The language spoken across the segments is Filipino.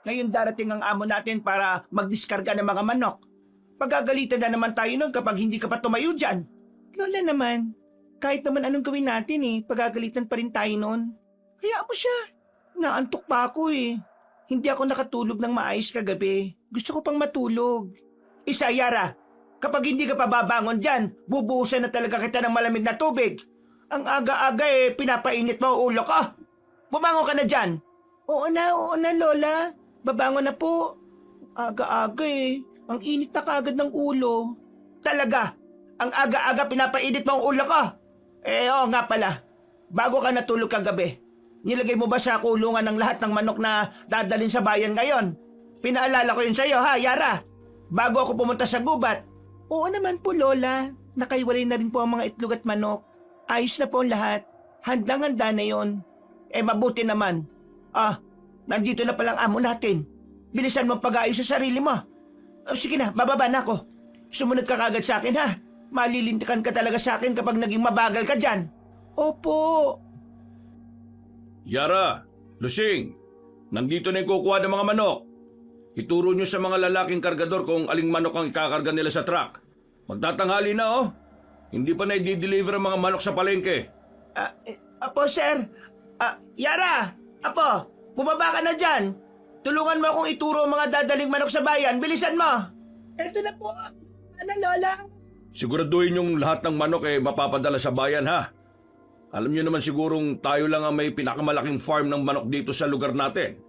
Ngayon darating ang amo natin para magdiskarga ng mga manok. Pagagalitan na naman tayo nun kapag hindi ka pa tumayo dyan. Lola naman, kahit naman anong gawin natin pagagalitan pa rin tayo nun. Hayaan mo siya. Naantok pa ako Hindi ako nakatulog ng maayos kagabi. Gusto ko pang matulog. Yara, kapag hindi ka pa babangon dyan, bubuhusan na talaga kita ng malamig na tubig. Ang aga-aga pinapainit mo ang ulo ko. Bumangon ka na dyan. Oo na, Lola. Babangon na po. Aga-aga Ang init na kagad ng ulo. Talaga? Ang aga-aga pinapainit mo ang ulo ko? Oo nga pala. Bago ka natulog kagabi, nilagay mo ba sa kulungan ng lahat ng manok na dadalhin sa bayan ngayon? Pinaalala ko yun sa'yo Yara. Bago ako pumunta sa gubat. Oo naman po, Lola. Nakaiwalay na rin po ang mga itlog at manok. Ayos na po ang lahat. Handang-handa na yon. Mabuti naman. Nandito na palang amo natin. Bilisan mo pag-aayos sa sarili mo. Sige na, bababa na ako. Sumunod ka kagad sa akin Malilintikan ka talaga sa akin kapag naging mabagal ka dyan. Opo. Yara, Lusing, nandito na yung kukuha ng mga manok. Ituro nyo sa mga lalaking kargador kung aling manok ang ikakarga nila sa truck. Magtatanghali na Hindi pa na i-deliver ang mga manok sa palengke. Apo, sir. Yara, Apo, bumaba ka na dyan. Tulungan mo akong ituro ang mga dadaling manok sa bayan. Bilisan mo. Eto na po. Lola? Siguraduhin yung lahat ng manok mapapadala sa bayan, Alam nyo naman sigurong tayo lang ang may pinakamalaking farm ng manok dito sa lugar natin.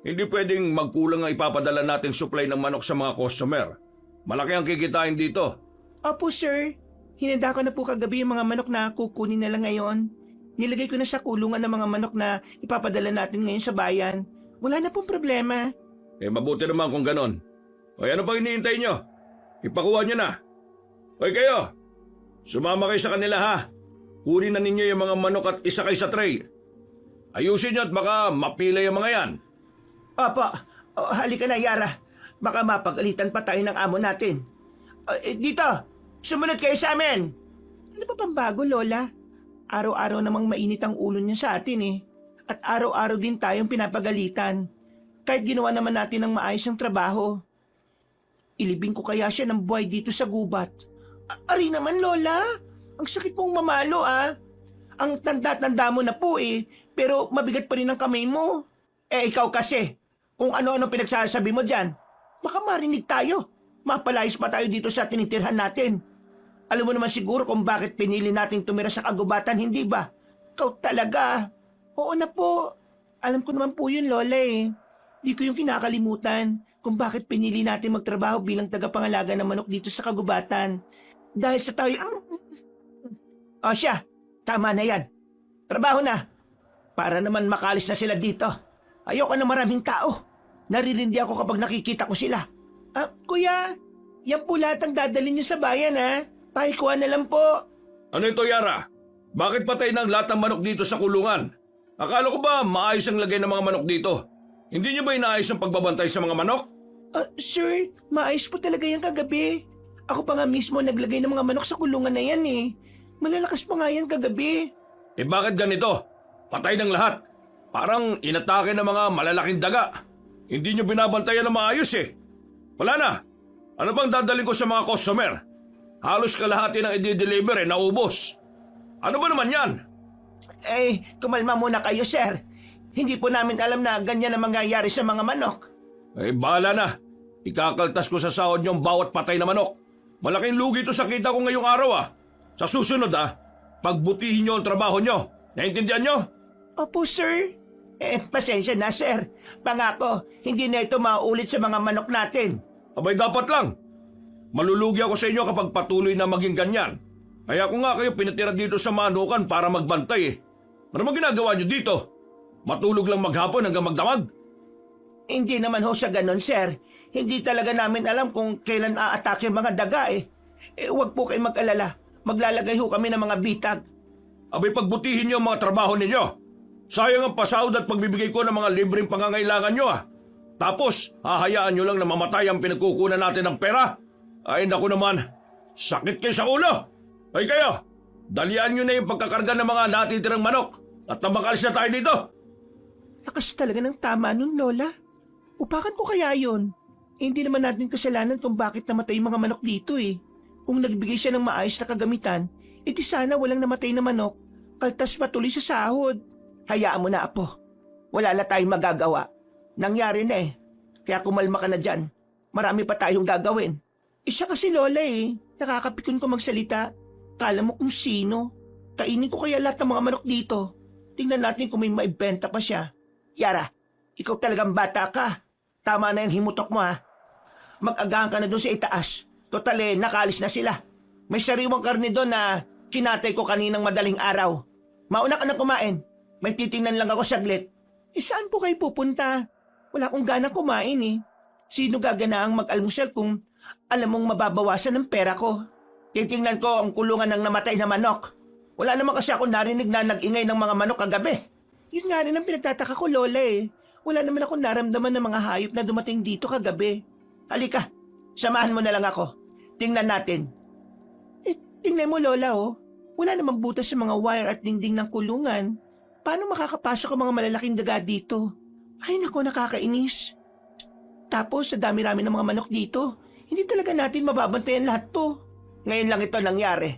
Hindi pwedeng magkulang ang ipapadala nating supply ng manok sa mga customer. Malaki ang kikitain dito. Opo, sir. Hinanda ko na po kagabi yung mga manok na kukunin na lang ngayon. Nilagay ko na sa kulungan ng mga manok na ipapadala natin ngayon sa bayan. Wala na pong problema. Mabuti naman kung ganon. Ano pang iniintay nyo? Ipakuha nyo na. Kayo, sumama kayo sa kanila Kunin na ninyo yung mga manok at isa kayo sa tray. Ayusin nyo at baka mapilay ang mga yan. Opo, halika na Yara. Baka mapagalitan pa tayo ng amo natin. Dito, sumunod kayo sa amin. Ano pa pang bago, Lola? Araw-araw namang mainit ang ulo niya sa atin At araw-araw din tayong pinapagalitan. Kahit ginawa naman natin ng maayos ang trabaho. Ilibing ko kaya siya ng buhay dito sa gubat. Ari naman, Lola. Ang sakit mong mamalo, Ang tanda-tanda mo na po pero mabigat pa rin ang kamay mo. Ikaw kasi, kung ano-ano pinagsasabi mo dyan, baka marinig tayo. Mapalayas pa tayo dito sa tinitirhan natin. Alam mo naman siguro kung bakit pinili nating tumira sa kagubatan, hindi ba? Ikaw talaga. Oo na po. Alam ko naman po yun, Lola Di ko yung kinakalimutan kung bakit pinili natin magtrabaho bilang tagapangalaga ng manok dito sa kagubatan. Dahil sa tayo... siya. Tama na yan. Trabaho na. Para naman makalis na sila dito. Ayoko na maraming tao. Naririndi ako kapag nakikita ko sila. Kuya, yan po lahat ang dadalhin niyo sa bayan Pakikuha na lang po. Ano ito, Yara? Bakit patay ng lahat ng manok dito sa kulungan? Akala ko ba maayos ang lagay ng mga manok dito? Hindi niyo ba inaayos ang pagbabantay sa mga manok? Sir, maayos po talaga yan kagabi. Ako pa nga mismo naglagay ng mga manok sa kulungan na yan Malalakas pa nga yan kagabi. Bakit ganito? Patay ng lahat. Parang inatake ng mga malalaking daga. Hindi nyo binabantayan na maayos Wala na. Ano bang dadalhin ko sa mga customer? Halos kalahati ng i-deliver naubos. Ano ba naman yan? Kumalma muna kayo, sir. Hindi po namin alam na ganyan ang mangyayari sa mga manok. Bahala na. Ikakaltas ko sa sahod niyong bawat patay na manok. Malaking lugi ito sa kita ko ngayong araw Sa susunod pagbutihin niyo ang trabaho niyo. Naintindihan niyo? Opo, sir. Pasensya na, sir. Pangako, hindi na ito maulit sa mga manok natin. Abay, dapat lang. Malulugi ako sa inyo kapag patuloy na maging ganyan. Kaya ko nga kayo pinatira dito sa manukan para magbantay Ano ba ginagawa niyo dito? Matulog lang maghapon hanggang magdamag? Hindi naman sa ganon, sir. Hindi talaga namin alam kung kailan aatake ang mga daga Huwag po kayong mag-alala. Maglalagay kami ng mga bitag. Abay, pagbutihin niyo ang mga trabaho ninyo. Sayang ang pasahod at pagbibigay ko ng mga libreng pangangailangan niyo Tapos, hahayaan niyo lang na mamatay ang pinagkukunan natin ng pera? Ay, naku naman. Sakit kayo sa ulo. Ay kayo, dalian niyo na yung pagkakarga ng mga natitirang manok at nabakalis na tayo dito. Lakas talaga ng tama nun, Lola. Upakan ko kaya yun? Hindi naman natin kasalanan kung bakit namatay yung mga manok dito eh. Kung nagbigay siya ng maayos na kagamitan, edi sana walang namatay na manok, kaltas patuloy sa sahod. Hayaan mo na, Apo. Wala na tayong magagawa. Nangyari na eh. Kaya kumalma ka na dyan. Marami pa tayong gagawin. Siya kasi Lola eh. Nakakapikon ko magsalita. Kala mo kung sino. Kainin ko kaya lahat ng mga manok dito. Tingnan natin kung may maibenta pa siya. Yara, ikaw talagang bata ka. Tama na yung himutok mo ha. Mag-agahan ka na doon sa itaas. Total eh, nakalis na sila. May sariwang karne doon na kinatay ko kaninang madaling araw. Mauna ka na kumain. May titingnan lang ako saglit. Saan po kayo pupunta? Wala akong ganang kumain eh. Sino gaganaang mag-almusal kung alam mong mababawasan ng pera ko? Titingnan ko ang kulungan ng namatay na manok. Wala naman kasi ako narinig na nag-ingay ng mga manok kagabi. Yun nga rin ang pinagtataka ko, Lola eh. Wala naman ako naramdaman ng mga hayop na dumating dito kagabi. Halika, samahan mo na lang ako. Tingnan natin. Tingnan mo, Lola oh. Wala namang butas sa mga wire at dingding ng kulungan. Paano makakapasok ang mga malalaking daga dito? Ay nako, nakakainis. Tapos sa dami-rami ng mga manok dito, hindi talaga natin mababantayan lahat to. Ngayon lang ito nangyari.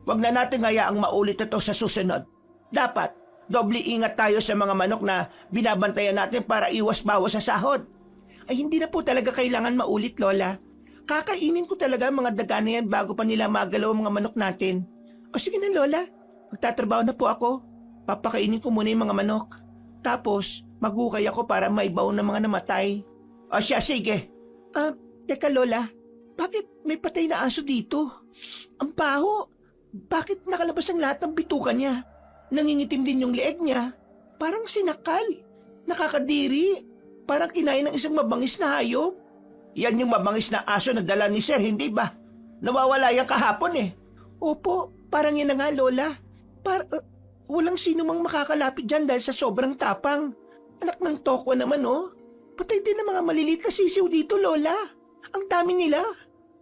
Huwag na natin hayaang maulit ito sa susunod. Dapat, doble ingat tayo sa mga manok na binabantayan natin para iwas-bawas sa sahod. Ay hindi na po talaga kailangan maulit, Lola. Kakainin ko talaga ang mga daga na yan bago pa nila magalaw ang mga manok natin. O sige na, Lola. Magtatrabaho na po ako. Papakainin ko muna yung mga manok. Tapos, magukay ako para maibaw ng mga namatay. O siya, sige. Teka Lola. Bakit may patay na aso dito? Ang baho. Bakit nakalabas ang lahat ng bituka niya? Nangingitim din yung leeg niya. Parang sinakal. Nakakadiri. Parang kinain ng isang mabangis na hayop. Yan yung mabangis na aso na dala ni Sir, hindi ba? Nawawala yan kahapon eh. Opo, parang yan na nga, Lola. Walang sino mang makakalapit dyan dahil sa sobrang tapang. Anak ng tokwa naman, oh. Patay din ang mga maliliit na sisiw dito, Lola. Ang dami nila.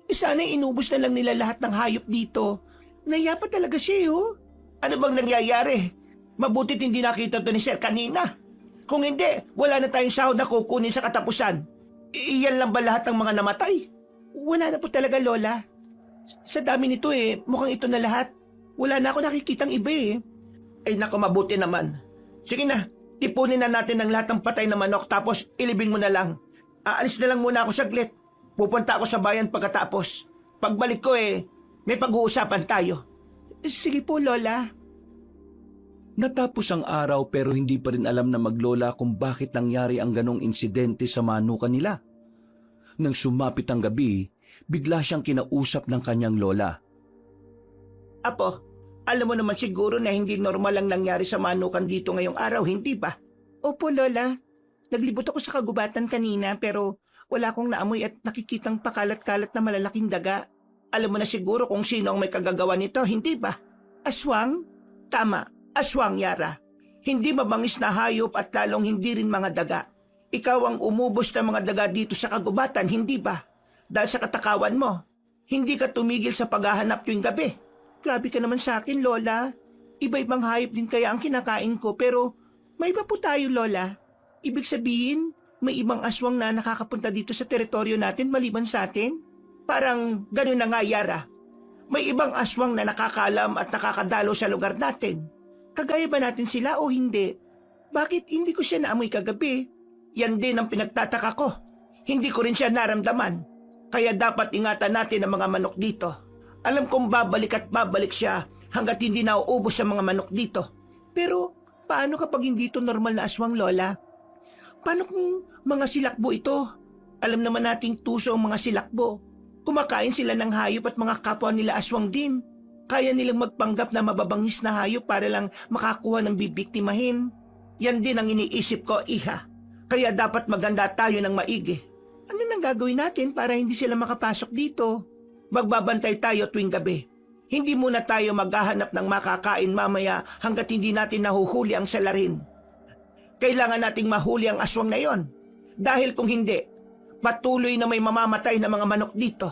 Sana'y inubos na lang nila lahat ng hayop dito. Naiya pa talaga siya, oh. Ano bang nangyayari? Mabuti't hindi nakita to ni Sir kanina. Kung hindi, wala na tayong sahod na kukunin sa katapusan. Iyan lang ba lahat ng mga namatay? Wala na po talaga, Lola. Sa dami nito eh, mukhang ito na lahat. Wala na ako nakikitang iba eh. Ay naku, mabuti naman. Sige na, tipunin na natin ang lahat ng patay na manok tapos ilibing mo na lang. Aalis na lang muna ako saglit. Pupunta ako sa bayan pagkatapos. Pagbalik ko eh, may pag-uusapan tayo. Sige po, Lola. Natapos ang araw pero hindi pa rin alam na maglola kung bakit nangyari ang ganong insidente sa manukan nila. Nang sumapit ang gabi, bigla siyang kinausap ng kanyang lola. Apo, alam mo naman siguro na hindi normal ang nangyari sa manukan dito ngayong araw, hindi ba? Opo, Lola. Naglibot ako sa kagubatan kanina pero wala akong naamoy at nakikitang pakalat-kalat na malalaking daga. Alam mo na siguro kung sino ang may kagagawa nito, hindi ba? Aswang? Tama, aswang, Yara. Hindi mabangis na hayop at lalong hindi rin mga daga. Ikaw ang umubos ng mga daga dito sa kagubatan, hindi ba? Dahil sa katakawan mo, hindi ka tumigil sa paghahanap tuwing gabi. Grabe ka naman sa akin, Lola. Iba-ibang hayop din kaya ang kinakain ko pero may iba po tayo, Lola. Ibig sabihin, may ibang aswang na nakakapunta dito sa teritoryo natin maliban sa atin? Parang gano'n na nga, Yara. May ibang aswang na nakakalam at nakakadalo sa lugar natin. Kagaya ba natin sila o hindi? Bakit hindi ko siya naamoy kagabi? Yan din ang pinagtataka ko. Hindi ko rin siya naramdaman. Kaya dapat ingatan natin ang mga manok dito. Alam kong babalik at babalik siya hanggat hindi nauubos ang mga manok dito. Pero paano kapag hindi ito normal na aswang, Lola? Paano kung mga silakbo ito? Alam naman nating tuso ang mga silakbo. Kumakain sila ng hayop at mga kapwa nila aswang din. Kaya nilang magpanggap na mababangis na hayop para lang makakuha ng bibiktimahin. Yan din ang iniisip ko, Iha. Kaya dapat maganda tayo ng maigi. Ano nang gagawin natin para hindi sila makapasok dito? Magbabantay tayo tuwing gabi. Hindi muna tayo maghahanap ng makakain mamaya hanggat hindi natin nahuhuli ang salarin. Kailangan nating mahuli ang aswang na yon. Dahil kung hindi, patuloy na may mamamatay na mga manok dito.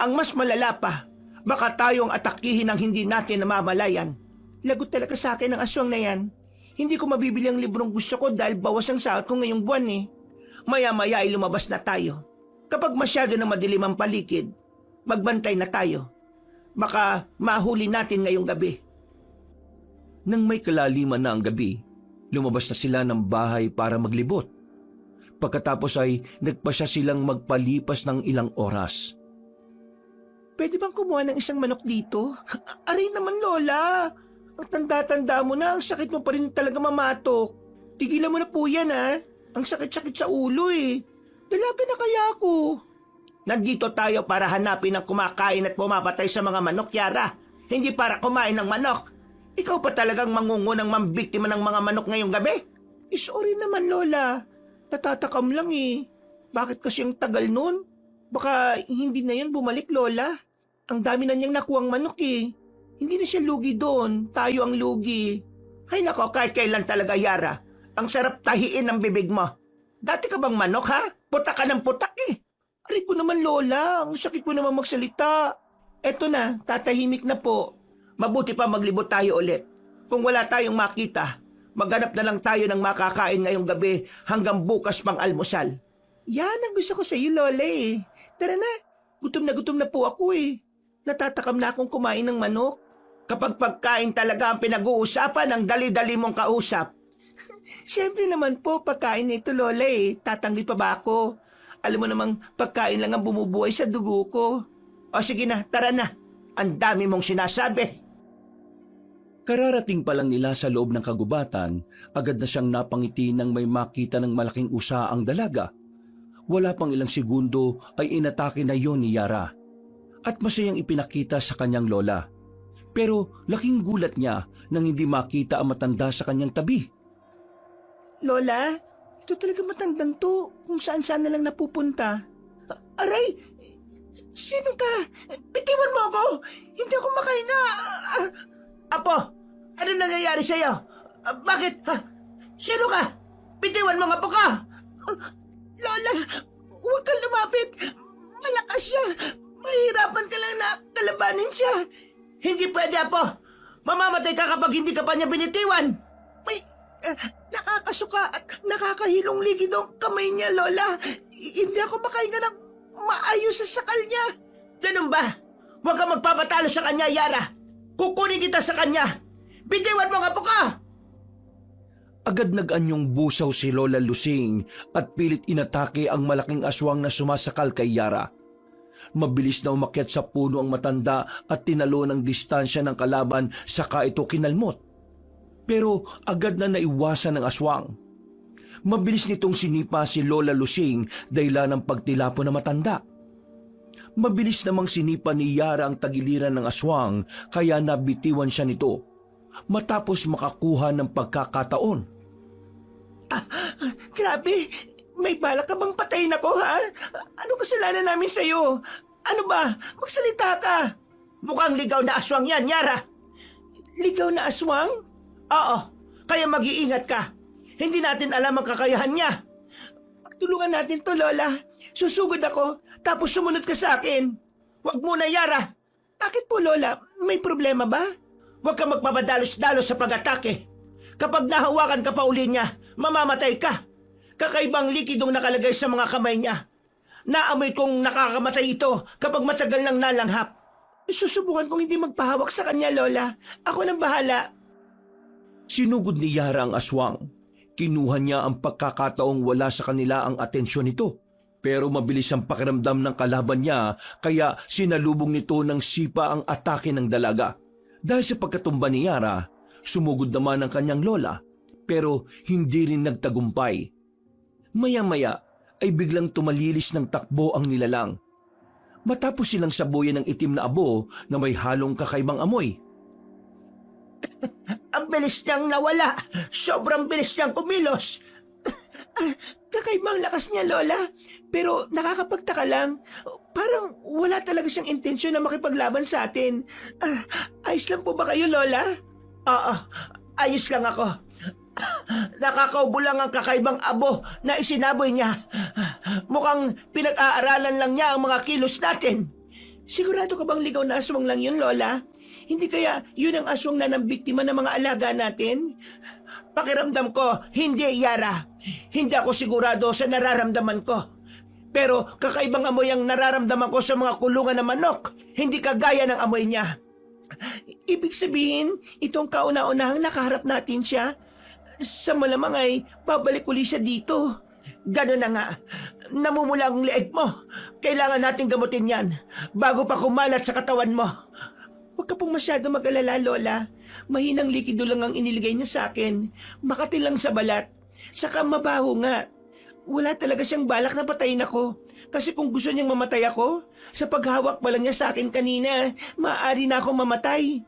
Ang mas malala pa, baka tayong atakihin ng hindi natin namamalayan. Lagot talaga sa akin ang aswang na yan. Hindi ko mabibili ang librong gusto ko dahil bawas ang sahod ko ngayong buwan eh. Maya-maya ay lumabas na tayo. Kapag masyado na madilim ang paligid, magbantay na tayo. Baka mahuli natin ngayong gabi. Nang may kalaliman na ang gabi, lumabas na sila ng bahay para maglibot. Pagkatapos ay nagpasya silang magpalipas ng ilang oras. Pwede bang kumuha ng isang manok dito? Aray naman, Lola. Ang tanda-tanda mo na, ang sakit mo pa rin talaga mamatok. Tigilan mo na po yan, ha? Ang sakit-sakit sa ulo, eh. Dalaga na kaya ako. Nandito tayo para hanapin ang kumakain at pumapatay sa mga manok, Yara. Hindi para kumain ng manok. Ikaw pa talagang mangungunang mambiktima ng mga manok ngayong gabi? Sorry naman, Lola. Natatakam lang, eh. Bakit kasi ang tagal nun? Baka hindi na yun bumalik, Lola. Ang dami na niyang nakuhang manok, eh. Hindi na siya lugi doon. Tayo ang lugi. Ay nako, kahit kailan talaga, Yara. Ang sarap tahiin ng bibig mo. Dati ka bang manok, ha? Putak ka ng putak, eh. Aray ko naman, Lola. Ang sakit mo naman magsalita. Eto na, tatahimik na po. Mabuti pa maglibot tayo ulit. Kung wala tayong makita, maghanap na lang tayo ng makakain ngayong gabi hanggang bukas pang almusal. Yan ang gusto ko sa iyo, Lola, eh. Tara na gutom na po ako, eh. Natatakam na akong kumain ng manok. Kapag pagkain talaga ang pinag-uusapan, ang dali-dali mong kausap. Siyempre naman po, pagkain nito, Lola, eh. Tatanggi pa ba ako? Alam mo namang pagkain lang ang bumubuhay sa dugo ko. O sige na, tara na. Ang dami mong sinasabi. Kararating pa lang nila sa loob ng kagubatan, agad na siyang napangiti nang may makita ng malaking usa ang dalaga. Wala pang ilang segundo ay inatake na yon ni Yara. At masayang ipinakita sa kanyang lola. Pero laking gulat niya nang hindi makita ang matanda sa kanyang tabi. Lola, ito talaga matandang to kung saan-saan na lang napupunta. Aray! Sino ka? Bitiwan mo ako! Hindi ako makahinga! Apo! Ano nangyayari sa'yo? Bakit? Ha? Sino ka? Bitiwan mo nga po ka! Lola, huwag kang lumapit! Malakas siya! Mahirapan ka lang na kalabanin siya! Hindi pwede, Apo! Mamamatay ka kapag hindi ka pa niya binitiwan! May... nakakasuka at nakakahilong ligid ang kamay niya, Lola. Hindi ako makahinga ng maayos sa sakal niya. Ganun ba? Huwag ka magpapatalo sa kanya, Yara. Kukunin kita sa kanya. Bitiwan mo nga po ka! Agad nag-anyong busaw si Lola Lusing at pilit inatake ang malaking aswang na sumasakal kay Yara. Mabilis na umakyat sa puno ang matanda at tinalo ng distansya ng kalaban saka ito kinalmot. Pero agad na naiwasan ng aswang. Mabilis nitong sinipa si Lola Lusing dahilan ng pagtilapo na matanda. Mabilis namang sinipa ni Yara ang tagiliran ng aswang kaya nabitiwan siya nito matapos makakuha ng pagkakataon. Grabe! May balak ka bang patayin ako, ha? Ano kasalanan namin sa'yo? Ano ba? Magsalita ka! Mukhang ligaw na aswang yan, Yara! Ligaw na aswang? Oo, kaya mag-iingat ka. Hindi natin alam ang kakayahan niya. Pagtulungan natin to, Lola. Susugod ako, tapos sumunod ka sa akin. Huwag muna, Yara. Bakit po, Lola? May problema ba? Huwag ka magpapadalos-dalos sa pag-atake. Kapag nahawakan ka pa uli niya, mamamatay ka. Kakaibang likidong nakalagay sa mga kamay niya. Naamoy kong nakakamatay ito kapag matagal nang nalanghap. Susubukan kong hindi magpahawak sa kanya, Lola. Ako nang bahala. Sinugod ni Yara ang aswang. Kinuha niya ang pagkakataong wala sa kanila ang atensyon nito. Pero mabilis ang pakiramdam ng kalaban niya kaya sinalubong nito ng sipa ang atake ng dalaga. Dahil sa pagkatumba ni Yara, sumugod naman ang kanyang lola pero hindi rin nagtagumpay. Maya-maya ay biglang tumalilis ng takbo ang nilalang. Matapos silang sabuyan ng itim na abo na may halong kakaibang amoy. Ang bilis niyang nawala. Sobrang bilis niyang kumilos. Kakaibang lakas niya, Lola. Pero nakakapagtaka lang. Parang wala talaga siyang intensyon na makipaglaban sa atin. Ayos lang po ba kayo, Lola? Oo, ayos lang ako. Nakakaubo lang ang kakaibang abo na isinaboy niya. Mukhang pinag-aaralan lang niya ang mga kilos natin. Sigurado ka bang ligaw na aswang lang yun, Lola? Hindi kaya yun ang aswang na ng biktima ng mga alaga natin? Pakiramdam ko, hindi, Yara. Hindi ako sigurado sa nararamdaman ko. Pero kakaibang amoy ang nararamdaman ko sa mga kulungan ng manok. Hindi kagaya ng amoy niya. Ibig sabihin, itong kauna-unahang nakaharap natin siya, sa malamang ay babalik uli siya dito. Gano'n na nga. Namumula ang leeg mo. Kailangan natin gamutin yan bago pa kumalat sa katawan mo. Huwag ka pong masyado mag-alala, Lola. Mahinang likido lang ang iniligay niya sa akin. Makati lang sa balat. Saka mabaho nga. Wala talaga siyang balak na patayin ako. Kasi kung gusto niyang mamatay ako, sa paghawak pa lang niya sa akin kanina, maaari na akong mamatay.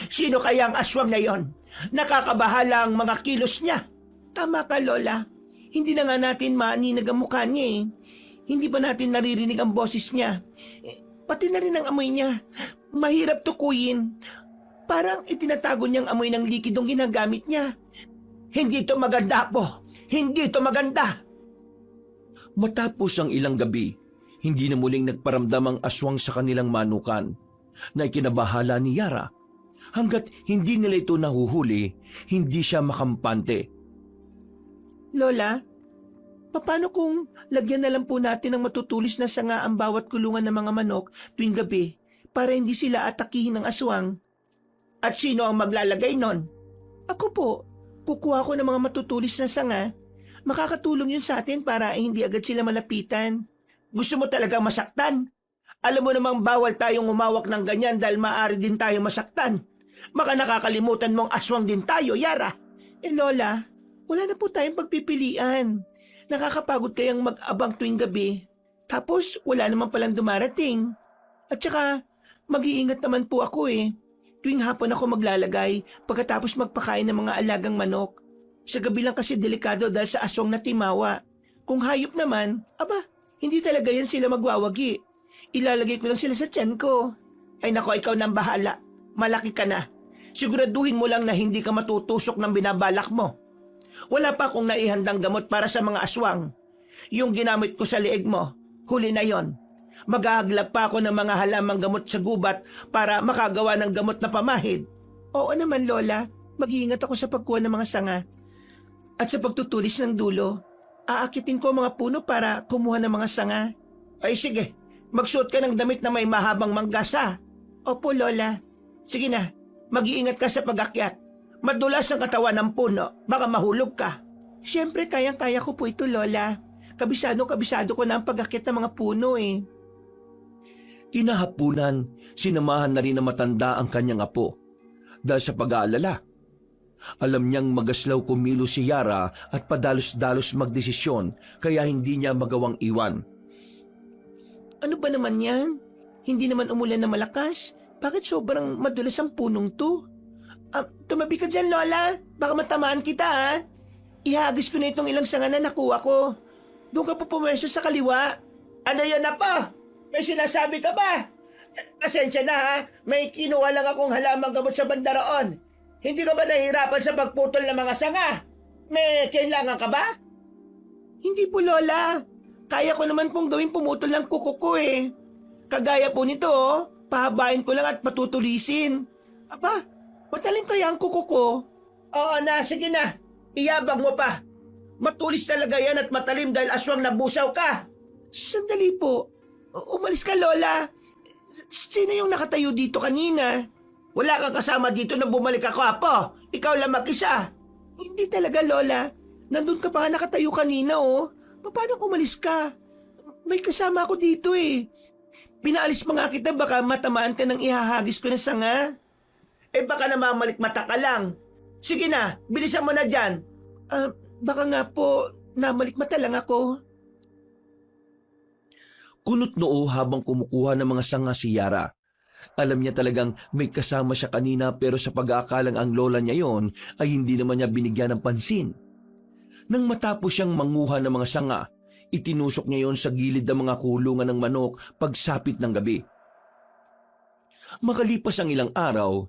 Sino kaya ang aswang na yon? Nakakabahala ang mga kilos niya. Tama ka, Lola. Hindi na nga natin maaninag ang mukha niya eh. Hindi ba natin naririnig ang boses niya? Pati na rin ang amoy niya. Mahirap tukuyin. Parang itinatago niyang amoy ng likidong ginagamit niya. Hindi ito maganda po. Hindi ito maganda. Matapos ang ilang gabi, hindi na muling nagparamdam ang aswang sa kanilang manukan na ikinabahala ni Yara. Hanggat hindi nila ito nahuhuli, hindi siya makampante. Lola, paano kung lagyan na lang po natin ng matutulis na sanga ang bawat kulungan ng mga manok tuwing gabi para hindi sila atakihin ng aswang? At sino ang maglalagay nun? Ako po. Kukuha ko ng mga matutulis na sanga. Makakatulong yun sa atin para hindi agad sila malapitan. Gusto mo talagang masaktan? Alam mo namang bawal tayong umawak ng ganyan dahil maaari din tayong masaktan. Baka nakakalimutan mong aswang din tayo, Yara. Lola, wala na po tayong pagpipilian. Nakakapagod kayang mag-abang tuwing gabi. Tapos wala naman palang dumarating. At saka, mag-iingat naman po ako eh. Tuwing hapon ako maglalagay pagkatapos magpakain ng mga alagang manok. Sa gabi lang kasi delikado dahil sa aswang na timawa. Kung hayop naman, hindi talaga yan sila magwawagi. Ilalagay ko lang sila sa tiyan ko. Ay nako, ikaw nang bahala. Malaki ka na. Siguraduhin mo lang na hindi ka matutusok ng binabalak mo. Wala pa akong naihandang gamot para sa mga aswang. Yung ginamit ko sa leeg mo, huli na yon. Maghahaglap pa ako ng mga halamang gamot sa gubat para makagawa ng gamot na pamahid. Oo naman, Lola. Mag-iingat ako sa pagkuha ng mga sanga. At sa pagtutulis ng dulo, aakitin ko ang mga puno para kumuha ng mga sanga. Ay sige, magsuot ka ng damit na may mahabang manggasa. Opo, Lola. Sige na, mag-iingat ka sa pag-akyat. Madulas ang katawan ng puno, baka mahulog ka. Siyempre, kayang-kaya ko po ito, Lola. Kabisado ko na ang pag-akyat ng mga puno eh. Kinahapunan, sinamahan na rin na matanda ang kanyang apo. Dahil sa pag-aalala, alam niyang magaslaw kumilos si Yara at padalos-dalos magdesisyon kaya hindi niya magawang iwan. Ano ba naman yan? Hindi naman umulan na malakas? Bakit sobrang madulas ang punong to? Tumabi ka dyan, Lola. Baka matamaan kita, ha? Ihagis ko na itong ilang sanga na nakuha ko. Doon ka po pumwesto sa kaliwa. Ano yun na po? May sinasabi ka ba? Pasensya na, ha? May kinuha lang akong halamang gamot sa banda roon. Hindi ka ba nahihirapan sa pagputol ng mga sanga? May kailangan ka ba? Hindi po, Lola. Kaya ko naman pong gawin pumutol ng kuko ko eh. Kagaya po nito, pahabain ko lang at patutulisin. Matalim kaya ang kuko ko? Oo na, sige na. Iyabang mo pa. Matulis talaga yan at matalim dahil aswang nabusaw ka. Sandali po. Umalis ka, Lola. Sino yung nakatayo dito kanina? Wala kang kasama dito nang bumalik ako, Apo. Ikaw lang mag-isa. Hindi talaga, Lola. Nandun ka pa nga nakatayo kanina, oh. Paano umalis ka? May kasama ako dito, eh. Pinaalis mo nga kita, baka matamaan ka ng ihahagis ko na sanga. Baka namamalikmata ka lang. Sige na, bilisan mo na dyan. Baka nga po, namalikmata lang ako. Kunot noo habang kumukuha ng mga sanga si Yara. Alam niya talagang may kasama siya kanina pero sa pag-aakalang ang lola niya yon ay hindi naman niya binigyan ng pansin. Nang matapos siyang manguha ng mga sanga, itinusok niya yon sa gilid ng mga kulungan ng manok pagsapit ng gabi. Makalipas ang ilang araw,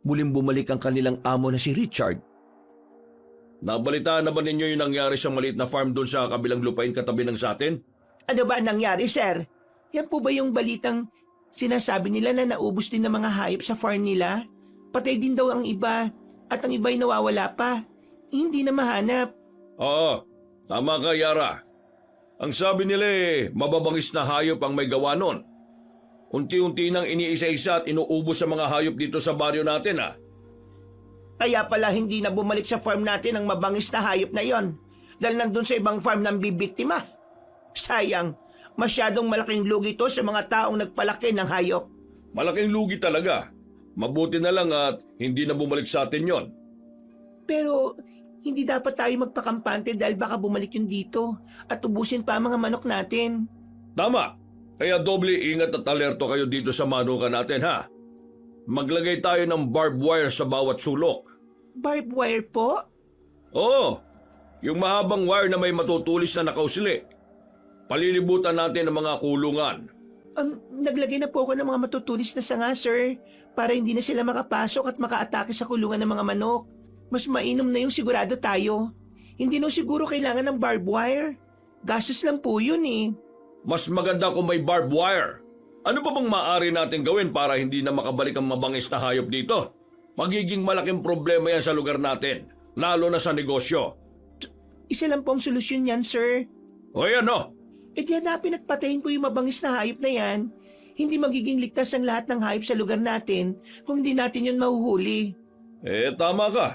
muling bumalik ang kanilang amo na si Richard. Nabalitaan na ba ninyo yung nangyari sa maliit na farm doon sa kabilang lupain katabi ng sa atin? Ano ba nangyari, sir? Yan po ba yung balitang Sinasabi nila na naubos din ng mga hayop sa farm nila. Patay din daw ang iba at ang iba'y nawawala pa. Hindi na mahanap. Oo, tama ka, Yara. Ang sabi nila mababangis na hayop ang may gawa nun. Unti-unti nang iniisa-isa at inuubos sa mga hayop dito sa baryo natin, ah. Kaya pala hindi na bumalik sa farm natin ang mabangis na hayop na yon. Dahil nandun sa ibang farm ng bibiktima. Sayang, masyadong malaking lugi to sa mga taong nagpalaki ng hayop. Malaking lugi talaga. Mabuti na lang at hindi na bumalik sa atin yon. Pero hindi dapat tayo magpakampante dahil baka bumalik yun dito at ubusin pa ang mga manok natin. Tama. Kaya doble ingat at alerto kayo dito sa manukan natin, ha? Maglagay tayo ng barbed wire sa bawat sulok. Barbed wire po? Oo, yung mahabang wire na may matutulis na nakausili. Palilibutan natin ang mga kulungan. Naglagay na po ako ng mga matutulis na sanga, sir, para hindi na sila makapasok at makaatake sa kulungan ng mga manok. Mas mainam na yung sigurado tayo. Hindi na siguro kailangan ng barbed wire. Gastos lang po yun eh. Mas maganda kung may barbed wire. Ano pa bang maaari natin gawin para hindi na makabalik ang mabangis na hayop dito? Magiging malaking problema yan sa lugar natin, lalo na sa negosyo. Isa lang po ang solusyon yan, sir. O yan o, E di hanapin at patayin po yung mabangis na hayop na yan. Hindi magiging ligtas ang lahat ng hayop sa lugar natin kung hindi natin yun mahuhuli. tama ka.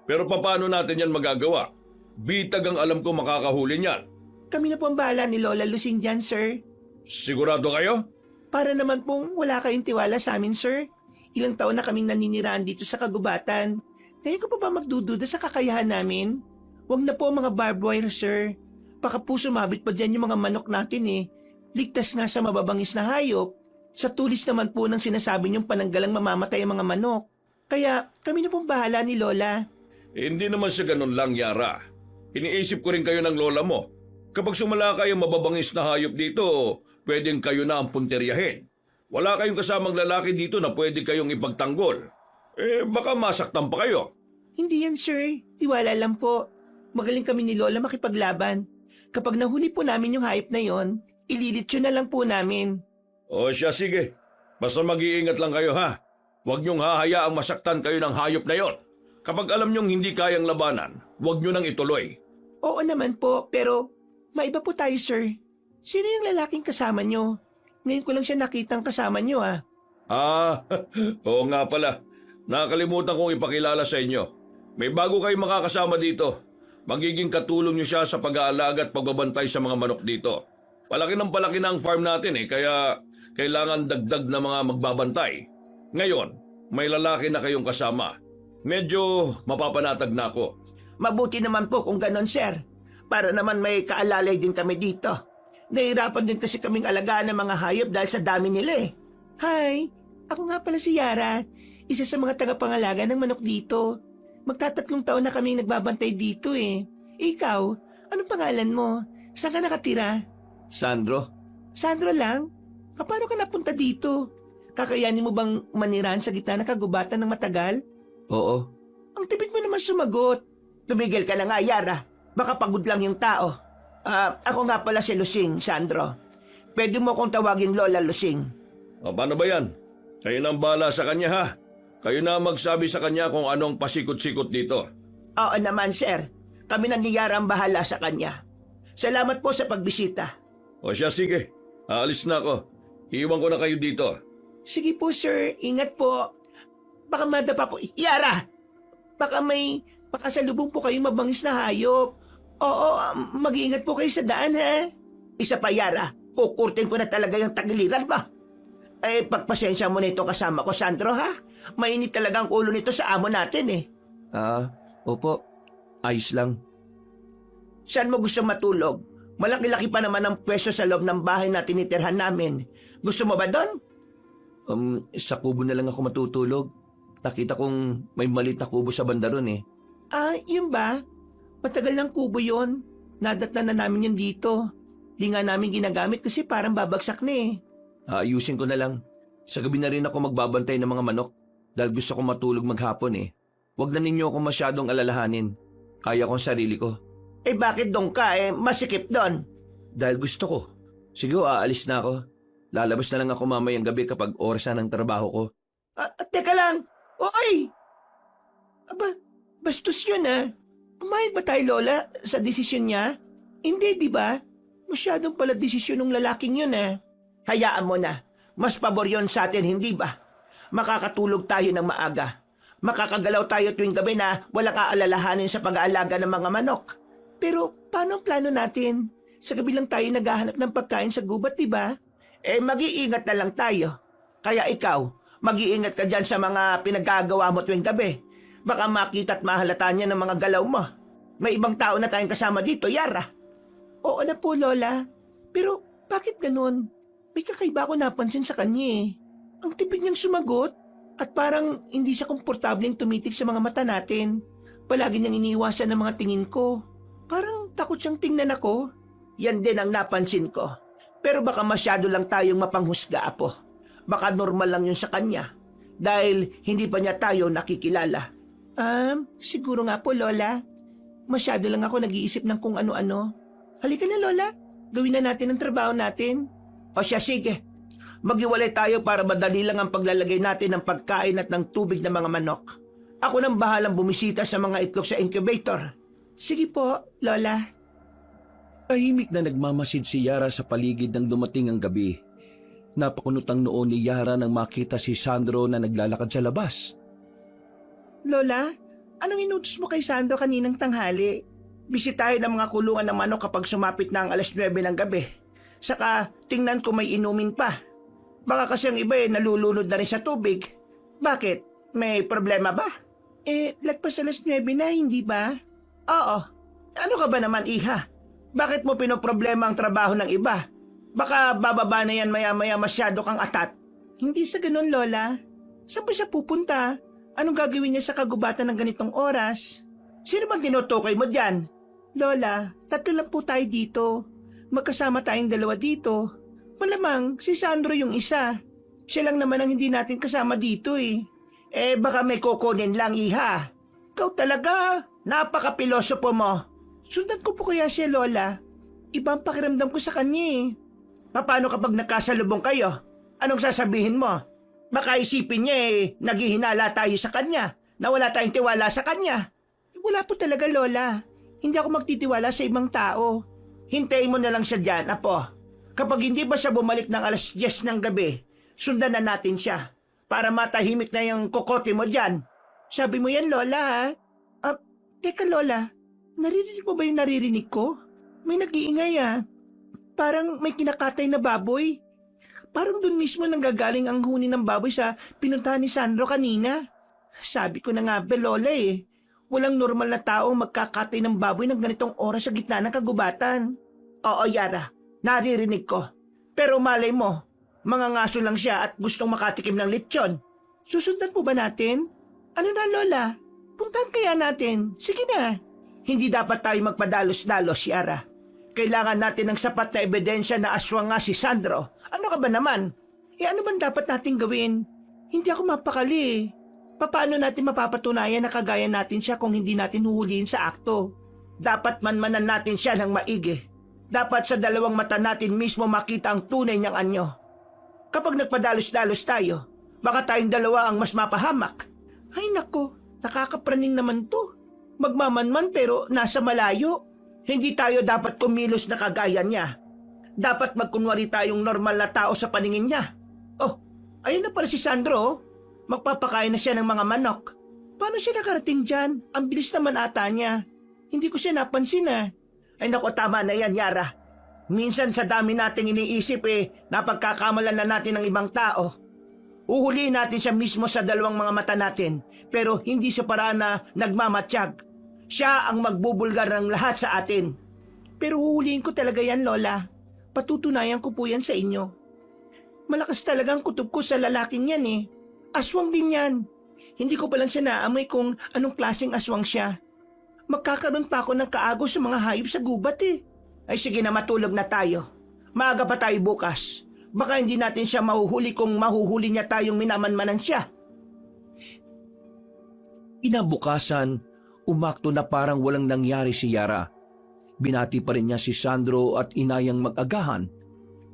Pero paano natin yan magagawa? Bitag ang alam ko makakahuli niyan. Kami na po ang bahala ni Lola Lusing dyan, sir. Sigurado kayo? Para naman pong wala kayong tiwala sa amin, sir. Ilang taon na kaming naniniraan dito sa kagubatan. Ngayon ko pa ba magdududa sa kakayahan namin? Huwag na po mga barbed wire, sir. Baka po sumabit pa dyan yung mga manok natin eh. Ligtas nga sa mababangis na hayop. Sa tulis naman po ng sinasabi niyong pananggalang mamamatay ang mga manok. Kaya kami na pong bahala ni Lola. Hindi naman sa ganun lang, Yara. Iniisip ko rin kayo ng lola mo. Kapag sumala kayong mababangis na hayop dito, pwedeng kayo na ang punteryahin. Wala kayong kasamang lalaki dito na pwede kayong ipagtanggol. Baka masaktan pa kayo. Hindi yan, sir. Tiwala lang po. Magaling kami ni Lola makipaglaban. Kapag nahuli po namin yung hayop na yon, ililitsyo na lang po namin. O siya, sige. Basta mag-iingat lang kayo, ha? Huwag niyong hahayaang masaktan kayo ng hayop na yon. Kapag alam niyong hindi kayang labanan, huwag niyo nang ituloy. Oo naman po, pero maiba po tayo, sir. Sino yung lalaking kasama niyo? Ngayon ko lang siya nakitang kasama niyo, ah. Oo nga pala. Nakalimutan kong ipakilala sa inyo. May bago kayong makakasama dito. Magiging katulong niyo siya sa pag-aalaga at pagbabantay sa mga manok dito. Palaki na ang farm natin kaya kailangan dagdag na mga magbabantay. Ngayon, may lalaki na kayong kasama. Medyo mapapanatag na ako. Mabuti naman po kung ganon, sir. Para naman may kaalalay din kami dito. Nahirapan din kasi kaming alagaan ng mga hayop dahil sa dami nila eh. Hi, ako nga pala si Yara. Isa sa mga tagapangalaga ng manok dito. Magtatatlong taon na kaming nagbabantay dito eh. Ikaw, anong pangalan mo? Saan ka nakatira? Sandro, Sandro lang? Paano ka napunta dito? Kakayanin mo bang manirahan sa gitna ng kagubatan ng matagal? oo. Ang tipid mo naman sumagot. Tumigil ka na nga, Yara. Baka pagod lang yung tao. Ako nga pala si Lusing, Sandro. Pwede mo akong tawaging Lola Lusing. Paano ba yan? Kayo nang bahala sa kanya, ha? Kayo na magsabi sa kanya kung anong pasikot-sikot dito. Oo naman, sir. Kami na ni Yara ang bahala sa kanya. Salamat po sa pagbisita. O siya, sige. Aalis na ako. Iiwan ko na kayo dito. Sige po, sir. Ingat po. Baka madapa po. Yara! Baka may makasalubong po kayong mabangis na hayop. Oo, mag-iingat po kayo sa daan, ha? Isa pa, Yara. Kukurtin ko na talaga yung tagiliran ba? Pagpasensya mo na ito kasama ko, Sandro, ha? Mainit talaga ang ulo nito sa amo natin, eh. Opo. Ayos lang. Saan mo gusto matulog? Malaki-laki pa naman ang pwesto sa loob ng bahay na tinitirhan namin. Gusto mo ba doon? Sa kubo na lang ako matutulog. Nakita kong may maliit na kubo sa banda ron eh. Yun ba? Matagal ng kubo yon. Nadatnan na namin yun dito. Di nga namin ginagamit kasi parang babagsak na eh. Ayusin ko na lang. Sa gabi na rin ako magbabantay ng mga manok dahil gusto ko matulog maghapon eh. Huwag na ninyo ako masyadong alalahanin. Kaya kong sarili ko. Bakit doon ka? Masikip doon. Dahil gusto ko. Sige, aalis na ako. Lalabas na lang ako mamayang gabi kapag orasan ng trabaho ko. Teka lang! Oy! Aba, bastos yun Pumayag ba tayo, Lola, sa desisyon niya? Hindi, di ba? Masyadong pala desisyon ng lalaking yun Hayaan mo na. Mas pabor yun sa atin, hindi ba? Makakatulog tayo ng maaga. Makakagalaw tayo tuwing gabi na walang aalalahanin sa pag-aalaga ng mga manok. Pero paano ang plano natin? Sa gabi lang tayo naghahanap ng pagkain sa gubat, di ba? Mag-iingat na lang tayo. Kaya ikaw, mag-iingat ka dyan sa mga pinagagawa mo tuwing gabi. Baka makita at mahalata niya ng mga galaw mo. May ibang tao na tayong kasama dito, Yara. Oo na po, Lola. Pero bakit ganun? May kakaiba ako napansin sa kanya Ang tipid niyang sumagot at parang hindi siya komportableng tumitig sa mga mata natin. Palagi niyang iniiwasan ng mga tingin ko. Parang takot siyang tingnan ako. Yan din ang napansin ko. Pero baka masyado lang tayong mapanghusga, Apo. Baka normal lang yun sa kanya. Dahil hindi pa niya tayo nakikilala. Siguro nga po, Lola. Masyado lang ako nag-iisip ng kung ano-ano. Halika na, Lola. Gawin na natin ang trabaho natin. O siya, sige. Maghiwalay tayo para madali lang ang paglalagay natin ng pagkain at ng tubig ng mga manok. Ako nang bahalang bumisita sa mga itlog sa incubator. Sige po, Lola. Tahimik na nagmamasid si Yara sa paligid nang dumating ang gabi. Napakunot ang noo ni Yara nang makita si Sandro na naglalakad sa labas. Lola, anong inutos mo kay Sandro kaninang tanghali? Bisitahin ang mga kulungan ng manok kapag sumapit na ang alas 9 ng gabi. Saka tingnan ko may inumin pa. Baka kasi ang iba nalulunod na rin sa tubig. Bakit? May problema ba? Lagpas alas 9 na, hindi ba? Oo. Ano ka ba naman, Iha? Bakit mo pinoproblema ang trabaho ng iba? Baka bababa na yan maya-maya masyado kang atat. Hindi sa ganun, Lola. Saan ba siya pupunta? Anong gagawin niya sa kagubatan ng ganitong oras? Sino bang tinutukoy mo dyan? Lola, 3 lang po tayo dito. Magkasama tayong 2 dito. Malamang si Sandro yung isa. Siya lang naman ang hindi natin kasama dito baka may kukunin lang, Iha. Ikaw talaga, napaka-pilosopo mo. Sundan ko po kaya siya, Lola. Ibang pakiramdam ko sa kanya Paano kapag nagkasalubong kayo? Anong sasabihin mo? Baka isipin niya naghihinala tayo sa kanya, na wala tayong tiwala sa kanya. Wala po talaga, Lola. Hindi ako magtitiwala sa ibang tao. Hintayin mo na lang siya dyan, Apo. Kapag hindi ba siya bumalik ng alas 10 ng gabi, sundan na natin siya para matahimik na yung kokote mo dyan. Sabi mo yan, Lola, ha? Teka, Lola. Naririnig mo ba yung naririnig ko? May nag-iingay Parang may kinakatay na baboy. Parang dun mismo nanggagaling ang huni ng baboy sa pinuntahan ni Sandro kanina. Sabi ko na nga, Lola walang normal na tao magkakatay ng baboy ng ganitong oras sa gitna ng kagubatan. Oo, Yara, naririnig ko. Pero malay mo, mga ngaso lang siya at gustong makatikim ng lechon. Susundan po ba natin? Ano na, Lola? Puntahan kaya natin. Sige na. Hindi dapat tayo magpadalos-dalos, Yara. Kailangan natin ng sapat na ebidensya na aswang nga si Sandro. Ano ka ba naman? Ano bang dapat natin gawin? Hindi ako mapakali. Paano natin mapapatunayan na kagaya natin siya kung hindi natin huhulihin sa akto? Dapat manmanan natin siya ng maigi. Dapat sa 2 mata natin mismo makita ang tunay niyang anyo. Kapag nagpadalos-dalos tayo, baka tayong 2 ang mas mapahamak. Ay nako, nakakapraning naman to. Magmamanman pero nasa malayo. Hindi tayo dapat kumilos na kagaya niya. Dapat magkunwari tayong normal na tao sa paningin niya. Oh, ayun na pala si Sandro. Magpapakain na siya ng mga manok. Paano siya nakarating dyan? Ang bilis naman ata niya. Hindi ko siya napansin Ay naku, tama na yan, Yara. Minsan sa dami nating iniisip napagkakamalan na natin ng ibang tao. Uhulihin natin siya mismo sa 2 mga mata natin, pero hindi sa paraan na nagmamatsyag. Siya ang magbubulgar ng lahat sa atin. Pero huhulihin ko talaga yan, Lola. Patutunayan ko po yan sa inyo. Malakas talagang kutob ko sa lalaking yan Aswang din yan. Hindi ko pa lang siya naamoy kung anong klaseng aswang siya. Magkakaroon pa ako ng kaago sa mga hayop sa gubat Ay sige na, matulog na tayo. Maaga pa tayo bukas. Baka hindi natin siya mahuhuli kung mahuhuli niya tayong minamanmanan siya. Inabukasan, umakto na parang walang nangyari si Yara. Binati pa rin niya si Sandro at inayang mag-agahan.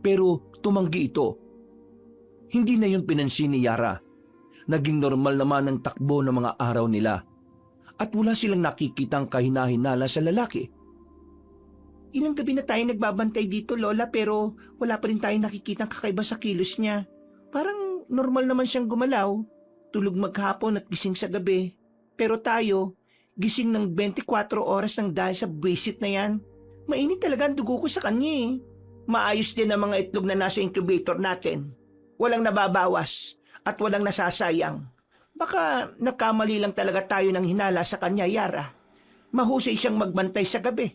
Pero tumanggi ito Hindi na yun pinansin ni Yara. Naging normal naman ang takbo ng mga araw nila at wala silang nakikitang kahinahinala sa lalaki. Ilang gabi na tayo nagbabantay dito, Lola, pero wala pa rin tayong nakikitang kakaiba sa kilos niya. Parang normal naman siyang gumalaw. Tulog maghapon at gising sa gabi. Pero tayo, gising ng 24 oras ng dahil sa visit na yan. Mainit talaga ang dugo ko sa kanya eh. Maayos din ang mga itlog na nasa incubator natin. Walang nababawas at walang nasasayang. Baka nakamali lang talaga tayo ng hinala sa kanya, Yara. Mahusay siyang magbantay sa gabi.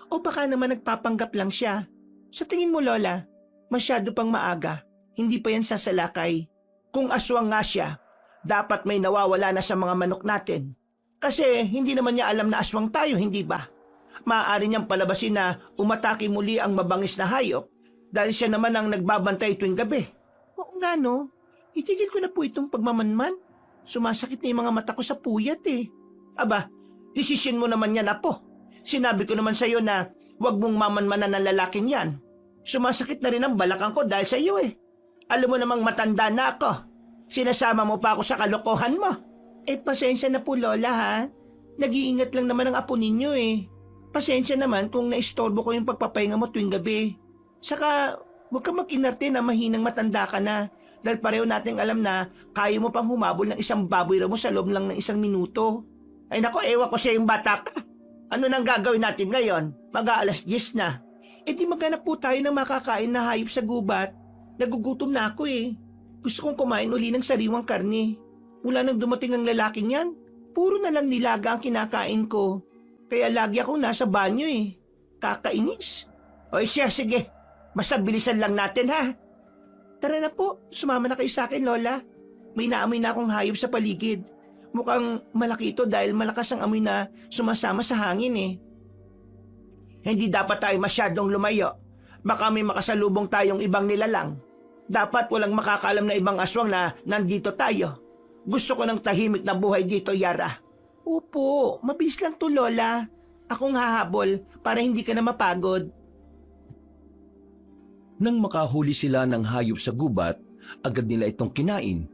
O baka naman nagpapanggap lang siya. Sa tingin mo, Lola, masyado pang maaga. Hindi pa yan sasalakay. Kung aswang nga siya, dapat may nawawala na sa mga manok natin. Kasi hindi naman niya alam na aswang tayo, hindi ba? Maaari niyang palabasin na umatake muli ang mabangis na hayop dahil siya naman ang nagbabantay tuwing gabi. Oo nga no, itigil ko na po itong pagmamanman. Sumasakit na yung mga mata ko sa puyat eh. Aba, desisyon mo naman yan, Apo. Sinabi ko naman sa iyo na huwag mong mamanmanan ng lalaking yan. Sumasakit na rin ang balakang ko dahil sa iyo eh. Alam mo namang matanda na ako. Sinasama mo pa ako sa kalokohan mo. Eh pasensya na po, Lola, ha? Nag-iingat lang naman ang apo ninyo eh. Pasensya naman kung naistorbo ko yung pagpapahinga mo tuwing gabi. Saka huwag ka mag-inarte na mahinang matanda ka na. Dahil pareho nating alam na kaya mo pang humabol ng isang baboy mo sa loob lang ng 1 minuto. Ay nako, ewan ko sa yung bata ka. Ano nang gagawin natin ngayon? Mag-aalas 10 na. Eh di maghanap po tayo ng makakain na hayop sa gubat. Nagugutom na ako eh. Gusto kong kumain uli ng sariwang karne. Mula nang dumating ang lalaking yan, puro na lang nilaga ang kinakain ko. Kaya lagi akong nasa banyo eh. Kakainis. O siya, sige. Basta bilisan lang natin ha. Tara na po, sumama na kayo sa akin, Lola. May naamoy na akong hayop sa paligid. Mukhang malaki ito dahil malakas ang amoy na sumasama sa hangin eh. Hindi dapat tayo masyadong lumayo. Baka may makasalubong tayong ibang nilalang. Dapat walang makakaalam na ibang aswang na nandito tayo. Gusto ko ng tahimik na buhay dito, Yara. Opo, mabilis lang to, Lola. Akong hahabol para hindi ka na mapagod. Nang makahuli sila ng hayop sa gubat, agad nila itong kinain.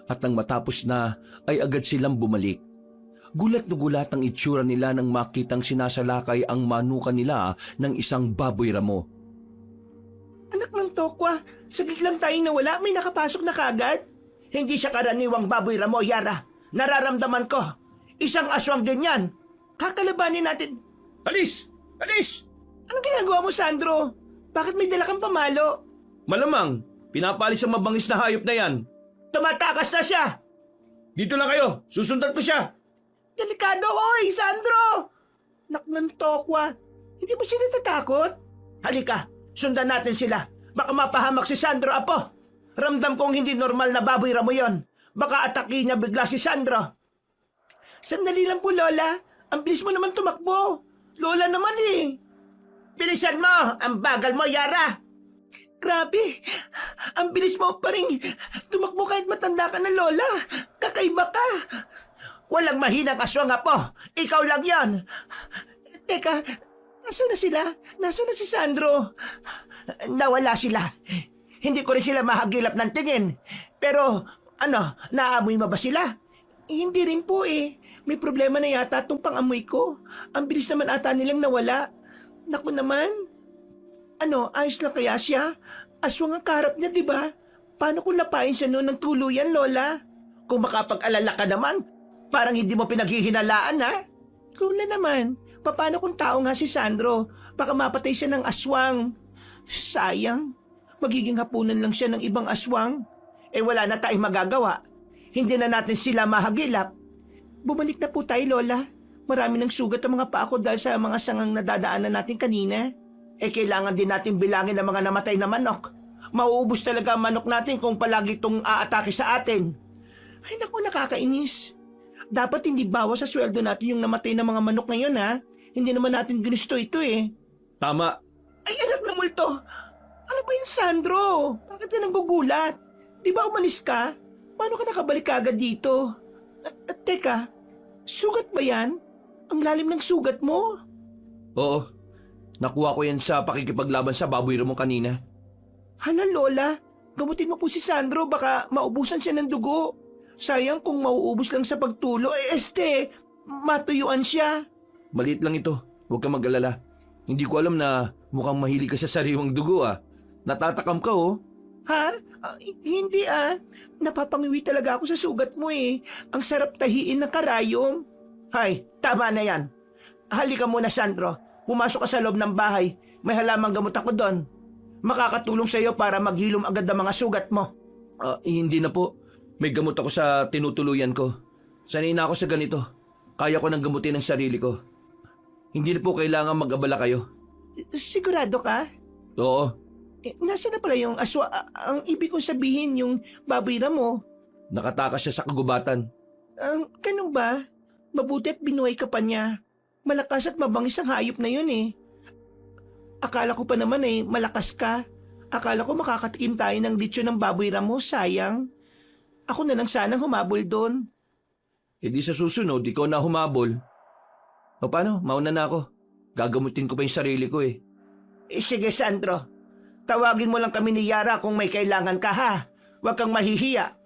At nang matapos na, ay agad silang bumalik. Gulat na gulat ang itsura nila nang makitang sinasalakay ang manukan nila ng isang baboy ramo. Anak ng Tokwa, saglit lang tayong nawala, may nakapasok na kagad. Hindi siya karaniwang baboy ramo, Yara. Nararamdaman ko. Isang aswang din yan. Kakalabanin natin. Alis! Alis! Anong ginagawa mo, Sandro? Bakit may dala kang pamalo? Malamang, pinapalis ang mabangis na hayop na yan. Tumatakas na siya! Dito lang kayo, susundan ko siya. Delikado, oy, Sandro! Nak ng Tokwa, hindi mo sila natatakot? Halika, sundan natin sila. Baka mapahamak si Sandro, Apo. Ramdam kong hindi normal na baboy ramo yon. Baka atake niya bigla si Sandro. Sandali lang po, Lola. Ang bilis mo naman tumakbo. Lola naman eh. Bilisan mo! Ang bagal mo, Yara! Grabe! Ang bilis mo pa rin. Tumakbo kahit matanda ka na, Lola. Kakaiba ka. Walang mahinang aswang, Apo. Ikaw lang yan. Teka, nasaan na sila? Nasaan na si Sandro? Nawala sila. Hindi ko rin sila mahagilap ng tingin. Pero, naamoy mo ba sila? Hindi rin po eh. May problema na yata itong pangamoy ko. Ang bilis naman ata nilang nawala. Naku naman. Ayos lang kaya siya? Aswang ang kaharap niya, di ba? Paano kung lapain siya noon ng tuluyan, Lola? Kung makapag-alala ka naman, parang hindi mo pinaghihinalaan, ha? Lola naman, paano kung tao nga si Sandro? Baka mapatay siya ng aswang. Sayang. Magiging hapunan lang siya ng ibang aswang. Eh wala na tayong magagawa. Hindi na natin sila mahagilap. Bumalik na po tayo, Lola. Marami ng sugat ang mga paa ko dahil sa mga sangang nadadaanan natin kanina. Eh kailangan din natin bilangin ang mga namatay na manok. Mauubos talaga ang manok natin kung palagi itong aatake sa atin. Ay naku, nakakainis. Dapat hindi bawas sa sweldo natin yung namatay na mga manok ngayon, ha? Hindi naman natin ginusto ito eh. Tama. Ay anak na multo. Ano ba yun, Sandro? Bakit ka nagugulat? Di ba umalis ka? Paano ka nakabalik agad dito? At teka, sugat ba yan? Ang lalim ng sugat mo? Oo, nakuha ko yan sa pakikipaglaban sa baboy mo kanina. Hala, Lola. gamutin mo po si Sandro, baka maubusan siya ng dugo. Sayang kung mauubos lang sa pagtulo, matuyuan siya. Maliit lang ito. Huwag kang mag-alala. Hindi ko alam na mukhang mahilig ka sa sariwang dugo Natatakam ka Ha? Hindi Napapangiwi talaga ako sa sugat mo Ang sarap tahiin ng karayom. Hay, tama na yan. Halika muna, Sandro. Pumasok ka sa loob ng bahay. May halamang gamot ako doon. Makakatulong sa iyo para maghilom agad ang mga sugat mo. Hindi na po. May gamot ako sa tinutuluyan ko. Sanay na ako sa ganito. Kaya ko nang gamutin ang sarili ko. Hindi na po kailangan mag-abala kayo. Sigurado ka? Oo, Nasaan na pala yung aswa? Ang ibig kong sabihin, yung baboy mo. nakatakas siya sa kagubatan. Ganun ba? Mabuti at binuhay ka pa niya. Malakas at mabangis ang hayop na yun Akala ko pa naman malakas ka. Akala ko makakatikim tayo ng litsyo ng baboy mo, sayang. Ako na lang sanang humabol doon. E di sa susunod, ikaw na humabol. O paano? Mauna na ako. Gagamutin ko pa yung sarili ko Sige, Sandro. Tawagin mo lang kami ni Yara kung may kailangan ka, ha? Huwag kang mahihiya.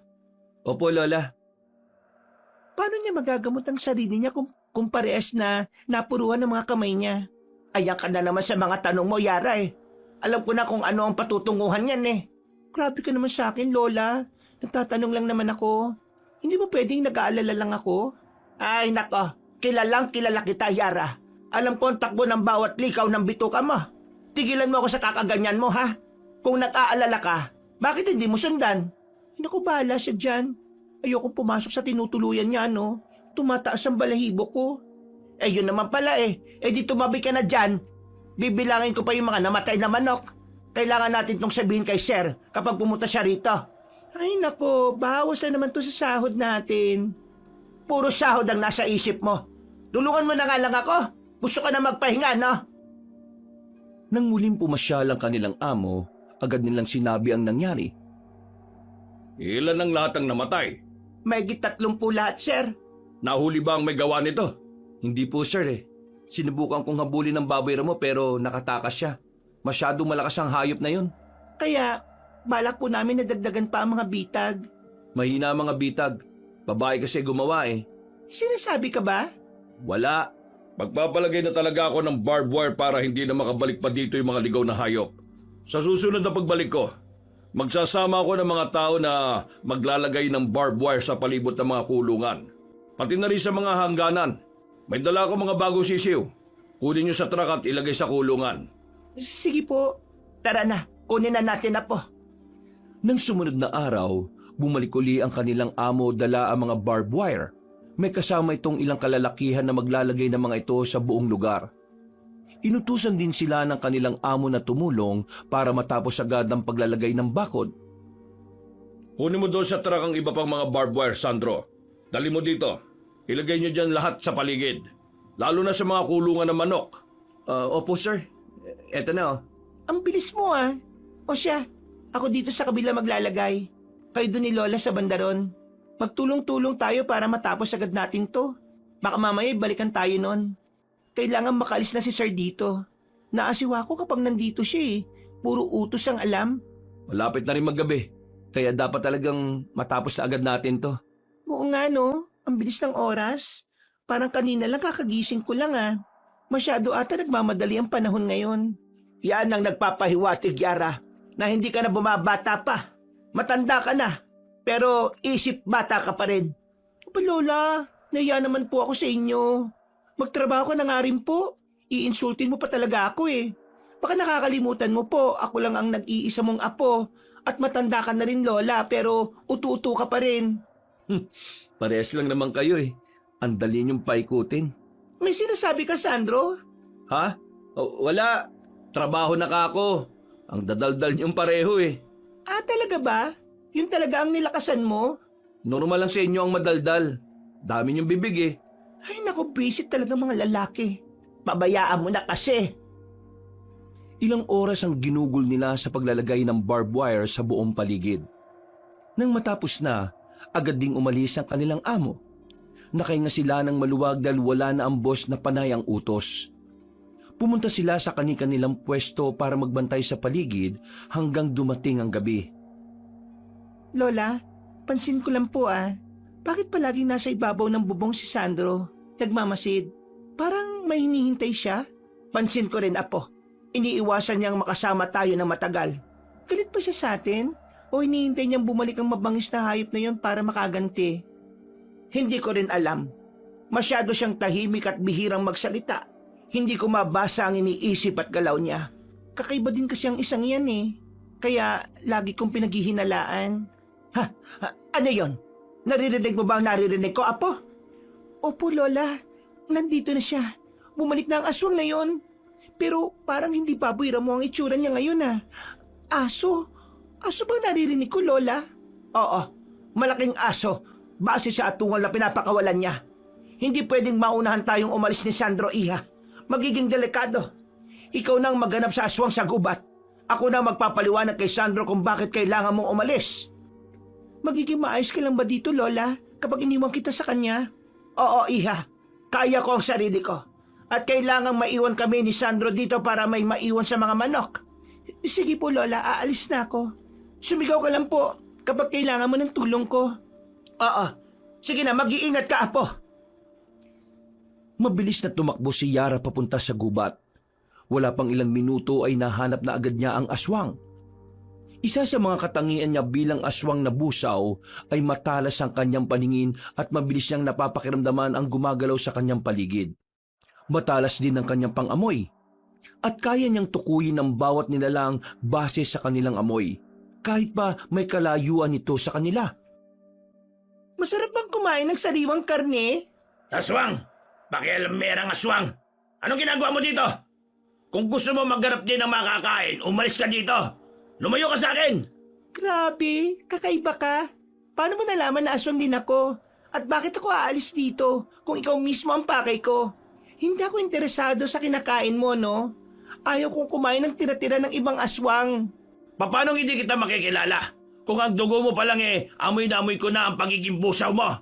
Opo, Lola. Paano niya magagamot ang sarili niya kung parehas na napuruhan ng mga kamay niya? Ayan ka na naman sa mga tanong mo, Yara Alam ko na kung ano ang patutunguhan niyan Grabe ka naman sa akin, Lola. Nagtatanong lang naman ako. Hindi mo pwedeng nag-aalala lang ako? Ay, nako. Kilalang kilala kita, Yara. Alam ko ang takbo ng bawat likaw ng bituka mo. Tigilan mo ako sa kakaganyan mo, ha? Kung nag-aalala ka, bakit hindi mo sundan? Ay, naku, bahala siya dyan. Ayokong pumasok sa tinutuluyan niya, no? Tumataas ang balahibo ko. Yun naman pala di tumabi ka na dyan. Bibilangin ko pa yung mga namatay na manok. Kailangan natin tong sabihin kay Sir kapag pumunta siya rito. Ay nako, bawas na naman to sa sahod natin. Puro sahod ang nasa isip mo. Tulungan mo na nga lang ako. Gusto ka na magpahinga, no? Nang muling pumasyal ang kanilang amo, agad nilang sinabi ang nangyari. Ilan ang lahat ang namatay? May 30 lahat, Sir. Nahuli ba ang may gawa nito? Hindi po, sir Sinubukan kong habulin ng baboy mo pero nakatakas siya. Masyadong malakas ang hayop na yun. Kaya, balak po namin na dagdagan pa ang mga bitag. Mahina ang mga bitag. Babae kasi gumawa Sinasabi ka ba? Wala. Magpapalagay na talaga ako ng barbed wire para hindi na makabalik pa dito yung mga ligaw na hayop. Sa susunod na pagbalik ko, magsasama ako ng mga tao na maglalagay ng barbed wire sa palibot ng mga kulungan. Pati na rin sa mga hangganan. May dala ako mga bagong sisiw. Kunin nyo sa truck at ilagay sa kulungan. Sige po. Tara na, kunin na natin na po. Nang sumunod na araw, bumalik uli ang kanilang amo dala ang mga barbed wire. May kasama itong ilang kalalakihan na maglalagay ng mga ito sa buong lugar. Inutusan din sila ng kanilang amo na tumulong para matapos agad ang paglalagay ng bakod. Kunin mo doon sa truck ang iba pang mga barbed wire, Sandro. Dali mo dito. Ilagay nyo dyan lahat sa paligid. Lalo na sa mga kulungan ng manok. Opo, sir. Eto na Ang bilis mo O siya, ako dito sa kabila maglalagay. Kayo doon ni Lola sa bandaron. Magtulong-tulong tayo para matapos agad natin to. Baka mamaya balikan tayo nun. Kailangan makaalis na si Sir dito. Naasiwa ko kapag nandito siya Puro utos ang alam. Malapit na rin maggabi. Kaya dapat talagang matapos na agad natin to. Oo nga no, ang bilis ng oras. Parang kanina lang kakagising ko lang Masyado ata nagmamadali ang panahon ngayon. Yan ang nagpapahiwatig, Yara, na hindi ka na bumabata pa. Matanda ka na, pero isip bata ka pa rin. Opa, Lola, nahiya naman po ako sa inyo. Magtrabaho ka na nga rin po. Iinsultin mo pa talaga ako Baka nakakalimutan mo po, ako lang ang nag-iisa mong apo. At matanda ka na rin, Lola, pero utu-utu ka pa rin. Parehas lang naman kayo Ang dali niyong paikutin. May sinasabi ka, Sandro? Ha? Wala. Trabaho na ka ako. Ang dadaldal niyong pareho Talaga ba? Yun talaga ang nilakasan mo? Normal lang sa inyo ang madaldal. Dami niyong bibig Ay naku, visit talaga mga lalaki. Pabayaan mo na kasi. Ilang oras ang ginugol nila sa paglalagay ng barbed wire sa buong paligid. Nang matapos na, agad ding umalis ang kanilang amo. Nakahinga sila ng maluwag dahil wala na ang boss na panay ang utos. Pumunta sila sa kani-kanilang pwesto para magbantay sa paligid hanggang dumating ang gabi. Lola, pansin ko lang po bakit palaging nasa ibabaw ng bubong si Sandro? Nagmamasid. Parang may hinihintay siya. Pansin ko rin, Apo. Iniiwasan niyang makasama tayo ng matagal. Galit pa siya sa atin? O hinihintay niyang bumalik ang mabangis na hayop na yon para makaganti? Hindi ko rin alam. Masyado siyang tahimik at bihirang magsalita. Hindi ko mabasa ang iniisip at galaw niya. Kakaiba din kasi ang isang yan Kaya lagi kong pinaghihinalaan. Ano yon? Naririnig mo ba ang naririnig ko, Apo? Opo, Lola. Nandito na siya. Bumalik na ang aswang na yon. Pero parang hindi baboy mo ang itsura niya ngayon Aso? Aso bang naririnig ko, Lola? Oo, malaking aso. Base sa atungal na pinapakawalan niya. Hindi pwedeng maunahan tayong umalis ni Sandro, Iha. Magiging delikado. Ikaw nang maghanap sa aswang sa gubat. Ako na magpapaliwanag kay Sandro kung bakit kailangan mong umalis. Magiging maayos ka lang ba dito, Lola, kapag iniwan kita sa kanya? Oo, Iha. Kaya ko ang sarili ko. At kailangang maiwan kami ni Sandro dito para may maiwan sa mga manok. Sige po, Lola, aalis na ako. Sumigaw ka lang po kapag kailangan mo ng tulong ko. Oo. Sige na, mag-iingat ka, Apo. Mabilis na tumakbo si Yara papunta sa gubat. Wala pang ilang minuto ay nahanap na agad niya ang aswang. Isa sa mga katangian niya bilang aswang na busaw ay matalas ang kanyang paningin at mabilis niyang napapakiramdaman ang gumagalaw sa kanyang paligid. Matalas din ang kanyang pangamoy at kaya niyang tukuyin ang bawat nilalang base sa kanilang amoy, kahit pa may kalayuan nito sa kanila. Masarap bang kumain ng sariwang karne? Aswang! Pakialammerang aswang! Anong ginagawa mo dito? Kung gusto mo maghanap din ng makakain, umalis ka dito! Lumayo ka sa akin! Grabe, kakaiba ka. Paano mo nalaman na aswang din ako? At bakit ako aalis dito kung ikaw mismo ang pakay ko? Hindi ako interesado sa kinakain mo, no? Ayaw kong kumain ng tira-tira ng ibang aswang. Paano hindi kita makikilala? Kung ang dugo mo pa lang amoy na amoy ko na ang pagiging busaw mo.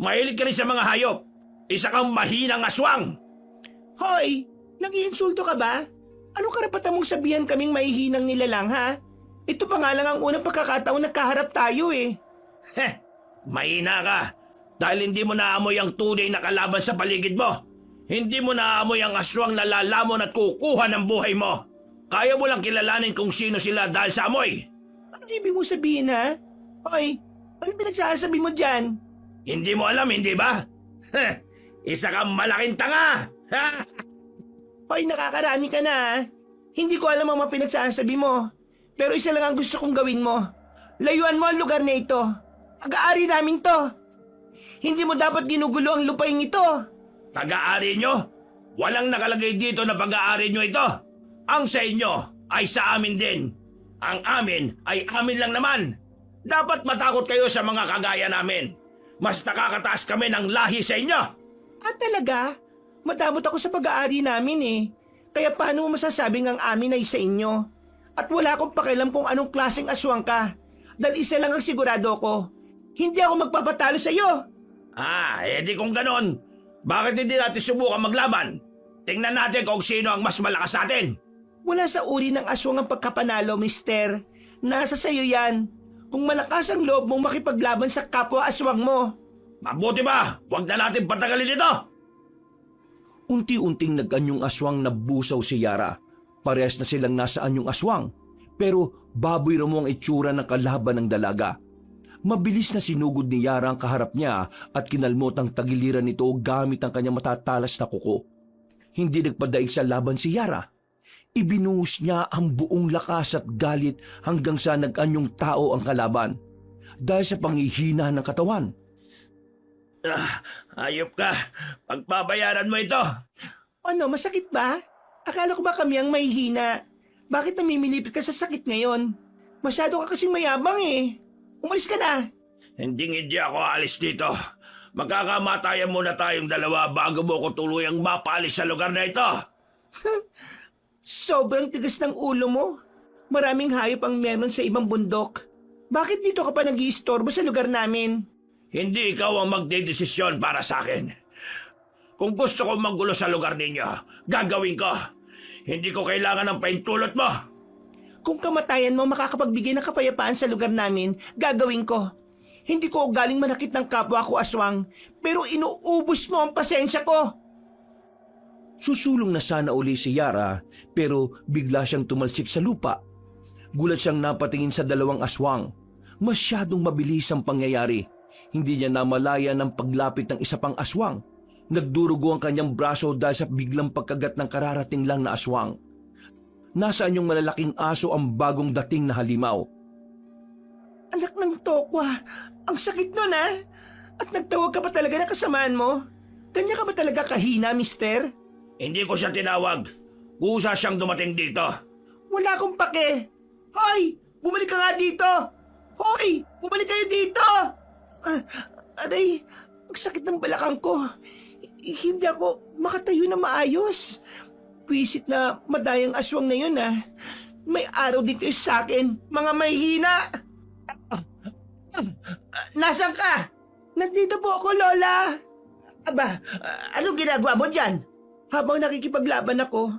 Mahilig ka rin sa mga hayop. Isa kang mahinang aswang. Hoy, nag-iinsulto ka ba? Anong karapatan mong sabihan kaming mahihinang nilalang, ha? Ito pa nga lang ang unang pagkakataon nagkaharap tayo Mahina ka. Dahil hindi mo naamoy ang tunay na kalaban sa paligid mo. Hindi mo naamoy ang aswang na lalamon at kukuha ng buhay mo. Kaya mo lang kilalanin kung sino sila dahil sa amoy. Anong ibig mo sabihin, ha? Hoy, anong pinagsasabi mo dyan? Hindi mo alam, hindi ba? Isa kang malaking tanga! Hoy, nakakarami ka na, ha? Hindi ko alam ang mga pinagsasabi mo. Pero isa lang ang gusto kong gawin mo. Layuan mo ang lugar na ito. Pag-aari namin to. Hindi mo dapat ginugulo ang lupaing ito. Pag-aari nyo? Walang nakalagay dito na pag-aari nyo ito. Ang sa inyo ay sa amin din. Ang amin ay amin lang naman. Dapat matakot kayo sa mga kagaya namin. Mas nakakataas kami ng lahi sa inyo. Talaga? Madamot ako sa pag-aari namin Kaya paano mo masasabing ang amin ay sa inyo? At wala akong pakialam kung anong klaseng aswang ka. Dahil isa lang ang sigurado ko. Hindi ako magpapatalo sa iyo. Edi kung ganon, bakit hindi natin subukan maglaban? Tingnan natin kung sino ang mas malakas sa atin. Wala sa uri ng aswang ang pagkapanalo, mister. Nasa sayo yan. Kung malakas ang loob mong makipaglaban sa kapwa-aswang mo. Mabuti ba? Huwag na natin patagalin ito. Unti-unting nag-anyong aswang na busaw si Yara. Parehas na silang nasa anyong aswang. Pero baboy mo ang itsura ng kalaban ng dalaga. Mabilis na sinugod ni Yara ang kaharap niya at kinalmot ang tagiliran nito gamit ang kanyang matatalas na kuko. Hindi nagpadaig sa laban si Yara. Ibinuhos niya ang buong lakas at galit hanggang sa nag-anyong tao ang kalaban. Dahil sa panghihina ng katawan. Ayop ka. Pagbabayaran mo ito. Ano, masakit ba? Akala ko ba kami ang mahihina? Bakit namimilipit ka sa sakit ngayon? Masyado ka kasing mayabang Umalis ka na. Hindi ako alis dito. Magkakamatayan muna tayong dalawa bago mo ko tuluyang mapalis sa lugar na ito. Sobrang tigas ng ulo mo. Maraming hayop ang meron sa ibang bundok. Bakit dito ka pa nag-iistorbo sa lugar namin? Hindi ikaw ang magdedesisyon para sa akin. Kung gusto ko manggulo sa lugar ninyo, gagawin ko. Hindi ko kailangan ng paintulot mo. Kung kamatayan mo makakapagbigay ng kapayapaan sa lugar namin, gagawin ko. Hindi ko galing manakit ng kapwa ko aswang, pero inuubos mo ang pasensya ko. Susulong na sana uli si Yara pero bigla siyang tumalsik sa lupa. Gulat siyang napatingin sa dalawang aswang. Masyadong mabilis ang pangyayari. Hindi niya namalaya ng paglapit ng isa pang aswang. Nagdurugo ang kanyang braso dahil sa biglang pagkagat ng kararating lang na aswang. Nasaan yung malalaking aso ang bagong dating na halimaw? Anak ng tokwa, ang sakit nun ha? At nagtawag ka pa talaga ng kasamaan mo? Kanya ka ba talaga kahina, mister? Hindi ko siya tinawag. Kusa siyang dumating dito. Wala akong pake. Hoy! Bumalik ka nga dito! Hoy! Bumalik kayo dito! Aray, ang sakit ng balakang ko. Hindi ako makatayo na maayos. Pwisit na madayang aswang na yun ah. May araw din kayo sa akin, mga mahihina! Nasaan ka? Nandito po ako, Lola. Aba, anong ginagawa mo dyan? Habang nakikipaglaban ako,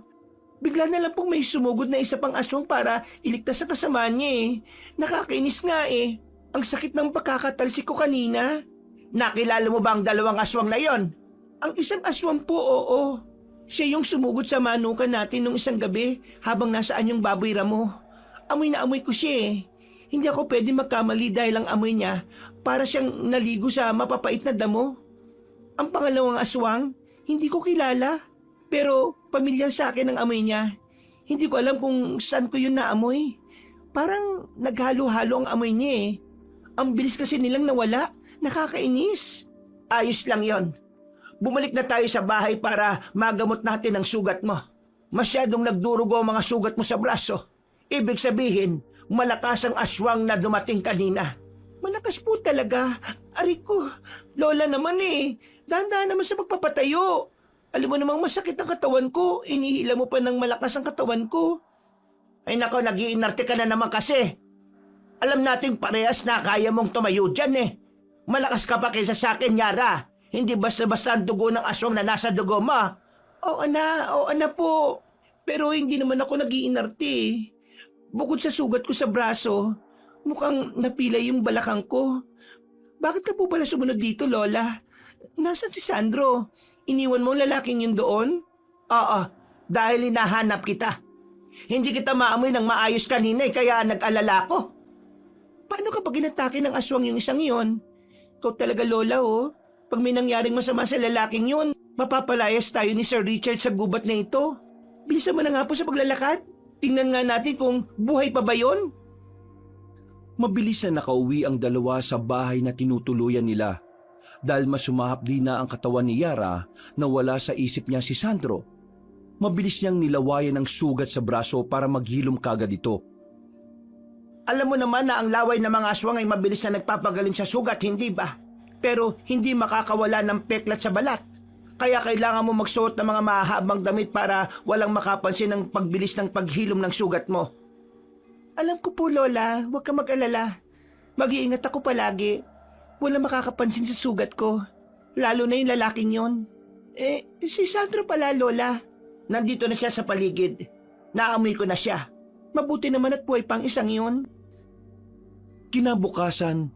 bigla na lang pong may sumugod na isa pang aswang para iligtas sa kasama niya eh. Nakakainis nga eh. Ang sakit ng pagkakatalsik ko kanina. Nakilala mo ba ang dalawang aswang na yon? Ang isang aswang po, oo. Siya yung sumugod sa manukan natin nung isang gabi habang nasaan yung baboy ramo. Amoy na amoy ko siya eh. Hindi ako pwede magkamali dahil ang amoy niya para siyang naligo sa mapapait na damo. Ang pangalawang aswang, hindi ko kilala. Pero pamilyar sa akin ang amoy niya. Hindi ko alam kung saan ko yun naamoy. Parang naghalo-halo ang amoy niya eh. Ang bilis kasi nilang nawala. Nakakainis. Ayos lang yon. Bumalik na tayo sa bahay para magamot natin ang sugat mo. Masyadong nagdurugo ang mga sugat mo sa braso. Ibig sabihin, malakas ang aswang na dumating kanina. Malakas po talaga. Aray ko, Lola naman eh. Dahan-dahan naman sa pagpapatayo. Alam mo namang masakit ang katawan ko. Inihila mo pa ng malakas ang katawan ko. Ay nako, nag-iinarte ka na naman kasi. Alam nating parehas na kaya mong tumayo dyan eh. Malakas ka pa kaysa sa akin, Yara. Hindi basta-basta ang dugo ng aswang na nasa dugo mo. Oo na po. Pero hindi naman ako nag-iinarte eh. Bukod sa sugat ko sa braso, mukhang napilay yung balakang ko. Bakit ka po pala sumunod dito, Lola? Nasaan si Sandro? Iniwan mo ang lalaking yun doon? Oo, dahil hinahanap kita. Hindi kita maamoy ng maayos kanina kaya nag-alala ko. Paano kapag inatake ng aswang yung isang yun? Ikaw talaga, Lola, oh. Pag may nangyaring masama sa lalaking yun, mapapalayas tayo ni Sir Richard sa gubat na ito. Bilisan mo na nga po sa paglalakad. Tingnan nga natin kung buhay pa ba yun. Mabilis na nakauwi ang dalawa sa bahay na tinutuluyan nila. Dahil mas sumahapdi na ang katawan ni Yara na wala sa isip niya si Sandro. Mabilis niyang nilawayan ang sugat sa braso para maghilom kagad ito. Alam mo naman na ang laway ng mga aswang ay mabilis na nagpapagaling sa sugat, hindi ba? Pero hindi makakawala ng peklat sa balat. Kaya kailangan mo magsuot ng mga mahahabang damit para walang makapansin ng pagbilis ng paghilom ng sugat mo. Alam ko po, Lola. Huwag ka mag-alala. Mag-iingat ako palagi. Walang makakapansin sa sugat ko. Lalo na yung lalaking yon. Si Sandro pala, Lola. Nandito na siya sa paligid. Naamoy ko na siya. Mabuti naman at buhay pang isang yon. Kinabukasan,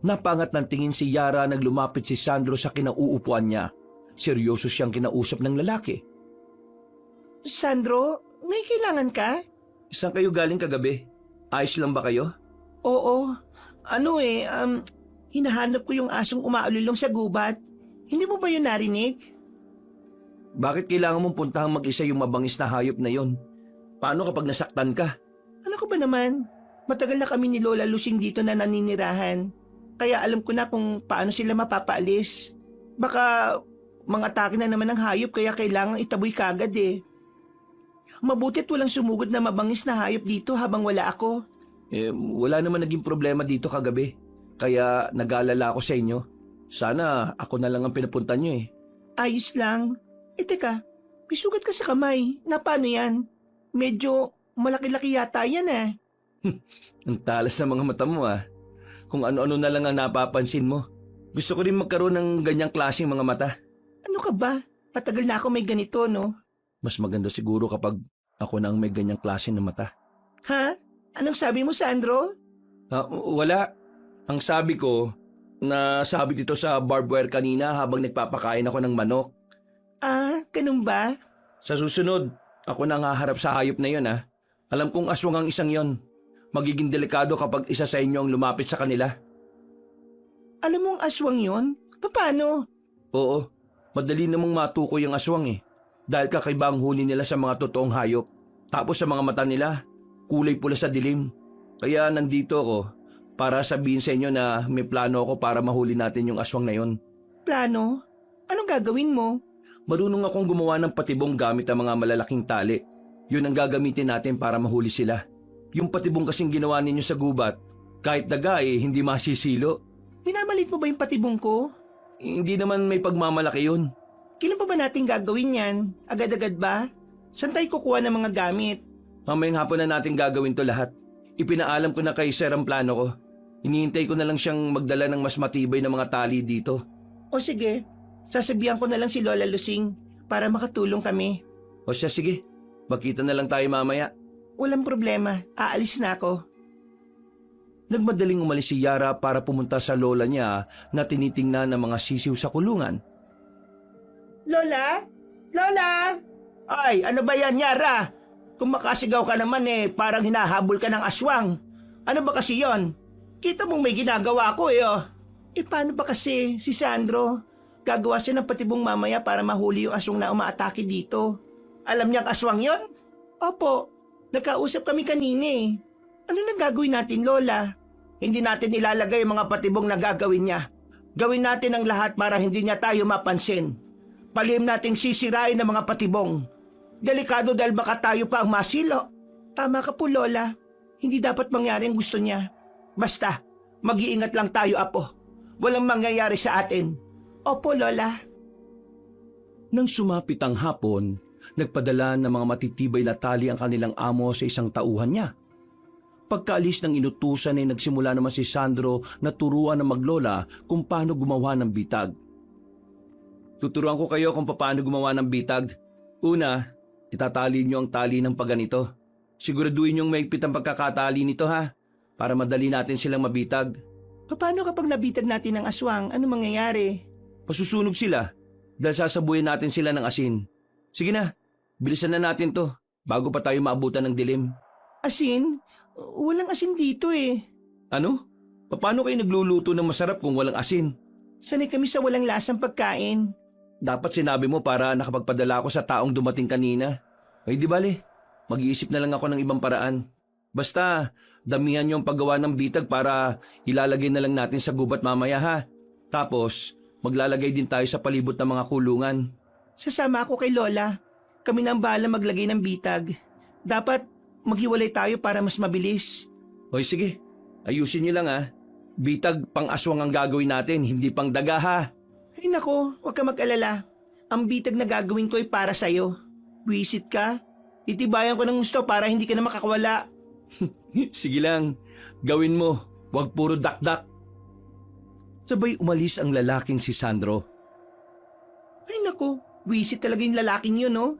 napangat ng tingin si Yara nang lumapit si Sandro sa kinauupuan niya. Seryoso siyang kinausap ng lalaki. Sandro, may kailangan ka? Saan kayo galing kagabi? Ayos lang ba kayo? Oo. Hinahanap ko yung asong umaalulong sa gubat. Hindi mo ba yun narinig? Bakit kailangan mong puntahang mag-isa yung mabangis na hayop na yon? Paano kapag nasaktan ka? Ano ko ba naman? Matagal na kami ni Lola Lusing dito na naninirahan. Kaya alam ko na kung paano sila mapapaalis. Baka mga atake na naman ng hayop kaya kailangang itaboy kagad eh. Mabuti't walang sumugod na mabangis na hayop dito habang wala ako. Wala naman naging problema dito kagabi. Kaya nag-aalala ako sa inyo. Sana ako na lang ang pinapunta nyo eh. Ayos lang. Teka, may sugat ka sa kamay. Na paano yan? Medyo malaki-laki yata yan eh. Ang talas ng mga mata mo ah. Kung ano-ano na lang ang napapansin mo. Gusto ko rin magkaroon ng ganyang klaseng mga mata. Ano ka ba? Patagal na ako may ganito, no? Mas maganda siguro kapag ako na ang may ganyang klase ng mata. Ha? Anong sabi mo, Sandro? Wala. Ang sabi ko, nasabit ito sa barbed wire kanina habang nagpapakain ako ng manok. Ah, ganun ba? Sa susunod, ako na ang haharap sa hayop na yon ha. Alam kong aswang ang isang yon. Magiging delikado kapag isa sa inyo ang lumapit sa kanila. Alam mo ang aswang yon? Paano? Oo, madali namang matukoy ang aswang eh. Dahil kakaiba ang huni nila sa mga totoong hayop. Tapos sa mga mata nila, kulay pula sa dilim. Kaya nandito ako para sabihin sa inyo na may plano ako para mahuli natin yung aswang na yon. Plano? Anong gagawin mo? Marunong akong gumawa ng patibong gamit ang mga malalaking tali. Yun ang gagamitin natin para mahuli sila. Yung patibong kasing ginawa ninyo sa gubat, kahit daga hindi masisilo. Minamalit mo ba yung patibong ko? Hindi naman may pagmamalaki yun. Kailan pa ba natin gagawin yan? Agad-agad ba? Saan tayo kukuha ng mga gamit? Mamayang hapon na natin gagawin to lahat. Ipinaalam ko na kay Sir ang plano ko. Hinihintay ko na lang siyang magdala ng mas matibay na mga tali dito. O sige, sasabihan ko na lang si Lola Lusing para makatulong kami. O siya sige, magkita na lang tayo mamaya. Walang problema, aalis na ako. Nagmadaling umalis si Yara para pumunta sa lola niya na tinitingnan ng mga sisiw sa kulungan. Lola? Lola? Ay, ano ba yan, Yara? Kung makasigaw ka naman parang hinahabol ka ng aswang. Ano ba kasi yon? Kita mong may ginagawa ko oh. Paano ba kasi si Sandro? Gagawa siya ng patibong mamaya para mahuli yung aswang na umaatake dito. Alam niyang aswang yon? Opo, nakausap kami kanina Ano nang gagawin natin, Lola? Hindi natin ilalagay ang mga patibong na gagawin niya. Gawin natin ang lahat para hindi niya tayo mapansin. Palihim nating sisirain ang mga patibong. Delikado dahil baka tayo pa ang masilo. Tama ka po, Lola. Hindi dapat mangyari ang gusto niya. Basta, mag-iingat lang tayo, Apo. Walang mangyayari sa atin. Opo, Lola. Nang sumapit ang hapon, nagpadala ng mga matitibay na tali ang kanilang amo sa isang tauhan niya. Pagkaalis ng inutusan ay nagsimula naman si Sandro na turuan ng maglola kung paano gumawa ng bitag. Tuturuan ko kayo kung paano gumawa ng bitag. Una, itatali niyo ang tali ng paganito. Siguraduhin niyong maigpit ang pagkakatali nito ha, para madali natin silang mabitag. Paano kapag nabitag natin ng aswang? Ano mangyayari? Pasusunog sila dahil sasabuhin natin sila ng asin. Sige na, bilisan na natin to bago pa tayo maabutan ng dilim. Asin? Walang asin dito Ano? Paano kayo nagluluto ng masarap kung walang asin? Sanay kami sa walang lasang pagkain. Dapat sinabi mo para nakapagpadala ako sa taong dumating kanina. Ay di bale, mag-iisip na lang ako ng ibang paraan. Basta, damihan niyo ang paggawa ng bitag para ilalagay na lang natin sa gubat mamaya ha. Tapos, maglalagay din tayo sa palibot ng mga kulungan. Sasama ako kay Lola. Kami na ang bahala maglagay ng bitag. Dapat maghiwalay tayo para mas mabilis. Hoy sige, ayusin niyo lang ha. Bitag pang aswang ang gagawin natin, hindi pang daga ha. Ay nako, huwag ka mag-alala. Ang bitag na gagawin ko ay para sa'yo. Wisit ka? Itibayan ko ng gusto para hindi ka na makakawala. Sige lang, gawin mo. Huwag puro dakdak. Sabay umalis ang lalaking si Sandro. Ay nako, wisit talaga yung lalaking yun, no?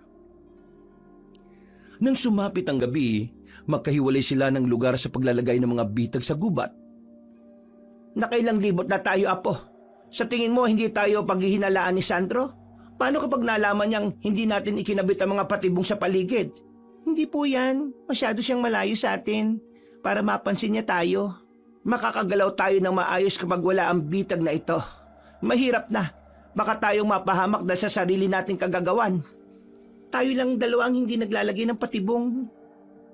Nang sumapit ang gabi, magkahiwalay sila ng lugar sa paglalagay ng mga bitag sa gubat. Nakailang libot na tayo, Apo. Sa tingin mo, hindi tayo paghihinalaan ni Sandro? Paano kapag nalaman niyang hindi natin ikinabit ang mga patibong sa paligid? Hindi po yan. Masyado siyang malayo sa atin. Para mapansin niya tayo. Makakagalaw tayo ng maayos kapag wala ang bitag na ito. Mahirap na. Baka tayong mapahamak dahil sa sarili nating kagagawan. Tayo lang dalawa ang hindi naglalagay ng patibong.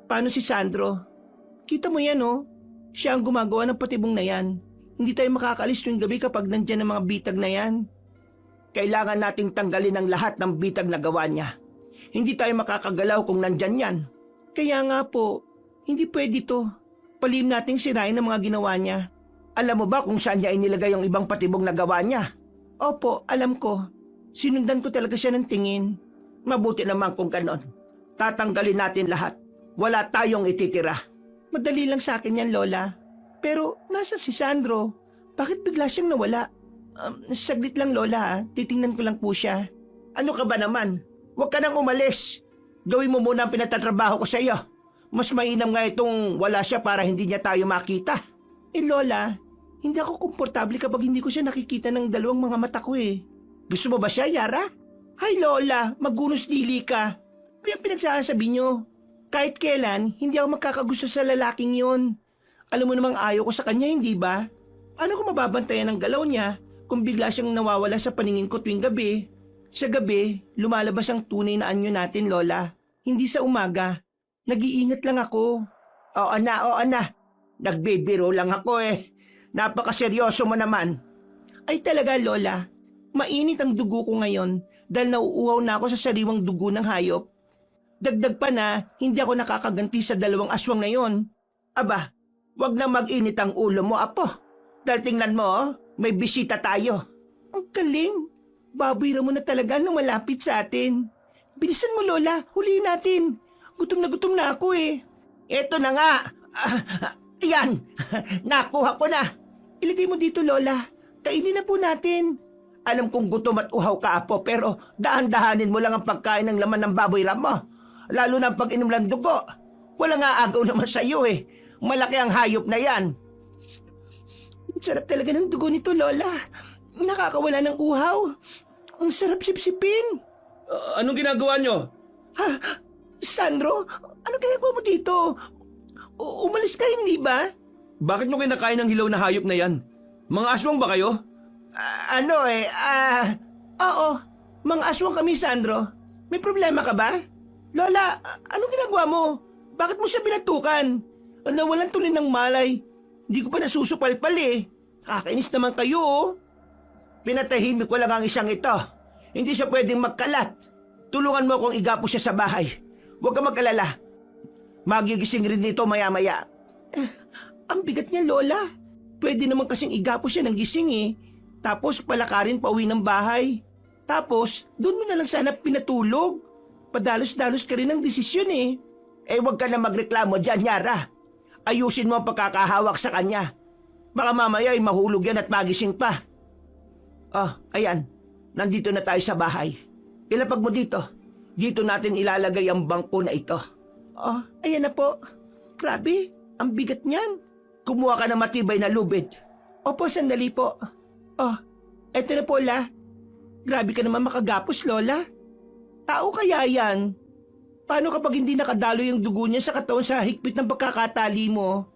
Paano si Sandro? Kita mo yan, oh. Siya ang gumagawa ng patibong na yan. Hindi tayo makakaalis tuwing gabi kapag nandyan ang mga bitag na yan. Kailangan nating tanggalin ang lahat ng bitag na gawa niya. Hindi tayo makakagalaw kung nandyan yan. Kaya nga po, hindi pwede to. Palihim nating sirain ang mga ginawa niya. Alam mo ba kung saan niya inilagay yung ibang patibong na gawa niya? Opo, alam ko. Sinundan ko talaga siya ng tingin. Mabuti naman kung ganon. Tatanggalin natin lahat. Wala tayong ititira. Madali lang sa akin yan, Lola. Pero nasa si Sandro? Bakit bigla siyang nawala? Saglit lang, Lola. Titingnan ko lang po siya. Ano ka ba naman? Huwag ka nang umalis. Gawin mo muna ang pinatatrabaho ko sa iyo. Mas mainam nga itong wala siya para hindi niya tayo makita. Lola, hindi ako komportable kapag hindi ko siya nakikita ng dalawang mga mata ko eh. Gusto mo ba siya, Yara? Hay Lola, magunos dili ka. Ano yung pinagsasabi niyo? Kahit kailan, hindi ako magkakagusto sa lalaking yon. Alam mo namang ayaw ko sa kanya, hindi ba? Ano kung mababantayan ang galaw niya kung bigla siyang nawawala sa paningin ko tuwing gabi? Sa gabi, lumalabas ang tunay na anyo natin, Lola. Hindi sa umaga. Nag-iingat lang ako. Oo na. Nagbibiro lang ako eh. Napakaseryoso mo naman. Ay talaga, Lola. Mainit ang dugo ko ngayon dahil nauuhaw na ako sa sariwang dugo ng hayop. Dagdag pa na, hindi ako nakakaganti sa dalawang aswang na yon. Aba, wag na mag-init ang ulo mo, Apo. Dahil tingnan mo, may bisita tayo. Ang galing. Baboy mo na talaga nung malapit sa atin. Bilisan mo, Lola. Huliin natin. Gutom na ako eh. Eto na nga. Yan. Nakuha ko na. Ilagay mo dito, Lola. Kainin na po natin. Alam kong gutom at uhaw ka, Apo, pero dahan-dahanin mo lang ang pagkain ng laman ng baboy ram mo. Lalo na ang pag-inom ng dugo. Wala nga agaw naman sa iyo eh. Malaki ang hayop na yan. Sarap talaga ng dugo nito, Lola. Nakakawala ng uhaw. Ang sarap sipsipin. Anong ginagawa nyo? Ha? Sandro, anong ginagawa mo dito? Umalis ka, hindi ba? Bakit nyo kinakain ng hilaw na hayop na yan? Mga aswang ba kayo? Oo. Mga aswang kami, Sandro. May problema ka ba? Lola, anong ginagawa mo? Bakit mo siya binatukan? Nawalan tuloy ng malay. Hindi ko pa nasusupalpal eh. Kakainis naman kayo oh. Pinatahimik ko lang ang isang ito. Hindi siya pwedeng magkalat. Tulungan mo akong igapo siya sa bahay. Huwag ka mag-alala. Magigising rin nito maya-maya. Ang bigat niya, Lola. Pwede naman kasing igapo siya ng gising eh. Tapos palakarin pa uwi ng bahay. Tapos, doon mo na lang sana pinatulog. Padalos-dalos ka rin ng desisyon eh. Huwag ka na magreklamo dyan, Yara. Ayusin mo ang pagkakahawak sa kanya. Baka mamaya ay mahulog yan at magising pa. Ayan. Nandito na tayo sa bahay. Ilapag mo dito. Dito natin ilalagay ang bangko na ito. Ayan na po. Grabe, ang bigat niyan. Kumuha ka ng matibay na lubid. Opo, sandali po. Eto na po, La. Grabe ka naman makagapos, Lola. Tao kaya yan? Paano kapag hindi nakadalo yung dugo niya sa katawan sa higpit ng pagkakatali mo?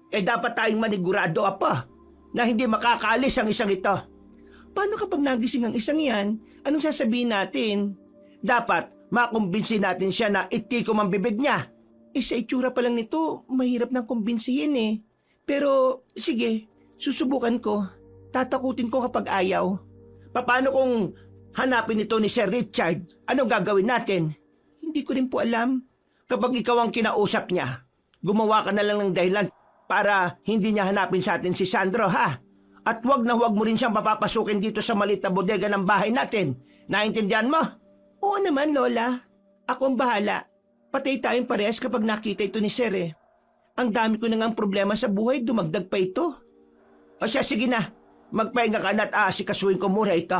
Dapat tayong manigurado, Apa, na hindi makakaalis ang isang ito. Paano kapag nagising ang isang yan? Anong sasabihin natin? Dapat makumbinsi natin siya na itikom ang bibig niya. Sa itsura pa lang nito, mahirap nang kumbinsihin eh. Pero sige, susubukan ko. Tatakutin ko kapag ayaw. Paano kung hanapin ito ni Sir Richard? Anong gagawin natin? Hindi ko rin po alam. Kapag ikaw ang kinausap niya, gumawa ka na lang ng dahilan para hindi niya hanapin sa atin si Sandro, ha? At wag na wag mo rin siyang papapasukin dito sa maliit na bodega ng bahay natin. Naintindihan mo? Oo naman, Lola. Ako ang bahala. Patay tayong parehas kapag nakita ito ni Sir eh. Ang dami ko na ngang problema sa buhay, dumagdag pa ito. Sige na. Magpahinga ka na at aasikasuhin ko muna ito.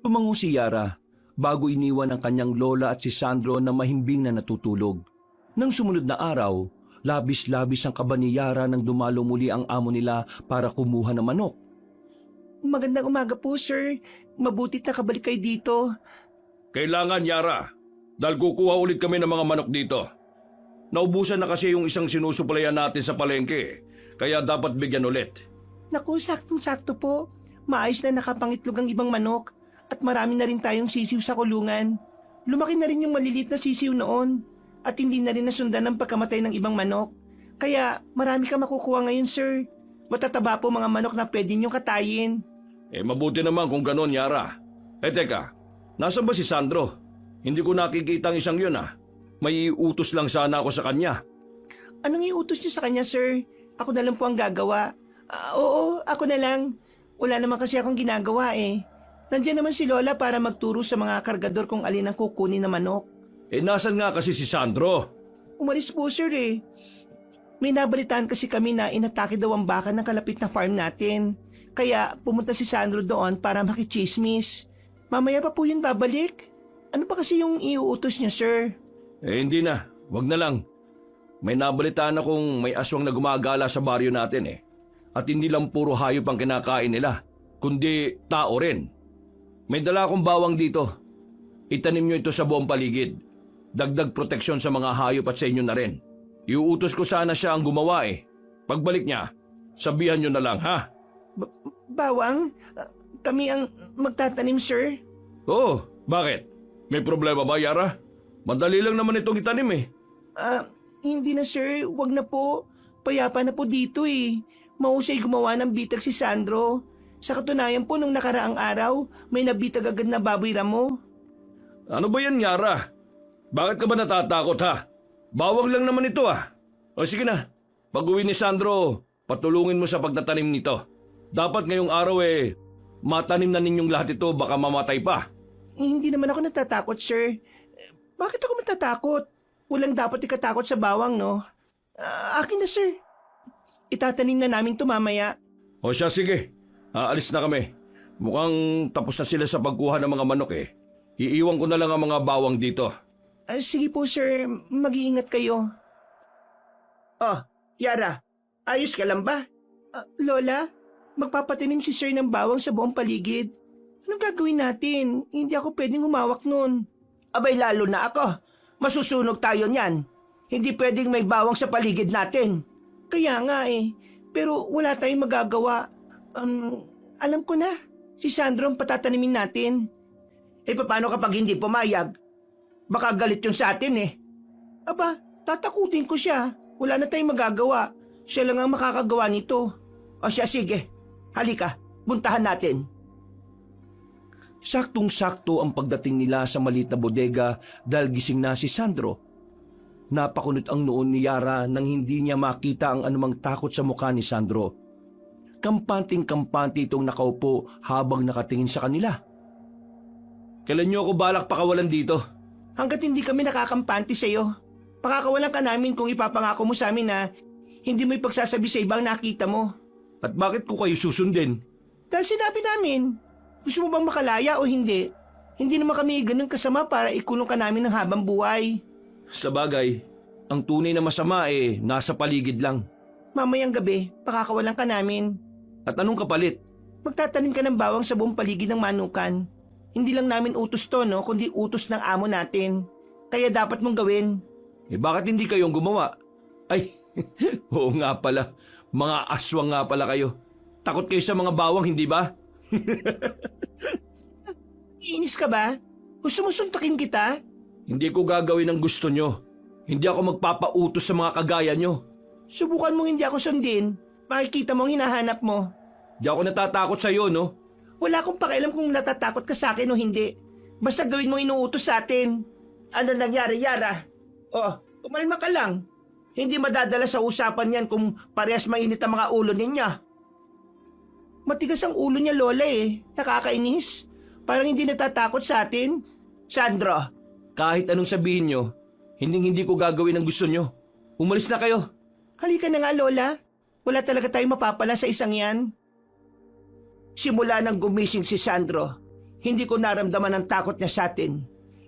Tumango si Yara bago iniwan ang kanyang lola at si Sandro na mahimbing na natutulog. Nang sumunod na araw, labis-labis ang kaba ni Yara nang dumalo muli ang amo nila para kumuha ng manok. Magandang umaga po, Sir. Mabutit nakabalik kayo dito. Kailangan, Yara. Dahil kukuha ulit kami ng mga manok dito. Naubusan na kasi yung isang sinusuplayan natin sa palengke, kaya dapat bigyan ulit. Naku, saktong-sakto po. Maayos na nakapangitlog ang ibang manok at marami na rin tayong sisiw sa kulungan. Lumaki na rin yung maliliit na sisiw noon at hindi na rin nasundan ng pagkamatay ng ibang manok. Kaya marami ka makukuha ngayon, Sir. Matataba po mga manok na pwede niyong katayin. Mabuti naman kung ganon, Yara. Teka, nasan ba si Sandro? Hindi ko nakikita ang isang yun May iutos lang sana ako sa kanya. Anong iutos niyo sa kanya, Sir? Ako na lang po ang gagawa. Oo, ako na lang. Wala naman kasi akong ginagawa eh. Nandiyan naman si Lola para magturo sa mga kargador kung alin ang kukunin na manok. Nasan nga kasi si Sandro? Umalis po, Sir eh. May nabalitaan kasi kami na inatake daw ang baka ng kalapit na farm natin. Kaya pumunta si Sandro doon para makichismis. Mamaya pa po yun babalik. Ano pa kasi yung iuutos niya, Sir? Hindi na. Wag na lang. May nabalitaan akong may aswang na gumagala sa baryo natin eh. At hindi lang puro hayop ang kinakain nila, kundi tao rin. May dala akong bawang dito. Itanim nyo ito sa buong paligid. Dagdag proteksyon sa mga hayop at sa inyo na rin. Iuutos ko sana siya ang gumawa eh. Pagbalik niya, sabihan nyo na lang ha? Bawang? Kami ang magtatanim, sir. Oo, bakit? May problema ba, Yara? Madali lang naman itong itanim eh. Hindi na, sir. Wag na po. Payapa na po dito eh. Mahusay gumawa ng bitag si Sandro. Sa katunayan po, nung nakaraang araw, may nabitag agad na baboy ramo. Ano ba yan, Yara? Bakit ka ba natatakot ha? Bawang lang naman ito ah. O sige na, pag-uwi ni Sandro, patulungin mo sa pagtatanim nito. Dapat ngayong araw eh, matanim na ninyong lahat ito, baka mamatay pa. Hindi naman ako natatakot, sir. Bakit ako matatakot? Walang dapat ikatakot sa bawang, no? Akin na, sir. Itatanim na namin ito mamaya. O siya, sige. Aalis na kami. Mukhang tapos na sila sa pagkuha ng mga manok eh. Iiwan ko na lang ang mga bawang dito. Sige po, sir. Mag-iingat kayo. Oh, Yara. Ayos ka lang ba? Lola, magpapatanim si sir ng bawang sa buong paligid. Anong gagawin natin? Hindi ako pwedeng humawak nun. Abay, lalo na ako. Masusunog tayo niyan. Hindi pwedeng may bawang sa paligid natin. Kaya nga eh. Pero wala tayong magagawa. Alam ko na. Si Sandro ang patatanimin natin. Paano kapag hindi pumayag? Baka galit yun sa atin eh. Aba, tatakutin ko siya. Wala na tayong magagawa. Siya lang ang makakagawa nito. O siya, sige. Halika, puntahan natin. Saktong-sakto ang pagdating nila sa maliit na bodega dahil gising na si Sandro. Napakunot ang noon ni Yara nang hindi niya makita ang anumang takot sa mukha ni Sandro. Kampanting-kampante itong nakaupo habang nakatingin sa kanila. Kailan niyo ako balak pakawalan dito? Hanggat hindi kami nakakampante sa'yo, pakakawalan ka namin kung ipapangako mo sa amin na hindi mo ipagsasabi sa ibang nakita mo. At bakit ko kayo susundin? Dahil sinabi namin, gusto mo bang makalaya o hindi? Hindi naman kami ganun kasama para ikulong ka namin ng habang buhay. Sa bagay, ang tunay na masama eh nasa paligid lang. Mamayang gabi, pakakawalan ka namin. At anong kapalit? Magtatanim ka ng bawang sa buong paligid ng manukan. Hindi lang namin utos to, no? Kundi utos ng amo natin. Kaya dapat mong gawin. Bakit hindi kayong gumawa? Ay, oo nga pala. Mga aswang nga pala kayo. Takot kayo sa mga bawang, hindi ba? Iinis ka ba? Gusto mo suntukin kita? Hindi ko gagawin ang gusto nyo. Hindi ako magpapautos sa mga kagaya nyo. Subukan mong hindi ako sundin. Makikita mo ang hinahanap mo. Di ako natatakot sa iyo, no? Wala akong pakialam kung natatakot ka sa akin o hindi. Basta gawin mo inuutos sa atin. Ano nangyari, Yara? Kumalma ka lang. Hindi madadala sa usapan yan kung parehas mainit ang mga ulo ninyo. Matigas ang ulo niya, Lola eh. Nakakainis. Parang hindi natatakot sa atin. Sandro. Kahit anong sabihin nyo, hindi ko gagawin ang gusto nyo. Umalis na kayo. Halika na nga, Lola. Wala talaga tayong mapapala sa isang yan. Simula nang gumising si Sandro, hindi ko naramdaman ang takot niya sa atin.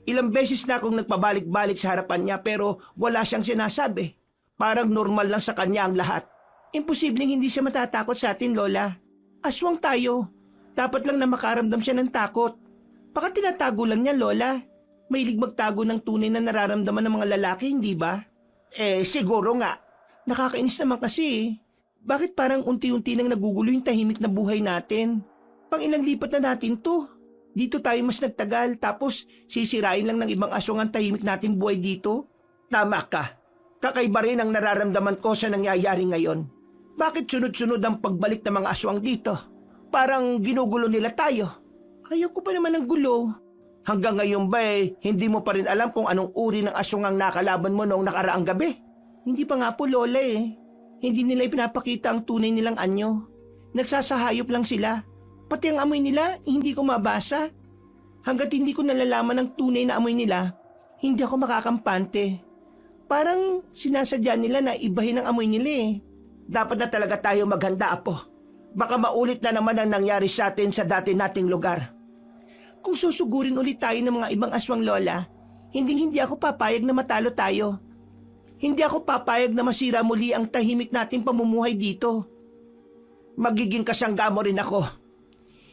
Ilang beses na akong nagpabalik-balik sa harapan niya pero wala siyang sinasabi. Parang normal lang sa kanya ang lahat. Imposibleng hindi siya matatakot sa atin, Lola. Aswang tayo. Dapat lang na makaramdam siya ng takot. Baka tinatago lang niya, Lola. Mahilig magtago ng tunay na nararamdaman ng mga lalaki, hindi ba? Siguro nga. Nakakainis naman kasi. Bakit parang unti-unti nang nagugulo yung tahimik na buhay natin? Pang ilang lipat na natin to. Dito tayo mas nagtagal tapos sisirain lang ng ibang aswang ang tahimik natin buhay dito. Tama ka. Kakaiba rin ang nararamdaman ko sa nangyayari ngayon. Bakit sunod-sunod ang pagbalik ng mga aswang dito? Parang ginugulo nila tayo. Ayaw ko pa naman ng gulo. Hanggang ngayon ba hindi mo pa rin alam kung anong uri ng aswang ang nakalaban mo noong nakaraang gabi? Hindi pa nga po, Lola eh. Hindi nila ipinapakita ang tunay nilang anyo. Nagsasahayop lang sila. Pati ang amoy nila, hindi ko mabasa. Hanggat hindi ko nalalaman ang tunay na amoy nila, hindi ako makakampante. Parang sinasadya nila na ibahin ang amoy nila eh. Dapat na talaga tayo maghanda, Apo. Baka maulit na naman ang nangyari sa atin sa dati nating lugar. Kung susugurin ulit tayo ng mga ibang aswang, Lola, hindi ako papayag na matalo tayo. Hindi ako papayag na masira muli ang tahimik nating pamumuhay dito. Magiging kasangga mo rin ako.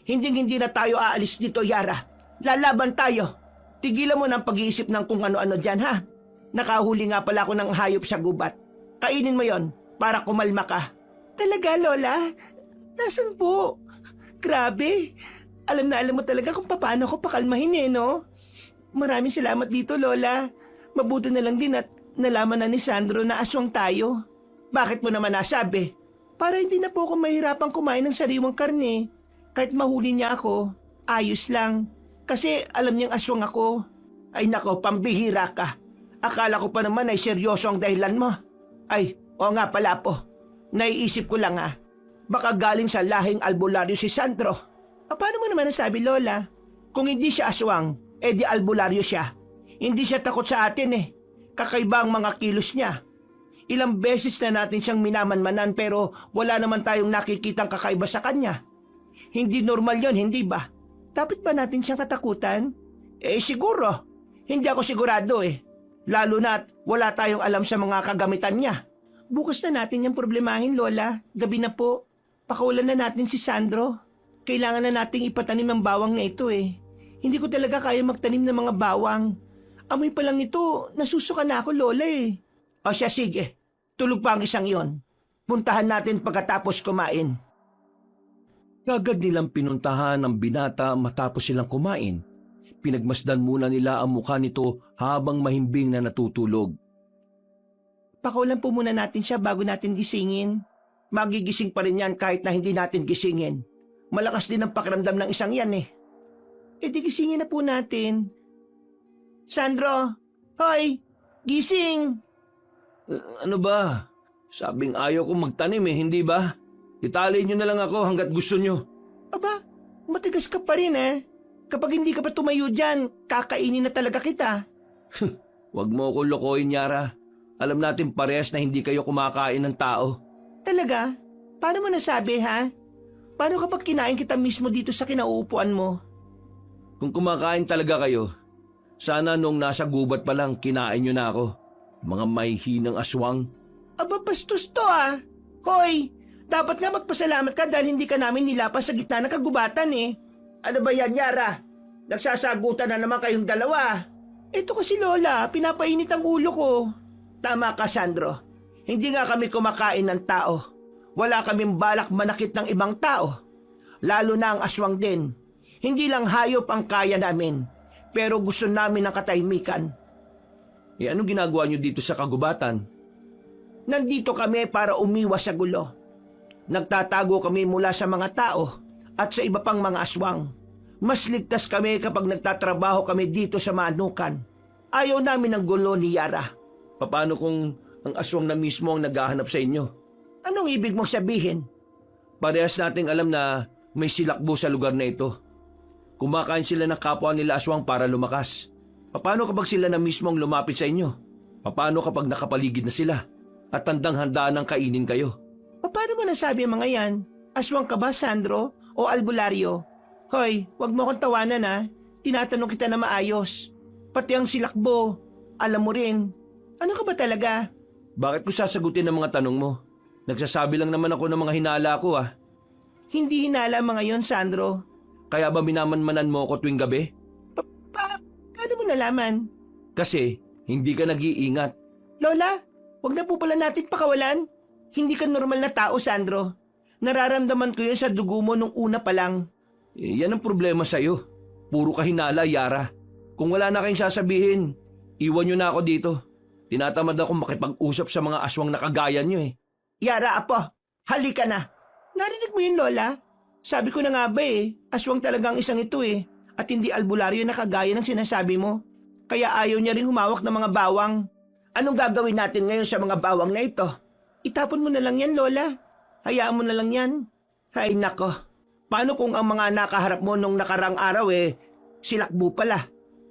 Hindi na tayo aalis dito, Yara. Lalaban tayo. Tigilan mo ng pag-iisip ng kung ano-ano dyan, ha? Nakahuli nga pala ako ng hayop sa gubat. Kainin mo yon para kumalma ka. Talaga, Lola? Nasaan po? Grabe. Alam na alam mo talaga kung paano ako pakalmahin no? Maraming salamat dito, Lola. Mabuti na lang din at nalaman na ni Sandro na aswang tayo. Bakit mo naman nasabi? Para hindi na po ako mahirapang kumain ng sariwang karne. Kahit mahuli niya ako, ayos lang. Kasi alam niyang aswang ako. Ay nako, pambihira ka. Akala ko pa naman ay seryoso ang dahilan mo. Ay, o nga pala po. Naiisip ko lang baka galing sa lahing albularyo si Sandro. Paano mo naman nasabi, Lola? Kung hindi siya aswang, di albularyo siya. Hindi siya takot sa atin Kakaiba ang mga kilos niya. Ilang beses na natin siyang minamanmanan pero wala naman tayong nakikitang kakaiba sa kanya. Hindi normal yon, hindi ba? Dapat ba natin siyang katakutan? Siguro. Hindi ako sigurado Lalo na't wala tayong alam sa mga kagamitan niya. Bukas na natin yung problemahin, Lola. Gabi na po. Pakawalan na natin si Sandro. Kailangan na nating ipatanim ang bawang na ito Hindi ko talaga kaya magtanim ng mga bawang. Amoy pa lang ito, nasusuka na ako, Lola O siya, sige. Tulog pa ang isang yon. Puntahan natin pagkatapos kumain. Agad nilang pinuntahan ang binata matapos silang kumain. Pinagmasdan muna nila ang mukha nito habang mahimbing na natutulog. Pakawalan po muna natin siya bago natin gisingin. Magigising pa rin yan kahit na hindi natin gisingin. Malakas din ang pakiramdam ng isang yan di gisingin na po natin. Sandro! Hoy! Gising! Ano ba? Sabing ayaw kong magtanim hindi ba? Itali nyo na lang ako hanggat gusto nyo. Aba, matigas ka pa rin Kapag hindi ka pa tumayo dyan, kakainin na talaga kita. Huwag mo akong lokohin, Yara. Alam natin parehas na hindi kayo kumakain ng tao. Talaga? Paano mo nasabi, ha? Paano kapag kinain kita mismo dito sa kinauupuan mo? Kung kumakain talaga kayo, sana nung nasa gubat pa lang kinain nyo na ako. Mga may hinang aswang. Aba, bastos to Hoy, dapat nga magpasalamat ka dahil hindi ka namin nilapas sa gitna ng kagubatan Ano ba yan, Yara? Nagsasagutan na naman kayong dalawa. Ito kasi, Lola, pinapainit ang ulo ko. Tama ka, Sandro. Hindi nga kami kumakain ng tao. Wala kaming balak manakit ng ibang tao. Lalo na ang aswang din. Hindi lang hayop ang kaya namin. Pero gusto namin ng katahimikan. Anong ginagawa nyo dito sa kagubatan? Nandito kami para umiwas sa gulo. Nagtatago kami mula sa mga tao at sa iba pang mga aswang. Mas ligtas kami kapag nagtatrabaho kami dito sa Manukan. Ayaw namin ng gulo ni Yara. Paano kung ang aswang na mismo ang naghahanap sa inyo? Anong ibig mong sabihin? Parehas nating alam na may silakbo sa lugar na ito. Kumakain sila ng kapwa nila aswang para lumakas. Paano kapag sila na mismo ang lumapit sa inyo? Paano kapag nakapaligid na sila at handang-handa ng kainin kayo? Paano mo nasabi ang mga yan? Aswang ka ba, Sandro? O albularyo? Hoy, wag mo akong tawanan Tinatanong kita na maayos. Pati ang silakbo. Alam mo rin. Ano ka ba talaga? Bakit ko sasagutin ang mga tanong mo? Nagsasabi lang naman ako ng mga hinala ko Hindi hinala mga yon, Sandro. Kaya ba minamanmanan mo ako tuwing gabi? Paano mo nalaman? Kasi hindi ka nag-iingat. Lola, wag na po pala natin pakawalan. Hindi ka normal na tao, Sandro. Nararamdaman ko yun sa dugo mo nung una pa lang. Yan ang problema sa'yo. Puro ka hinala, Yara. Kung wala na kayong sasabihin, iwan nyo na ako dito. Tinatamad akong makipag-usap sa mga aswang na kagaya nyo Yara, apo, halika na. Narinig mo yun, Lola? Sabi ko na nga ba aswang talagang isang ito At hindi albularyo na kagaya ng sinasabi mo. Kaya ayaw niya rin humawak ng mga bawang. Anong gagawin natin ngayon sa mga bawang na ito? Itapon mo na lang yan, Lola. Hayaan mo na lang yan. Ay nako, paano kung ang mga nakaharap mo nung nakarang araw silakbo pala?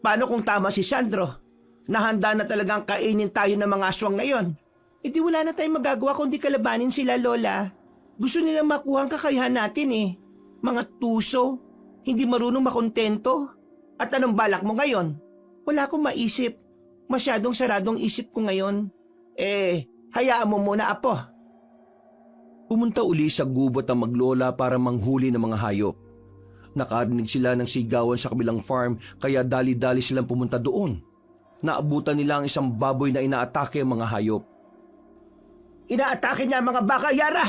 Paano kung tama si Sandro? Nahanda na talagang kainin tayo ng mga aswang na yon. Di wala na tayong magagawa kundi kalabanin sila, Lola. Gusto nilang makuha ang kakayahan natin Mga tuso, hindi marunong makontento. At anong balak mo ngayon? Wala akong maisip. Masyadong saradong isip ko ngayon. Hayaan mo muna, Apo. Pumunta uli sa gubat ang maglola para manghuli ng mga hayop. Nakarinig sila ng sigawan sa kabilang farm kaya dali-dali silang pumunta doon. Naabutan nila ang isang baboy na inaatake ang mga hayop. Inaatake niya ang mga baka, Yara!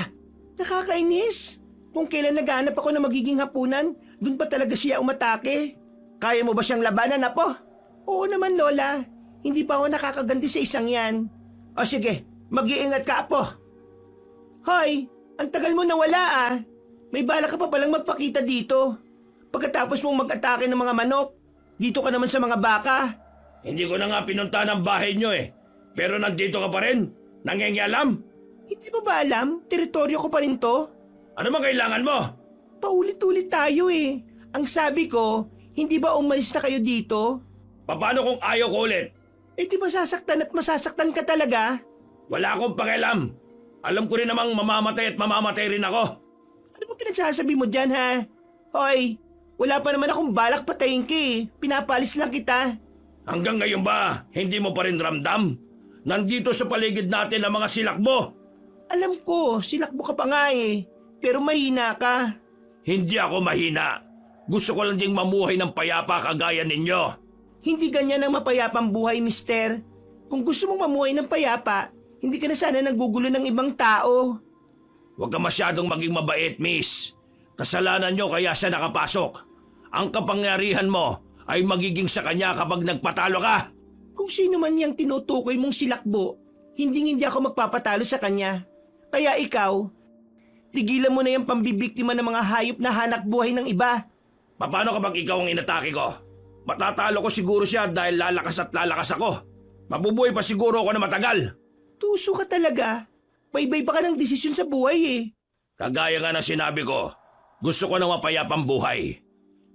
Nakakainis! Kung kailan naghahanap ako ng magiging hapunan, dun pa talaga siya umatake. Kaya mo ba siyang labanan, Apo? Oo naman, Lola. Hindi pa ako nakakaganti sa isang yan. O sige, mag-iingat ka, Apo. Hoy, ang tagal mo nawala ah. May bala ka pa palang magpakita dito. Pagkatapos mong mag-atake ng mga manok, dito ka naman sa mga baka. Hindi ko na nga pinunta ng bahay nyo eh. Pero nandito ka pa rin. Nangingialam. Hindi mo ba alam? Teritoryo ko pa rin to. Ano bang kailangan mo? Paulit-ulit tayo eh. Ang sabi ko, hindi ba umalis na kayo dito? Paano kung ayaw ko ulit? Di ba sasaktan at masasaktan ka talaga? Wala akong pakialam. Alam ko rin namang mamamatay at mamamatay rin ako. Ano ba pinagsasabi mo dyan ha? Hoy, wala pa naman akong balak patayin ka eh. Pinapalis lang kita. Hanggang ngayon ba, hindi mo pa rin ramdam? Nandito sa paligid natin ang mga silakbo. Alam ko, silakbo ka pa nga eh. Pero mahina ka. Hindi ako mahina. Gusto ko lang ding mamuhay ng payapa kagaya ninyo. Hindi ganyan ang mapayapang buhay, mister. Kung gusto mong mamuhay ng payapa, hindi ka na sana nagugulo ng ibang tao. Huwag ka masyadong maging mabait, miss. Kasalanan nyo kaya siya nakapasok. Ang kapangyarihan mo ay magiging sa kanya kapag nagpatalo ka. Kung sino man niyang tinutukoy mong silakbo, hindi ako magpapatalo sa kanya. Kaya ikaw, tigilan mo na yung pambibiktima ng mga hayop na hanak buhay ng iba. Paano kapag ikaw ang inatake ko? Matatalo ko siguro siya dahil lalakas at lalakas ako. Mabubuhay pa siguro ako na matagal. Tuso ka talaga. May pa ka ng desisyon sa buhay eh. Kagaya nga ng sinabi ko, gusto ko ng mapayapang buhay.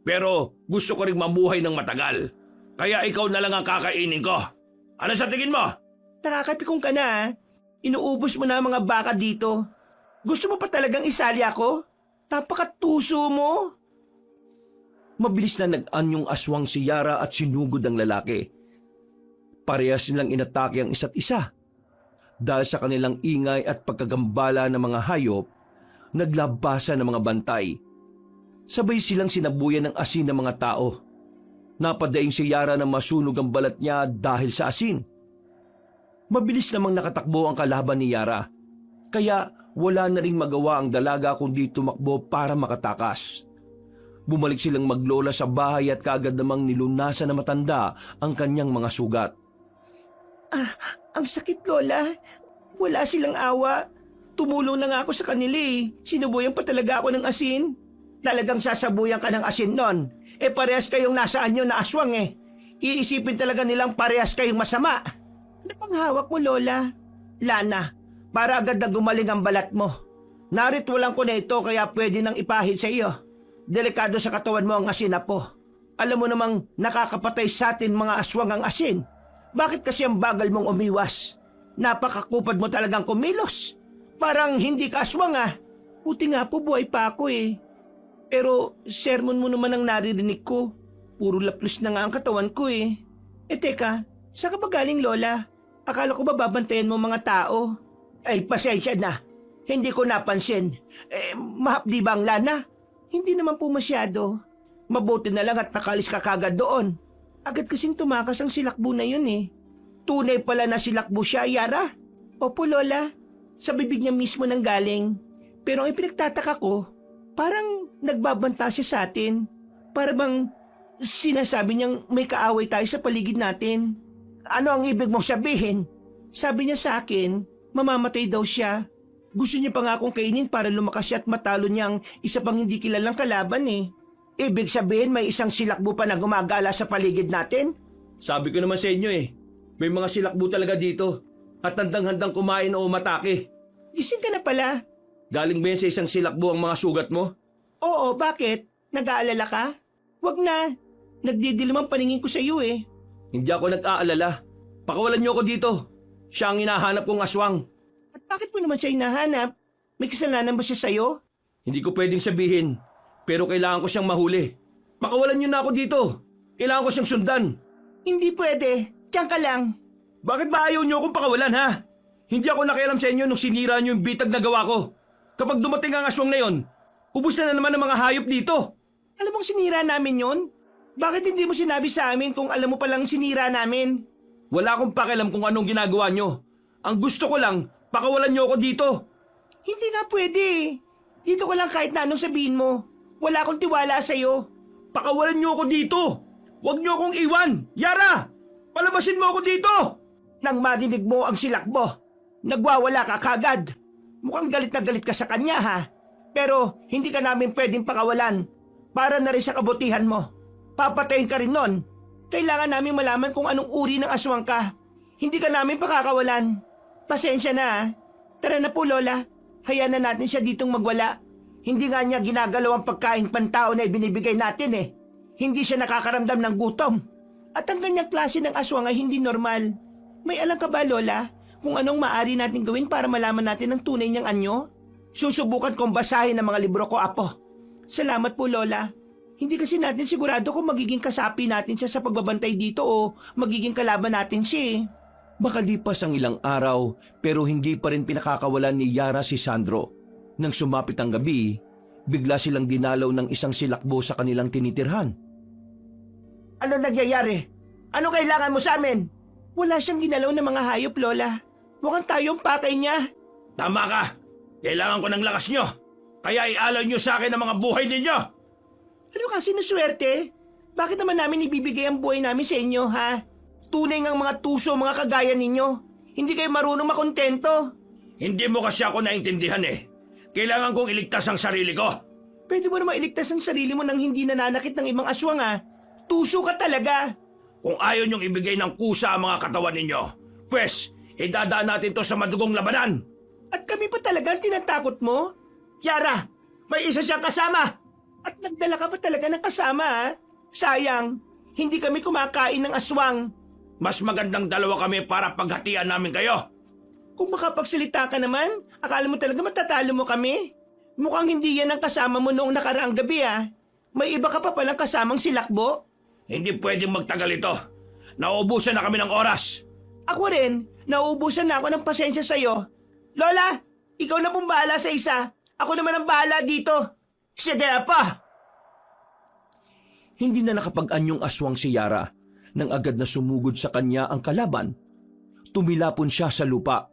Pero gusto ko rin mamuhay ng matagal. Kaya ikaw na lang ang kakainin ko. Ano sa tingin mo? Nakakapikong ka na ah. Inuubos mo na ang mga baka dito. Gusto mo pa talagang isali ako? Napakatuso mo. Mabilis na nag-anyong aswang si Yara at sinugod ang lalaki. Parehas nilang inatake ang isa't isa. Dahil sa kanilang ingay at pagkagambala ng mga hayop, naglabasan ng mga bantay. Sabay silang sinabuyan ng asin ng mga tao. Napadaing si Yara na masunog ang balat niya dahil sa asin. Mabilis namang nakatakbo ang kalaban ni Yara. Kaya wala na ring magawa ang dalaga kundi tumakbo para makatakas. Bumalik silang maglola sa bahay at kaagad namang nilunasan na matanda ang kanyang mga sugat. Ang sakit, Lola. Wala silang awa. Tumulong na nga ako sa kanila eh. Sinubuyan pa talaga ako ng asin. Talagang sasabuyan ka ng asin nun. Parehas kayong nasa anyo na aswang eh. Iisipin talaga nilang parehas kayong masama. Ano pang hawak mo, Lola? Lana, para agad na gumaling ang balat mo. Naritualan ko na ito kaya pwede nang ipahid sa iyo. Delikado sa katawan mo ang asin, Apo. Alam mo namang nakakapatay sa atin mga aswang ang asin. Bakit kasi ang bagal mong umiwas? Napakakupad mo talagang kumilos. Parang hindi ka aswang ah. Buti nga po buhay pa ako eh. Pero sermon mo naman ang naririnig ko. Puro laplos na nga ang katawan ko eh. Teka, saan ka ba galing, Lola? Akala ko ba babantayan mo mga tao? Ay, pasensya na. Hindi ko napansin. Mahapdi ba ang lana? Hindi naman po masyado. Mabuti na lang at nakalis ka kagad doon. Agad kasing tumakas ang silakbo na yun eh. Tunay pala na silakbo siya, Yara. Opo, Lola. Sa bibig niya mismo nang galing. Pero ang ipinagtataka ko, parang nagbabanta siya sa atin. Para bang sinasabi niyang may kaaway tayo sa paligid natin. Ano ang ibig mong sabihin? Sabi niya sa akin, mamamatay daw siya. Gusto niya pa nga akong kainin para lumakas siya at matalo niya ang isa pang hindi kilalang kalaban eh. Ibig sabihin may isang silakbo pa na gumagala sa paligid natin? Sabi ko naman sa inyo eh, may mga silakbo talaga dito at handang-handang kumain o umatake. Gising ka na pala. Galing ba yan sa isang silakbo ang mga sugat mo? Oo, bakit? Nag-aalala ka? Wag na. Nagdidilim ang paningin ko sa iyo eh. Hindi ako nag-aalala. Pakawalan niyo ako dito. Siya ang hinahanap kong aswang. At bakit mo naman siya hinahanap? May kasalanan ba siya sa'yo? Hindi ko pwedeng sabihin, pero kailangan ko siyang mahuli. Pakawalan niyo na ako dito. Kailangan ko siyang sundan. Hindi pwede. Diyan ka lang. Bakit ba ayaw niyo akong pakawalan ha? Hindi ako nakialam sa inyo nung sinira niyo yung bitag na gawa ko. Kapag dumating ang aswang na yon, ubus na naman ang mga hayop dito. Alam mong sinira namin yon? Bakit hindi mo sinabi sa amin kung alam mo palang sinira namin? Wala akong pakialam kung anong ginagawa nyo. Ang gusto ko lang, pakawalan nyo ako dito. Hindi nga pwede. Dito ko lang kahit na anong sabihin mo. Wala akong tiwala sa'yo. Pakawalan nyo ako dito. Huwag nyo akong iwan. Yara! Palabasin mo ako dito! Nang marinig mo ang silakbo, nagwawala ka kagad. Mukhang galit na galit ka sa kanya ha. Pero hindi ka namin pwedeng pakawalan. Para na rin sa kabutihan mo. Papatayin ka rin nun. Kailangan namin malaman kung anong uri ng aswang ka. Hindi ka namin pakakawalan. Pasensya na ha. Tara na po Lola. Hayaan na natin siya ditong magwala. Hindi nga niya ginagalaw ang pagkain pantao na ibinibigay natin eh. Hindi siya nakakaramdam ng gutom. At ang ganyang klase ng aswang ay hindi normal. May alam ka ba Lola kung anong maaari natin gawin para malaman natin ang tunay niyang anyo? Susubukan kong basahin ang mga libro ko, Apo. Salamat po Lola. Hindi kasi natin sigurado kung magiging kasapi natin siya sa pagbabantay dito o magiging kalaban natin siya eh. Makalipas ang ilang araw pero hindi pa rin pinakakawalan ni Yara si Sandro. Nang sumapit ang gabi, bigla silang dinalaw ng isang silakbo sa kanilang tinitirhan. Ano nangyayari? Ano kailangan mo sa amin? Wala siyang ginalaw ng mga hayop, Lola. Mukhang tayong pakay niya. Tama ka. Kailangan ko ng lakas nyo. Kaya ialaw nyo sa akin ang mga buhay ninyo. Ano kasi na swerte? Bakit naman namin ibibigay ang buhay namin sa inyo, ha? Tunay ngang mga tuso, mga kagaya ninyo. Hindi kayo marunong makontento. Hindi mo kasi ako naintindihan eh. Kailangan kong iligtas ang sarili ko. Pwede mo naman iligtas ang sarili mo nang hindi nananakit ng ibang aswang, ha? Tuso ka talaga. Kung ayaw nyong ibigay ng kusa ang mga katawan ninyo, pwes, idadaan natin to sa madugong labanan. At kami pa talaga ang tinatakot mo? Yara, may isa siyang kasama. At nagdala ka pa talaga ng kasama, ha? Sayang, hindi kami kumakain ng aswang. Mas magandang dalawa kami para paghatian namin kayo. Kung makapagsalita ka naman, akala mo talaga matatalo mo kami? Mukhang hindi yan ang kasama mo noong nakaraang gabi, ha? May iba ka pa palang kasamang silakbo? Hindi pwedeng magtagal ito. Nauubusan na kami ng oras. Ako rin, nauubusan na ako ng pasensya sa'yo. Lola, ikaw na pong bahala sa isa. Ako naman ang bahala dito. Sige, Apa! Hindi na nakapag-anyong aswang si Yara nang agad na sumugod sa kanya ang kalaban. Tumilapon siya sa lupa,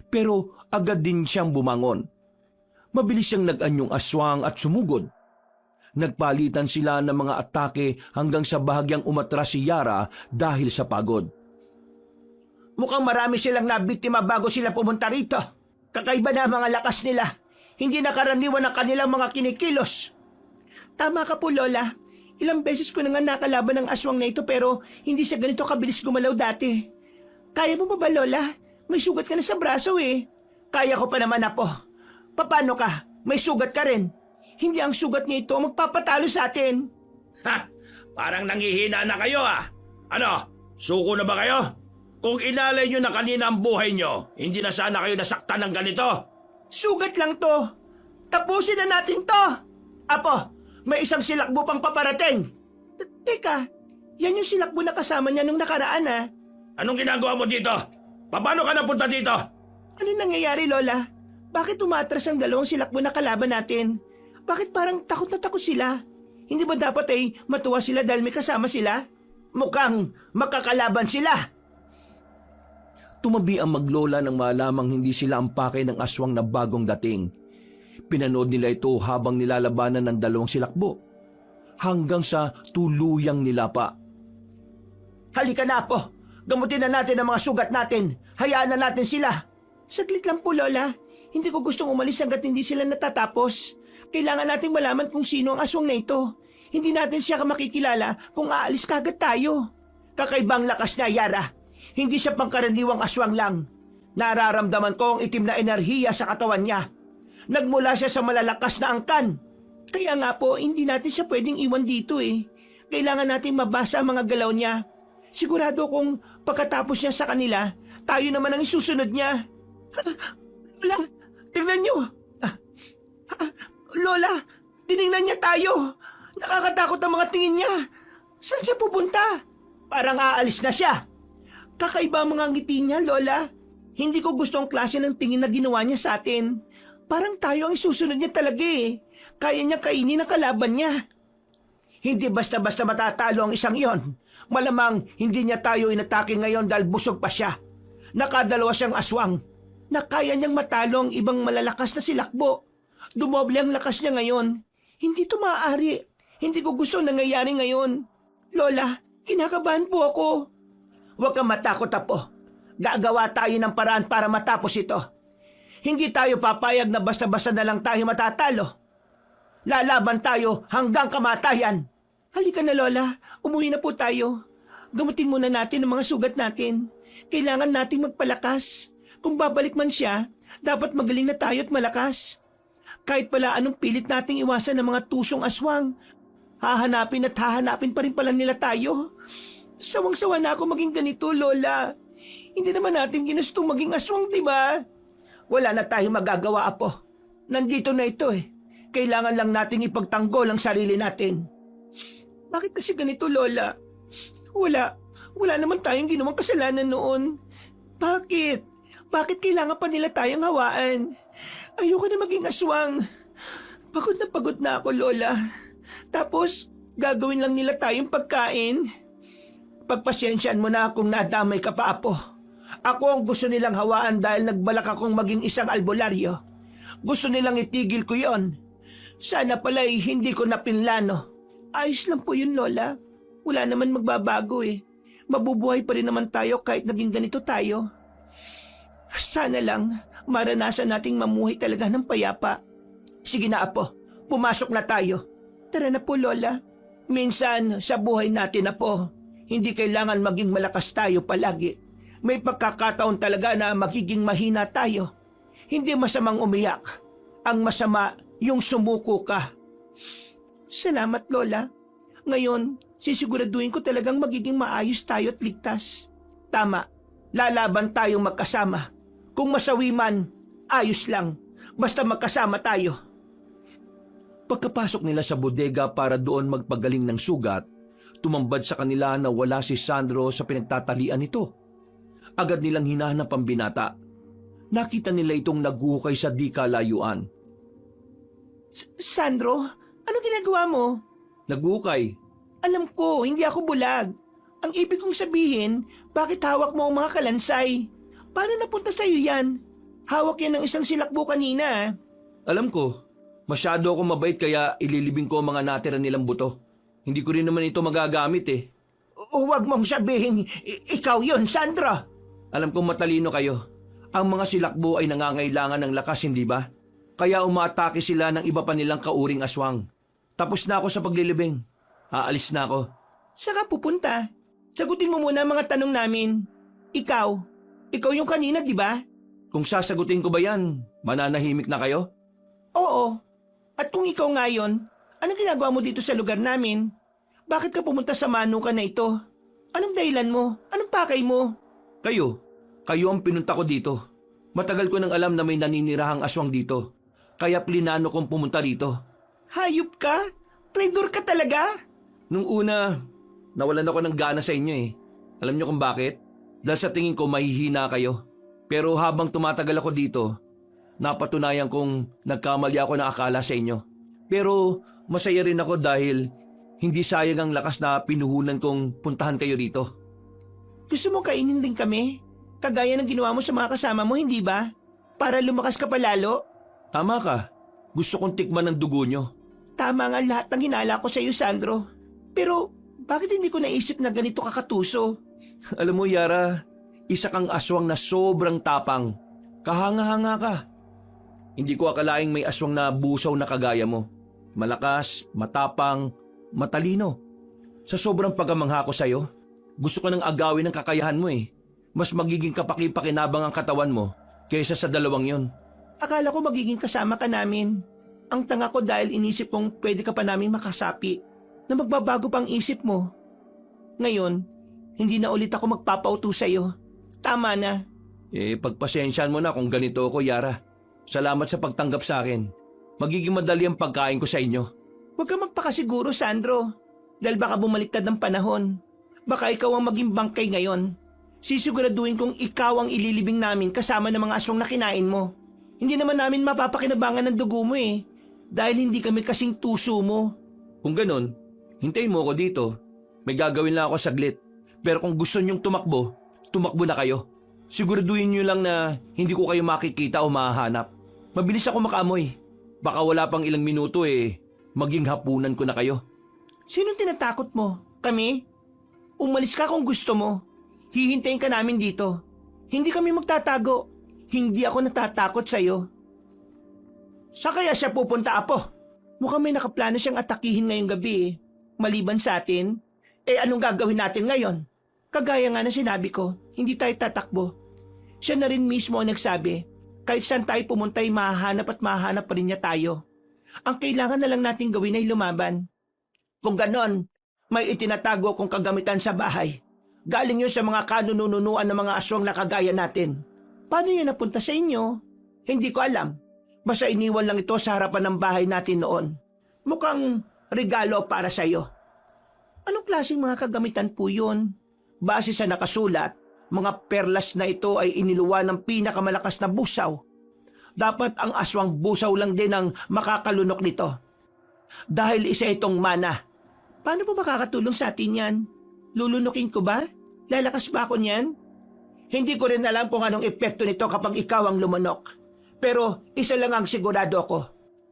pero agad din siyang bumangon. Mabilis siyang nag-anyong aswang at sumugod. Nagpalitan sila ng mga atake hanggang sa bahagyang umatras si Yara dahil sa pagod. Mukhang marami silang nabiktima bago sila pumunta rito. Kakaiba na ang mga lakas nila. Hindi nakaraniwan ang kanilang mga kinikilos. Tama ka po, Lola. Ilang beses ko na nga nakalaban ng aswang na ito pero hindi siya ganito kabilis gumalaw dati. Kaya mo ba, Lola? May sugat ka na sa braso eh. Kaya ko pa naman, Apo. Paano ka? May sugat ka rin. Hindi ang sugat niya ito magpapatalo sa atin. Ha! Parang nanghihina na kayo ah. Ano? Suko na ba kayo? Kung inalay nyo na kanina ang buhay nyo, hindi na sana kayo nasaktan ng ganito. Sugat lang to. Tapusin na natin to. Apo, may isang silakbo pang paparating. Teka, yan yung silakbo na kasama niya nung nakaraan ah. Anong ginagawa mo dito? Paano ka napunta dito? Ano nangyayari, Lola? Bakit umatras ang dalawang silakbo na kalaban natin? Bakit parang takot na takot sila? Hindi ba dapat ay matuwa sila dahil may kasama sila? Mukhang makakalaban sila. Tumabi ang maglola nang malamang hindi sila ang pakay ng aswang na bagong dating. Pinanood nila ito habang nilalabanan ng dalawang silakbo. Hanggang sa tuluyang nilapa. Halika na po. Gamutin na natin ang mga sugat natin. Hayaan na natin sila. Saglit lang po, Lola. Hindi ko gustong umalis hanggat hindi sila natatapos. Kailangan nating malaman kung sino ang aswang na ito. Hindi natin siya makikilala kung aalis kagad tayo. Kakaibang lakas na, Yara. Hindi siya pangkaraniwang aswang lang. Nararamdaman ko ang itim na enerhiya sa katawan niya. Nagmula siya sa malalakas na angkan. Kaya nga po, hindi natin siya pwedeng iwan dito eh. Kailangan nating mabasa ang mga galaw niya. Sigurado kung pagkatapos niya sa kanila, tayo naman ang isusunod niya. Lola, tingnan niyo. Lola, tinignan niya tayo. Nakakatakot ang mga tingin niya. Saan siya pupunta? Parang aalis na siya. Kakaiba ang mga ngiti niya, Lola. Hindi ko gusto ang klase ng tingin na ginawa niya sa atin. Parang tayo ang isusunod niya talaga eh. Kaya niya kainin ang kalaban niya. Hindi basta-basta matatalo ang isang iyon. Malamang hindi niya tayo inatake ngayon dahil busog pa siya. Nakadalawa siyang aswang. Na kaya niyang matalo ang ibang malalakas na silakbo. Dumoble ang lakas niya ngayon. Hindi ito maaari. Hindi ko gusto nangyayari ngayon. Lola, kinakabahan po ako. Huwag kang matakot, Apo. Gagawa tayo ng paraan para matapos ito. Hindi tayo papayag na basta-basta na lang tayo matatalo. Lalaban tayo hanggang kamatayan. Halika na, Lola. Umuwi na po tayo. Gamutin muna natin ang mga sugat natin. Kailangan nating magpalakas. Kung babalik man siya, dapat magaling na tayo at malakas. Kahit pala anong pilit nating iwasan ng mga tusong aswang, hahanapin at hahanapin pa rin pala nila tayo. Sawang-sawa na ako maging ganito, Lola. Hindi naman natin ginustong maging aswang, di ba? Wala na tayong magagawa, Apo. Nandito na ito eh. Kailangan lang nating ipagtanggol ang sarili natin. Bakit kasi ganito, Lola? Wala naman tayong ginawang kasalanan noon. Bakit? Bakit kailangan pa nila tayong hawaan? Ayoko na maging aswang. Pagod na ako, Lola. Tapos, gagawin lang nila tayong pagkain. Pagpasyensyan mo na kung nadamay ka pa, Apo. Ako ang gusto nilang hawaan dahil nagbalak akong maging isang albularyo. Gusto nilang itigil ko yon. Sana pala'y hindi ko napinlano. Ayos lang po yun, Lola. Wala naman magbabago eh. Mabubuhay pa rin naman tayo kahit naging ganito tayo. Sana lang maranasan nating mamuhay talaga ng payapa. Sige na, Apo. Pumasok na tayo. Tara na po, Lola. Minsan sa buhay natin, Apo, hindi kailangan maging malakas tayo palagi. May pagkakataon talaga na magiging mahina tayo. Hindi masamang umiyak. Ang masama, yung sumuko ka. Salamat, Lola. Ngayon, sisiguraduhin ko talagang magiging maayos tayo at ligtas. Tama, lalaban tayong magkasama. Kung masawi man, ayos lang. Basta magkasama tayo. Pagkapasok nila sa bodega para doon magpagaling ng sugat, tumambad sa kanila na wala si Sandro sa pinagtatalian nito. Agad nilang hinahanap ang binata. Nakita nila itong naguhukay sa di kalayuan. Sandro, ano ginagawa mo? Naguhukay? Alam ko, hindi ako bulag. Ang ibig kong sabihin, bakit hawak mo ang mga kalansay? Paano napunta sa'yo yan? Hawak yan ng isang silakbo kanina. Alam ko, masyado akong mabait kaya ililibing ko ang mga natira nilang buto. Hindi ko rin naman ito magagamit eh. Huwag mong sabihin, ikaw yon, Sandro. Alam kong matalino kayo. Ang mga silakbo ay nangangailangan ng lakas, hindi ba? Kaya umaatake sila ng iba pa nilang kauring aswang. Tapos na ako sa paglilibing. Aalis na ako. Saka pupunta. Sagutin mo muna ang mga tanong namin. Ikaw yung kanina, di ba? Kung sasagutin ko ba yan, mananahimik na kayo? Oo. At kung ikaw nga yun, anong ginagawa mo dito sa lugar namin? Bakit ka pumunta sa manukan na ito? Anong dahilan mo? Anong pakay mo? Kayo ang pinunta ko dito. Matagal ko nang alam na may naninirahang aswang dito. Kaya plinano kong pumunta rito. Hayop ka? Traidor ka talaga? Nung una, nawalan ako ng gana sa inyo eh. Alam niyo kung bakit? Dahil sa tingin ko mahihina kayo. Pero habang tumatagal ako dito, napatunayan kong nagkamali ako ng akala sa inyo. Pero masaya rin ako dahil hindi sayang ang lakas na pinuhunan kong puntahan kayo rito. Gusto mo kainin din kami? Kagaya ng ginawa mo sa mga kasama mo, hindi ba? Para lumakas ka pa lalo? Tama ka. Gusto kong tikman ng dugo nyo. Tama nga lahat ng hinala ko sa iyo, Sandro. Pero bakit hindi ko naisip na ganito kakatuso? Alam mo, Yara, isa kang aswang na sobrang tapang. Kahanga-hanga ka. Hindi ko akalaing may aswang na busaw na kagaya mo. Malakas, matapang, matalino. Sa sobrang pagkamangha ko sa'yo, gusto ko nang agawin ang kakayahan mo eh. Mas magiging kapaki-pakinabang ang katawan mo kaysa sa dalawang yon. Akala ko magiging kasama ka namin. Ang tanga ko dahil inisip kong pwede ka pa namin makasapi na magbabago pang isip mo. Ngayon, hindi na ulit ako magpapauto sa'yo. Tama na. Pagpasensyahan mo na kung ganito ako, Yara. Salamat sa pagtanggap sa akin. Magiging madali ang pagkain ko sa inyo. Huwag ka magpakasiguro, Sandro. Dahil baka bumaliktad ng panahon. Baka ikaw ang maging bangkay ngayon. Sisiguraduhin kong ikaw ang ililibing namin kasama ng mga aswang na kinain mo. Hindi naman namin mapapakinabangan ng dugo mo eh. Dahil hindi kami kasing tuso mo. Kung ganon, hintayin mo ako dito. May gagawin lang ako saglit. Pero kung gusto niyong tumakbo, tumakbo na kayo. Siguraduhin niyo lang na hindi ko kayo makikita o mahahanap. Mabilis ako makaamoy. Baka wala pang ilang minuto maging hapunan ko na kayo. Sinong tinatakot mo? Kami? Umalis ka kung gusto mo. Hihintayin ka namin dito. Hindi kami magtatago. Hindi ako natatakot sa'yo. Sa kaya siya pupunta, Apo? Mukhang may nakaplano siyang atakihin ngayong gabi eh. Maliban sa atin, anong gagawin natin ngayon? Kagaya nga na sinabi ko, hindi tayo tatakbo. Siya na rin mismo ang nagsabi, kahit saan tayo pumunta ay mahahanap at mahahanap pa rin niya tayo. Ang kailangan na lang natin gawin ay lumaban. Kung ganon, may itinatago akong kagamitan sa bahay. Galing yun sa mga kanununuan ng mga aswang na kagaya natin. Paano yun napunta sa inyo? Hindi ko alam. Basta iniwan lang ito sa harapan ng bahay natin noon. Mukhang regalo para sa iyo. Anong klaseng mga kagamitan po yun? Base sa nakasulat, mga perlas na ito ay iniluwa ng pinakamalakas na busaw. Dapat ang aswang busaw lang din ang makakalunok nito. Dahil isa itong mana. Paano po makakatulong sa atin yan? Lulunukin ko ba? Lalakas ba ako niyan? Hindi ko rin alam kung anong epekto nito kapag ikaw ang lumunok. Pero isa lang ang sigurado ko.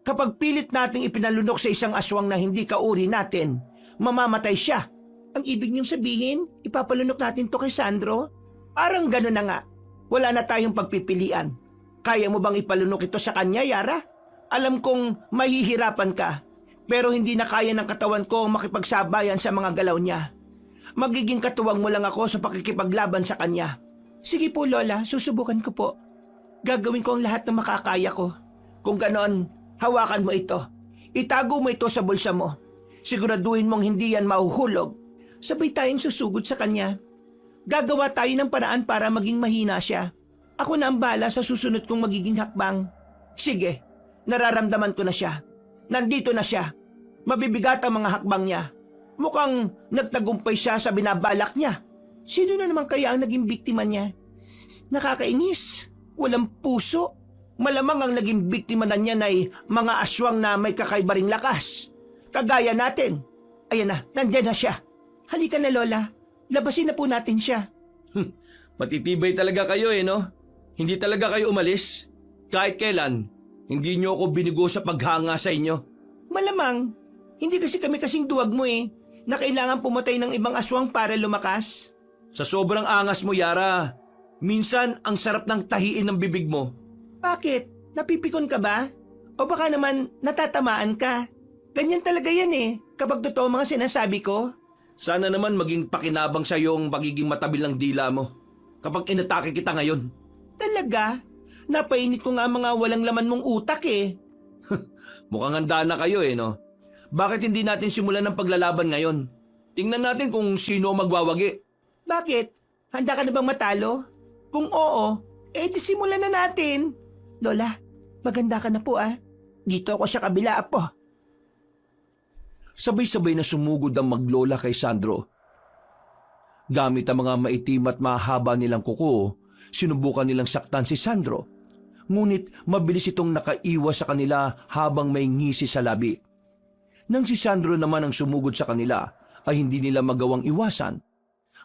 Kapag pilit nating ipinalunok sa isang aswang na hindi kauri natin, mamamatay siya. Ang ibig niyong sabihin, ipapalunok natin to kay Sandro? Parang gano'n na nga. Wala na tayong pagpipilian. Kaya mo bang ipalunok ito sa kanya, Yara? Alam kong mahihirapan ka, pero hindi na kaya ng katawan ko makipagsabayan sa mga galaw niya. Magiging katuwang mo lang ako sa pakikipaglaban sa kanya. Sige po, Lola, susubukan ko po. Gagawin ko ang lahat ng makakaya ko. Kung ganon, hawakan mo ito. Itago mo ito sa bulsa mo. Siguraduhin mong hindi yan mahuhulog. Sabay tayong susugod sa kanya. Gagawa tayo ng paraan para maging mahina siya. Ako na ang bahala sa susunod kong magiging hakbang. Sige, nararamdaman ko na siya. Nandito na siya. Mabibigat ang mga hakbang niya. Mukhang nagtagumpay siya sa binabalak niya. Sino na naman kaya ang naging biktima niya? Nakakainis. Walang puso. Malamang ang naging biktima na niya ay mga aswang na may kakaiba ring lakas. Kagaya natin. Ayan na, nandiyan na siya. Halika na, Lola. Labasin na po natin siya. Matitibay talaga kayo no? Hindi talaga kayo umalis. Kahit kailan, hindi niyo ako binigo sa paghanga sa inyo. Malamang, hindi kasi kami kasing duwag mo na kailangan pumatay ng ibang aswang para lumakas. Sa sobrang angas mo, Yara, minsan ang sarap ng tahiin ng bibig mo. Bakit? Napipikon ka ba? O baka naman natatamaan ka? Ganyan talaga yan kapag totoo mga sinasabi ko. Sana naman maging pakinabang sa iyo ang magiging matabil ng dila mo kapag inatake kita ngayon. Talaga? Napainit ko nga mga walang laman mong utak Mukhang handa na kayo no? Bakit hindi natin simulan ng paglalaban ngayon? Tingnan natin kung sino ang magwawagi. Bakit? Handa ka na bang matalo? Kung oo, di simulan na natin. Lola, maganda ka na po Dito ako sa kabila, Apo. Sabay-sabay na sumugod ang maglola kay Sandro. Gamit ang mga maitim at mahaba nilang kuko, sinubukan nilang saktan si Sandro. Ngunit mabilis itong nakaiwas sa kanila habang may ngisi sa labi. Nang si Sandro naman ang sumugod sa kanila, ay hindi nila magawang iwasan.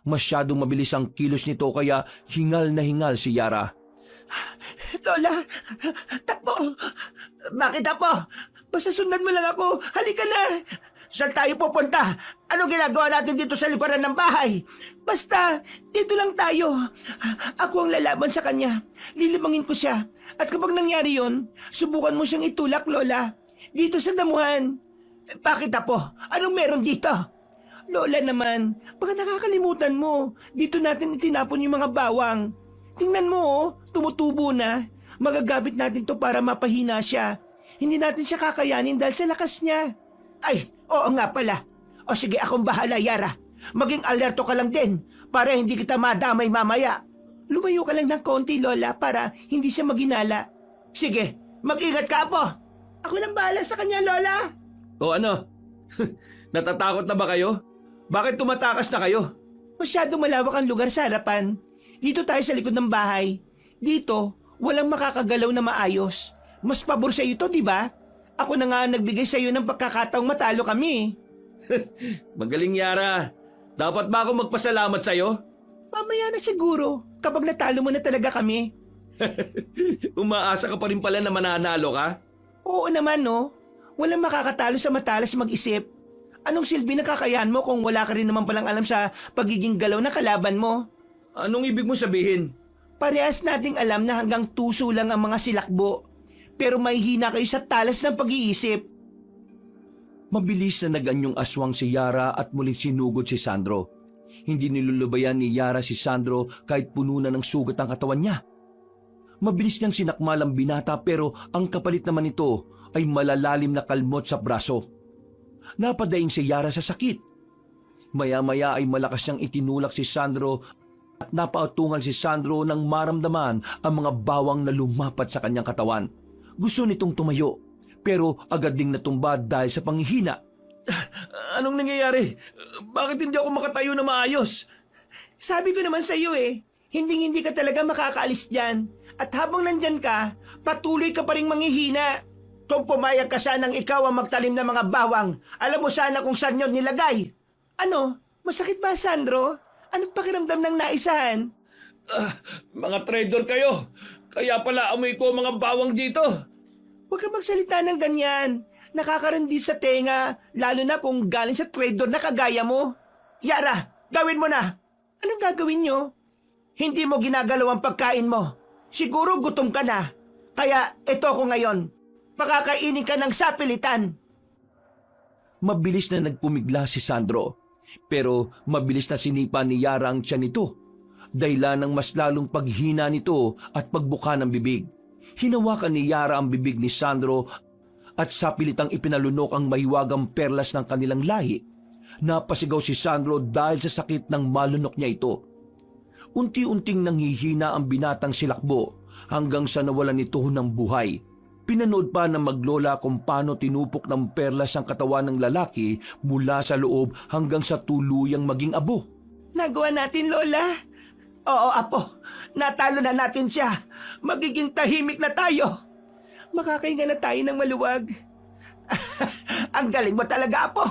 Masyadong mabilis ang kilos nito kaya hingal na hingal si Yara. Lola, takbo! Bakit, Apo? Basta sundan mo lang ako. Halika na! Saan tayo pupunta? Ano ginagawa natin dito sa likuran ng bahay? Basta, dito lang tayo. Ako ang lalaban sa kanya. Lilimangin ko siya. At kapag nangyari yon, subukan mo siyang itulak, Lola. Dito sa damuhan. Bakit, Apo? Anong meron dito? Lola naman, baka nakakalimutan mo. Dito natin itinapon yung mga bawang. Tingnan mo, tumutubo na. Magagamit natin to para mapahina siya. Hindi natin siya kakayanin dahil sa lakas niya. Ay, oo nga pala. O sige, akong bahala, Yara. Maging alerto ka lang din para hindi kita madamay mamaya. Lumayo ka lang ng konti, Lola, para hindi siya maginala. Sige, mag-ingat ka, Apo. Ako nang bahala sa kanya, Lola. O ano? Natatakot na ba kayo? Bakit tumatakas na kayo? Masyadong malawak ang lugar sa harapan. Dito tayo sa likod ng bahay. Dito, walang makakagalaw na maayos. Mas pabor sa ito, di ba? Ako na nga ang nagbigay sa iyo ng pagkakataong matalo kami. Magaling, Yara. Dapat ba ako magpasalamat sa'yo? Mamaya na siguro, kapag natalo mo na talaga kami. Umaasa ka pa rin pala na mananalo ka? Oo naman, no? Walang makakatalo sa matalas mag-isip. Anong silbi na kakayahan mo kung wala ka rin naman palang alam sa pagiging galaw na kalaban mo? Anong ibig mo sabihin? Parehas nating alam na hanggang tuso lang ang mga silakbo. Pero may hina kayo sa talas ng pag-iisip. Mabilis na naganyong aswang si Yara at muling sinugod si Sandro. Hindi nilulubayan ni Yara si Sandro kahit puno na ng sugat ang katawan niya. Mabilis niyang sinakmal ang binata pero ang kapalit naman nito ay malalalim na kalmot sa braso. Napadaing si Yara sa sakit. Maya-maya ay malakas niyang itinulak si Sandro at napautungan si Sandro nang maramdaman ang mga bawang na lumapat sa kanyang katawan. Gusto nitong tumayo pero agad ding natumba dahil sa panghihina. Anong nangyayari? Bakit hindi ako makatayo na maayos? Sabi ko naman sa iyo hindi ka talaga makakaalis dyan. At habang nandyan ka, patuloy ka pa rin manghihina. Kung pumayag ka sanang ikaw ang magtalim ng mga bawang, alam mo sana kung saan yun nilagay. Ano? Masakit ba, Sandro? Anong pakiramdam ng naisahan? Mga traidor kayo. Kaya pala amoy ko ang mga bawang dito. Huwag ka magsalita ng ganyan. Nakakarindi sa tenga, lalo na kung galing sa traidor na kagaya mo. Yara, gawin mo na. Anong gagawin nyo? Hindi mo ginagalaw ang pagkain mo. Siguro gutom ka na. Kaya ito ko ngayon. Pakakainin ka ng sapilitan. Mabilis na nagpumigla si Sandro. Pero mabilis na sinipa ni Yara ang tiyan nito. Dahilan ng mas lalong paghina nito at pagbuka ng bibig. Hinawakan ni Yara ang bibig ni Sandro at sapilitang ipinalunok ang mahiwagang perlas ng kanilang lahi. Napasigaw si Sandro dahil sa sakit ng malunok niya ito. Unti-unting nanghihina ang binatang silakbo hanggang sa nawalan nito ng buhay. Pinanood pa ng maglola kung paano tinupok ng perlas ang katawan ng lalaki mula sa loob hanggang sa tuluyang maging abo. Nagawa natin, Lola. Oo, Apo. Natalo na natin siya. Magiging tahimik na tayo. Makakahinga na tayo ng maluwag. Ang galing mo talaga, Apo.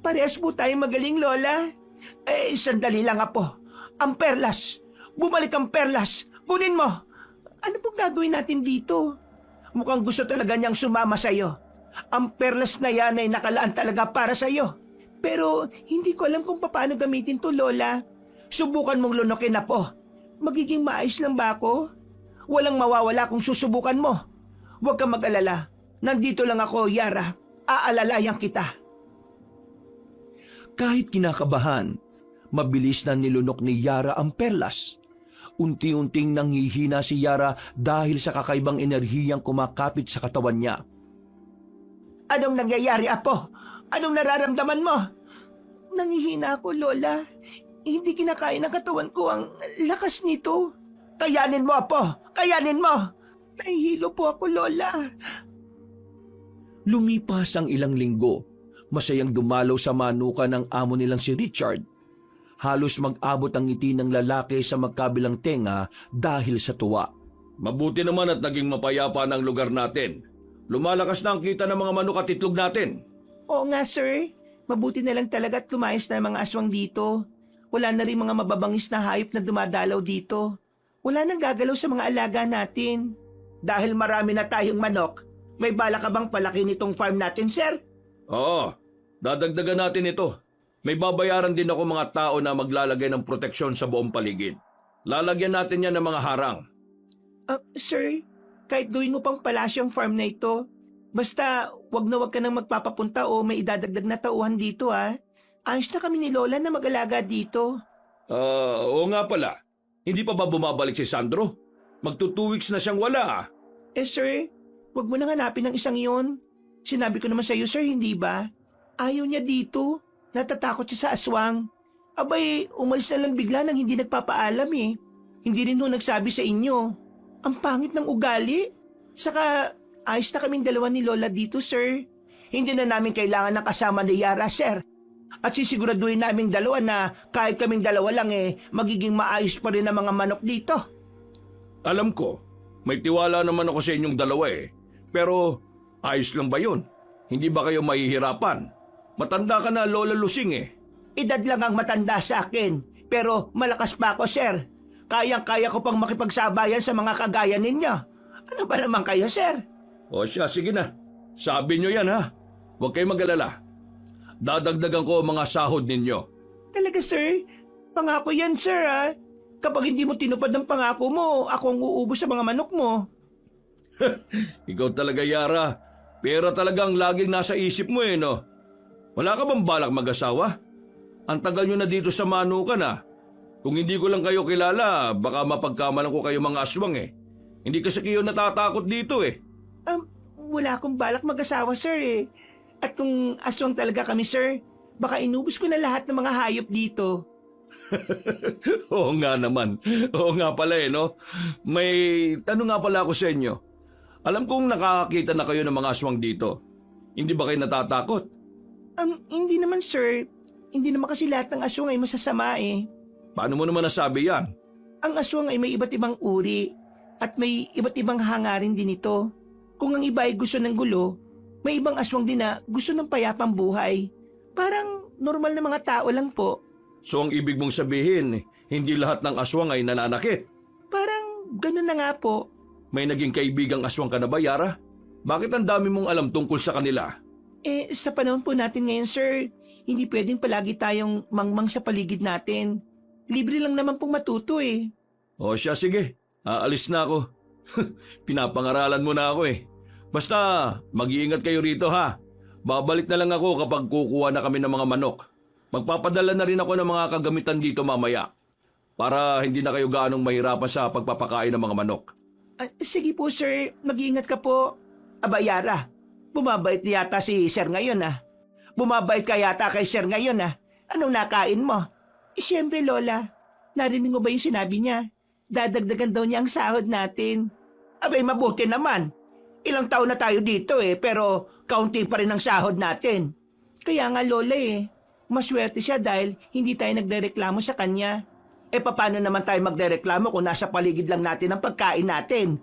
Parehas po tayo magaling, Lola. Sandali lang, Apo. Ang perlas. Bumalik ang perlas. Kunin mo. Ano pong gagawin natin dito? Mukhang gusto talaga niyang sumama sa'yo. Ang perlas na yan ay nakalaan talaga para sa'yo. Pero hindi ko alam kung paano gamitin to, Lola. Subukan mong lunokin na po. Magiging maayos lang ba ako? Walang mawawala kung susubukan mo. Huwag kang mag-alala. Nandito lang ako, Yara. Aalalayan kita. Kahit kinakabahan, mabilis na nilunok ni Yara ang perlas. Unti-unting nanghihina si Yara dahil sa kakaibang enerhiyang kumakapit sa katawan niya. Anong nangyayari, Apo? Anong nararamdaman mo? Nanghihina ako, Lola. Hindi kinakaya ng katawan ko ang lakas nito. Kayanin mo, Apo! Kayanin mo! Nahihilo po ako, Lola. Lumipas ang ilang linggo. Masayang dumalaw sa manuka ng amo nilang si Richard. Halos mag-abot ang ngiti ng lalaki sa magkabilang tenga dahil sa tuwa. Mabuti naman at naging mapayapa ng lugar natin. Lumalakas na ang kita ng mga manok at itlog natin. Oo nga, sir. Mabuti na lang talaga at lumayas na mga aswang dito. Wala na rin mga mababangis na hayop na dumadalaw dito. Wala nang gagalaw sa mga alaga natin. Dahil marami na tayong manok, may bala ka bang palaki nitong farm natin, sir? Oo, dadagdagan natin ito. May babayaran din ako mga tao na maglalagay ng proteksyon sa buong paligid. Lalagyan natin yan ng mga harang. Sir, kahit gawin mo pang palasyo ang farm na ito, basta wag ka nang magpapapunta o may idadagdag na tauhan dito Ayos na kami ni Lola na mag-alaga dito. Oo nga pala. Hindi pa ba bumabalik si Sandro? Magto 2 weeks na siyang wala Sir, wag mo nang hanapin ng isang iyon. Sinabi ko naman sa iyo, sir, hindi ba? Ayaw niya dito. Natatakot siya sa aswang. Abay, umalis na lang bigla nang hindi nagpapaalam Hindi rin nagsabi sa inyo. Ang pangit ng ugali. Saka, ayos na kaming dalawa ni Lola dito, sir. Hindi na namin kailangan ng kasama ni Yara, sir. At sisiguraduhin naming dalawa na kahit kaming dalawa lang magiging maayos pa rin ang mga manok dito. Alam ko, may tiwala naman ako sa inyong dalawa Pero ayos lang ba yun? Hindi ba kayo mahihirapan? Matanda ka na, Lola Lusing Edad lang ang matanda sa akin, pero malakas pa ako, sir. Kayang-kaya ko pang makipagsabayan sa mga kagaya ninyo. Ano ba naman kayo, sir? O siya, sige na. Sabi nyo yan ha. Huwag kayong mag-alala. Dadagdagan ko ang mga sahod ninyo. Talaga, sir? Pangako yan, sir, ha? Kapag hindi mo tinupad ang pangako mo, ako ang uubos sa mga manok mo. Ikaw talaga, Yara. Pera talagang laging nasa isip mo no? Wala ka bang balak mag-asawa? Ang tagal nyo na dito sa Manukan Kung hindi ko lang kayo kilala, baka mapagkamalan ko kayo mga aswang Hindi kasi kayo natatakot dito Wala akong balak mag-asawa, sir, At kung aswang talaga kami, sir, baka inubos ko na lahat ng mga hayop dito. Oo nga naman. Oo nga pala no? May tanong nga pala ako sa inyo. Alam kong nakakakita na kayo ng mga aswang dito. Hindi ba kayo natatakot? Hindi naman, sir. Hindi naman kasi lahat ng aswang ay masasama Paano mo naman nasabi yan? Ang aswang ay may iba't ibang uri at may iba't ibang hangarin din ito. Kung ang iba ay gusto ng gulo, may ibang aswang din na gusto ng payapang buhay. Parang normal na mga tao lang po. So ang ibig mong sabihin, hindi lahat ng aswang ay nananakit? Parang ganun na nga po. May naging kaibigang aswang ka na ba, Yara? Bakit ang dami mong alam tungkol sa kanila? Sa panahon po natin ngayon, sir, hindi pwedeng palagi tayong mangmang sa paligid natin. Libre lang naman pong matuto O siya, sige. Aalis na ako. Pinapangaralan mo na ako Basta, mag-iingat kayo rito ha. Babalik na lang ako kapag kukuha na kami ng mga manok. Magpapadala na rin ako ng mga kagamitan dito mamaya. Para hindi na kayo gaanong mahirapan sa pagpapakain ng mga manok. Sige po, sir. Mag-iingat ka po. Aba, Yara, bumabait yata si sir ngayon Bumabait ka yata kay sir ngayon Anong nakain mo? Siyempre, Lola. Narinig mo ba yung sinabi niya? Dadagdagan daw niya ang sahod natin. Abay, mabuti naman. Ilang taon na tayo dito pero kaunti pa rin ang sahod natin. Kaya nga, Lola maswerte siya dahil hindi tayo nagdereklamo sa kanya. Paano naman tayo magdereklamo kung nasa paligid lang natin ang pagkain natin?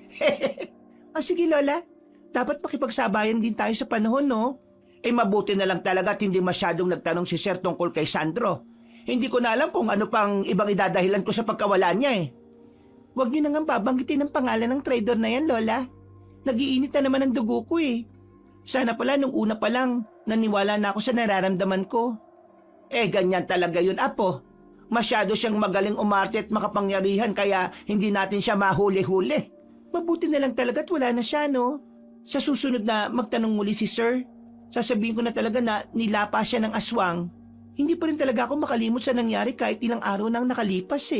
Sige, Lola. Dapat makipagsabayan din tayo sa panahon, no? Mabuti na lang talaga at hindi masyadong nagtanong si Sir tungkol kay Sandro. Hindi ko na alam kung ano pang ibang idadahilan ko sa pagkawala niya Huwag niyo nang babanggitin ang pangalan ng traidor na yan, Lola. Nagiinit na naman ang dugo ko Sana pala nung una pa lang, naniwala na ako sa nararamdaman ko. Ganyan talaga yun, Apo. Masyado siyang magaling umarte at makapangyarihan kaya hindi natin siya mahuli-huli. Mabuti na lang talaga at wala na siya, no? Sa susunod na magtanong muli si Sir, sasabihin ko na talaga na nilapa siya ng aswang. Hindi pa rin talaga ako makalimot sa nangyari kahit ilang araw nang nakalipas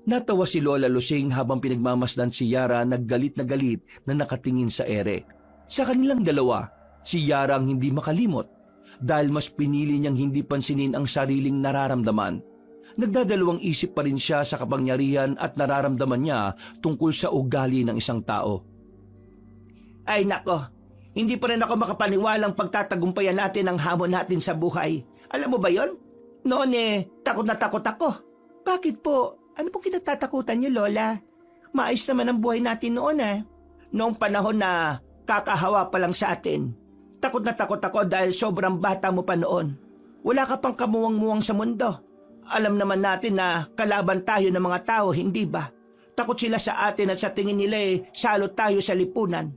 Natawa si Lola Lusing habang pinagmamasdan si Yara naggalit na galit na nakatingin sa ere. Sa kanilang dalawa, si Yara ang hindi makalimot dahil mas pinili niyang hindi pansinin ang sariling nararamdaman. Nagdadalawang isip pa rin siya sa kapangyarihan at nararamdaman niya tungkol sa ugali ng isang tao. Ay nako, hindi pa rin ako makapaniwalang pagtatagumpayan natin ang hamon natin sa buhay. Alam mo ba yon? Noon takot na takot ako. Bakit po? Ano pong kinatatakutan niyo, Lola? Maayos naman ang buhay natin noon Noong panahon na kakahawa pa lang sa atin. Takot na takot ako dahil sobrang bata mo pa noon. Wala ka pang kamuwang-muwang sa mundo. Alam naman natin na kalaban tayo ng mga tao, hindi ba? Takot sila sa atin at sa tingin nila salot tayo sa lipunan.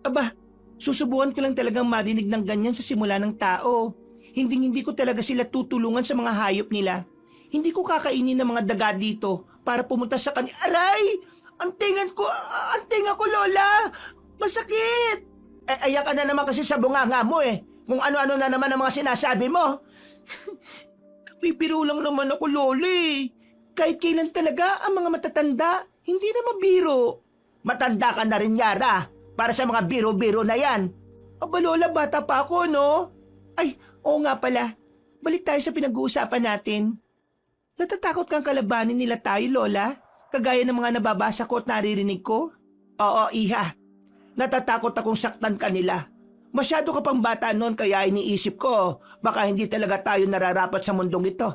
Aba, susubukan ko lang talagang marinig ng ganyan sa simula ng tao. Hindi ko talaga sila tutulungan sa mga hayop nila. Hindi ko kakainin ng mga daga dito para pumunta sa kanya. Aray! Ang tinga ko, Lola! Masakit! Ayak ka na naman kasi sa bunganga mo Kung ano-ano na naman ang mga sinasabi mo. Pipiro lang naman ako, Loli. Kahit kailan talaga ang mga matatanda, hindi na mabiro. Matanda ka na rin, Yara, para sa mga biro-biro na yan. Aba, Lola, bata pa ako, no? Ay, oo nga pala. Balik tayo sa pinag-uusapan natin. Natatakot kang kalabanin nila tayo, Lola? Kagaya ng mga nababasa ko at naririnig ko? Oo, Iha. Natatakot akong saktan ka nila. Masyado ka pang bata noon kaya iniisip ko baka hindi talaga tayo nararapat sa mundong ito.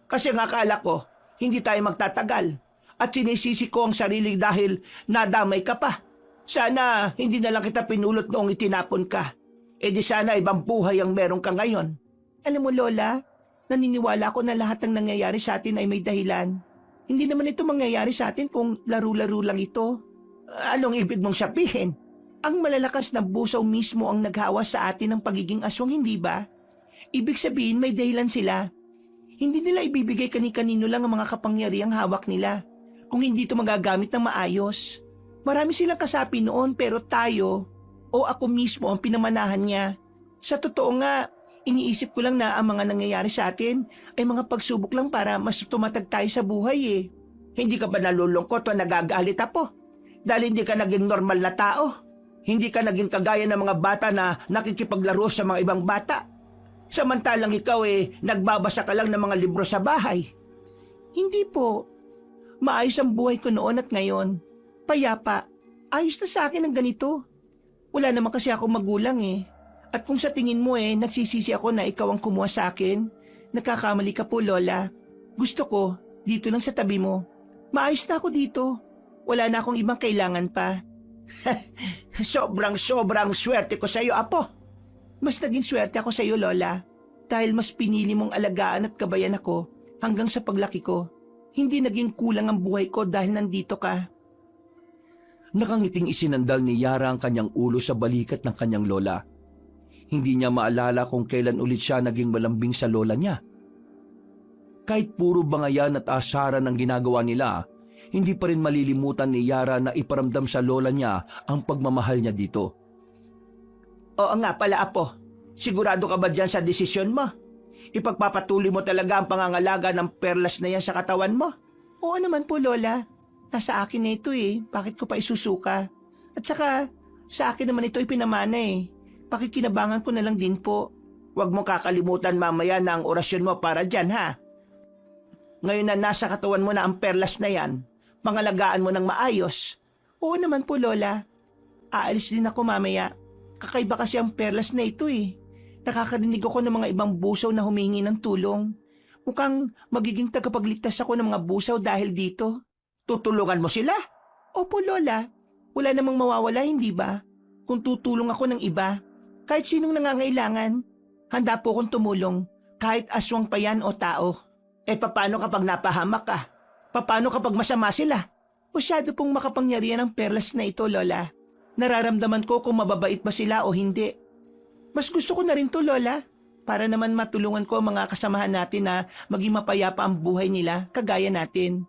Kasi ang akala ko, hindi tayo magtatagal. At sinisisi ko ang sarili dahil nadamay ka pa. Sana hindi na lang kita pinulot noong itinapon ka. E di sana ibang buhay ang meron ka ngayon. Alam mo Lola, naniniwala ko na lahat ng nangyayari sa atin ay may dahilan. Hindi naman ito mangyayari sa atin kung laro-laro lang ito. Anong ibig mong sabihin? Ang malalakas na busaw mismo ang naghawa sa atin ng pagiging aswang, hindi ba? Ibig sabihin may dahilan sila. Hindi nila ibibigay kani-kanino lang ang mga kapangyarihang hawak nila kung hindi ito magagamit ng maayos. Marami silang kasapi noon pero tayo o ako mismo ang pinamanahan niya. Sa totoo nga, iniisip ko lang na ang mga nangyayari sa atin ay mga pagsubok lang para mas tumatag tayo sa buhay eh. Hindi ka ba nalulungkot o nagagalit Apo? Dahil hindi ka naging normal na tao. Hindi ka naging kagaya ng mga bata na nakikipaglaro sa mga ibang bata. Samantalang ikaw nagbabasa ka lang ng mga libro sa bahay. Hindi po. Maayos ang buhay ko noon at ngayon. Payapa. Ayos na sa akin ang ganito. Wala naman kasi ako magulang eh. At kung sa tingin mo nagsisisi ako na ikaw ang kumuha sa akin, nagkakamali ka po Lola. Gusto ko, dito lang sa tabi mo. Maayos na ako dito. Wala na akong ibang kailangan pa. Sobrang swerte ko sa iyo, Apo. Mas naging swerte ako sa iyo, Lola. Dahil mas pinili mong alagaan at kabayan ako hanggang sa paglaki ko. Hindi naging kulang ang buhay ko dahil nandito ka. Nakangiting isinandal ni Yara ang kanyang ulo sa balikat ng kanyang lola. Hindi niya maalala kung kailan ulit siya naging malambing sa lola niya. Kahit puro bangayan at asaran ang ginagawa nila, hindi pa rin malilimutan ni Yara na iparamdam sa lola niya ang pagmamahal niya dito. Oo nga pala, Apo. Sigurado ka ba dyan sa desisyon mo? Ipagpapatuloy mo talaga ang pangangalaga ng perlas na yan sa katawan mo? Oo naman po, Lola. Nasa akin na ito Bakit ko pa isusuka? At saka, sa akin naman ito ipinamana Pakikinabangan ko na lang din po. Huwag mo kakalimutan mamaya na ang orasyon mo para dyan, ha? Ngayon na nasa katawan mo na ang perlas na yan, pangalagaan mo ng maayos. Oo naman po, Lola. Aalis din ako mamaya. Kakaiba kasi ang perlas na ito Nakakarinig ako ng mga ibang busaw na humingi ng tulong. Mukhang magiging tagapagligtas ako ng mga busaw dahil dito. Tutulungan mo sila? Opo, Lola. Wala namang mawawala, hindi ba? Kung tutulong ako ng iba, kahit sinong nangangailangan, handa po akong tumulong, kahit aswang pa yan o tao. Paano kapag napahamak ka? Paano kapag masama sila? Masyado pong makapangyarihan ang perlas na ito, Lola. Nararamdaman ko kung mababait ba sila o hindi. Mas gusto ko na rin to, Lola, para naman matulungan ko ang mga kasamahan natin na maging mapayapa ang buhay nila, kagaya natin.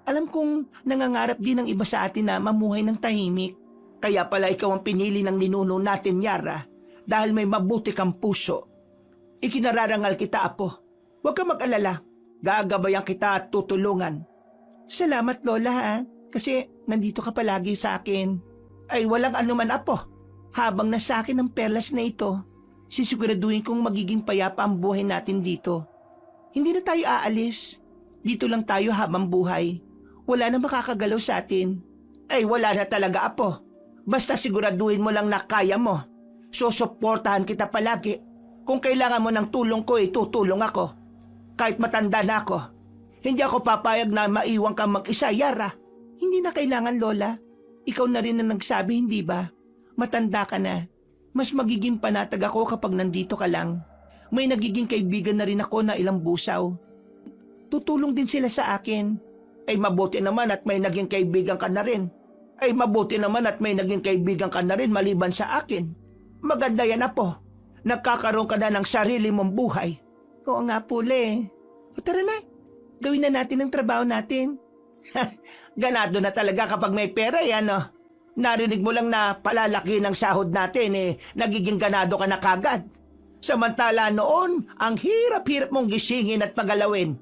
Alam kong nangangarap din ng iba sa atin na mamuhay ng tahimik. Kaya pala ikaw ang pinili ng ninuno natin, Yara, dahil may mabuti kang puso. Ikinararangal kita, Apo. Huwag ka mag-alala. Gagabayan kita at tutulungan. Salamat, Lola, ha? Kasi nandito ka palagi sa akin. Ay, walang anuman, Apo. Habang nasa akin ang perlas na ito, sisiguraduhin kong magiging payapa ang buhay natin dito. Hindi na tayo aalis. Dito lang tayo habang buhay. Wala na makakagalaw sa atin. Ay, wala na talaga, Apo. Basta siguraduhin mo lang na kaya mo. Susuportahan kita palagi. Kung kailangan mo ng tulong ko, tutulong ako. Kahit matanda na ako. Hindi ako papayag na maiwan kang mag-isa, Yara. Hindi na kailangan, Lola. Ikaw na rin ang nagsabi, hindi ba? Matanda ka na. Mas magiging panatag ako kapag nandito ka lang. May nagiging kaibigan na rin ako na ilang busaw. Tutulong din sila sa akin. Ay mabuti naman at may naging kaibigan ka na rin. Ay mabuti naman at may naging kaibigan ka na rin maliban sa akin. Maganda yan, Apo. Nagkakaroon ka na ng sarili mong buhay. Oo nga po, Le. O tara na. Gawin na natin ang trabaho natin. Ganado na talaga kapag may pera yan, no? Narinig mo lang na palalaki ng sahod natin, nagiging ganado ka na kagad. Samantala noon, ang hirap-hirap mong gisingin at pagalawin.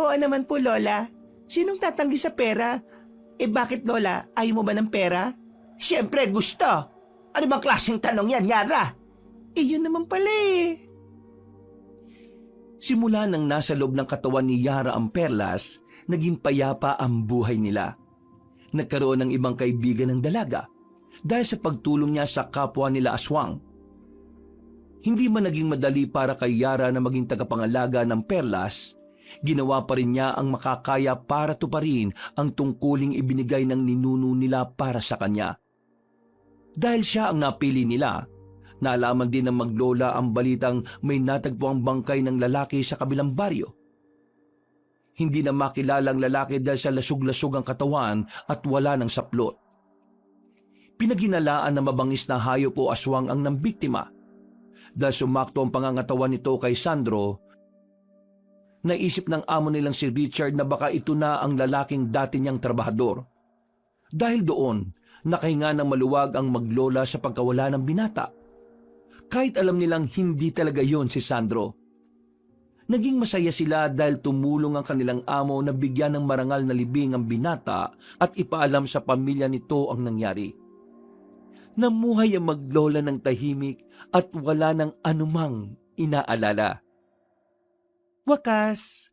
Oo naman po, Lola. Sinong tatanggi sa pera? Bakit, Lola? Ayaw mo ba ng pera? Siyempre, gusto. Ano bang klaseng tanong yan, Yara? Yun naman pala Simula nang nasa loob ng katawan ni Yara ang perlas, naging payapa ang buhay nila. Nagkaroon ng ibang kaibigan ng dalaga. dahil sa pagtulong niya sa kapwa nila aswang. Hindi man naging madali para kay Yara na maging tagapangalaga ng perlas, ginawa pa rin niya ang makakaya para tuparin ang tungkuling ibinigay ng ninuno nila para sa kanya. Dahil siya ang napili nila, nalaman din ng maglola ang balitang may natagpuang bangkay ng lalaki sa kabilang baryo. Hindi na makilala ang lalaki dahil sa lasug-lasug ang katawan at wala ng saplot. Pinaginalaan na mabangis na hayop o aswang ang nambiktima. Dahil sumakto ang pangangatawan nito kay Sandro, naisip ng amo nilang si Richard na baka ito na ang lalaking dati niyang trabahador. Dahil doon, nakahinga ng maluwag ang maglola sa pagkawala ng binata. Kahit alam nilang hindi talaga yon si Sandro. Naging masaya sila dahil tumulong ang kanilang amo na bigyan ng marangal na libing ang binata at ipaalam sa pamilya nito ang nangyari. Namuhay ang maglola ng tahimik at wala ng anumang inaalala. Wakas,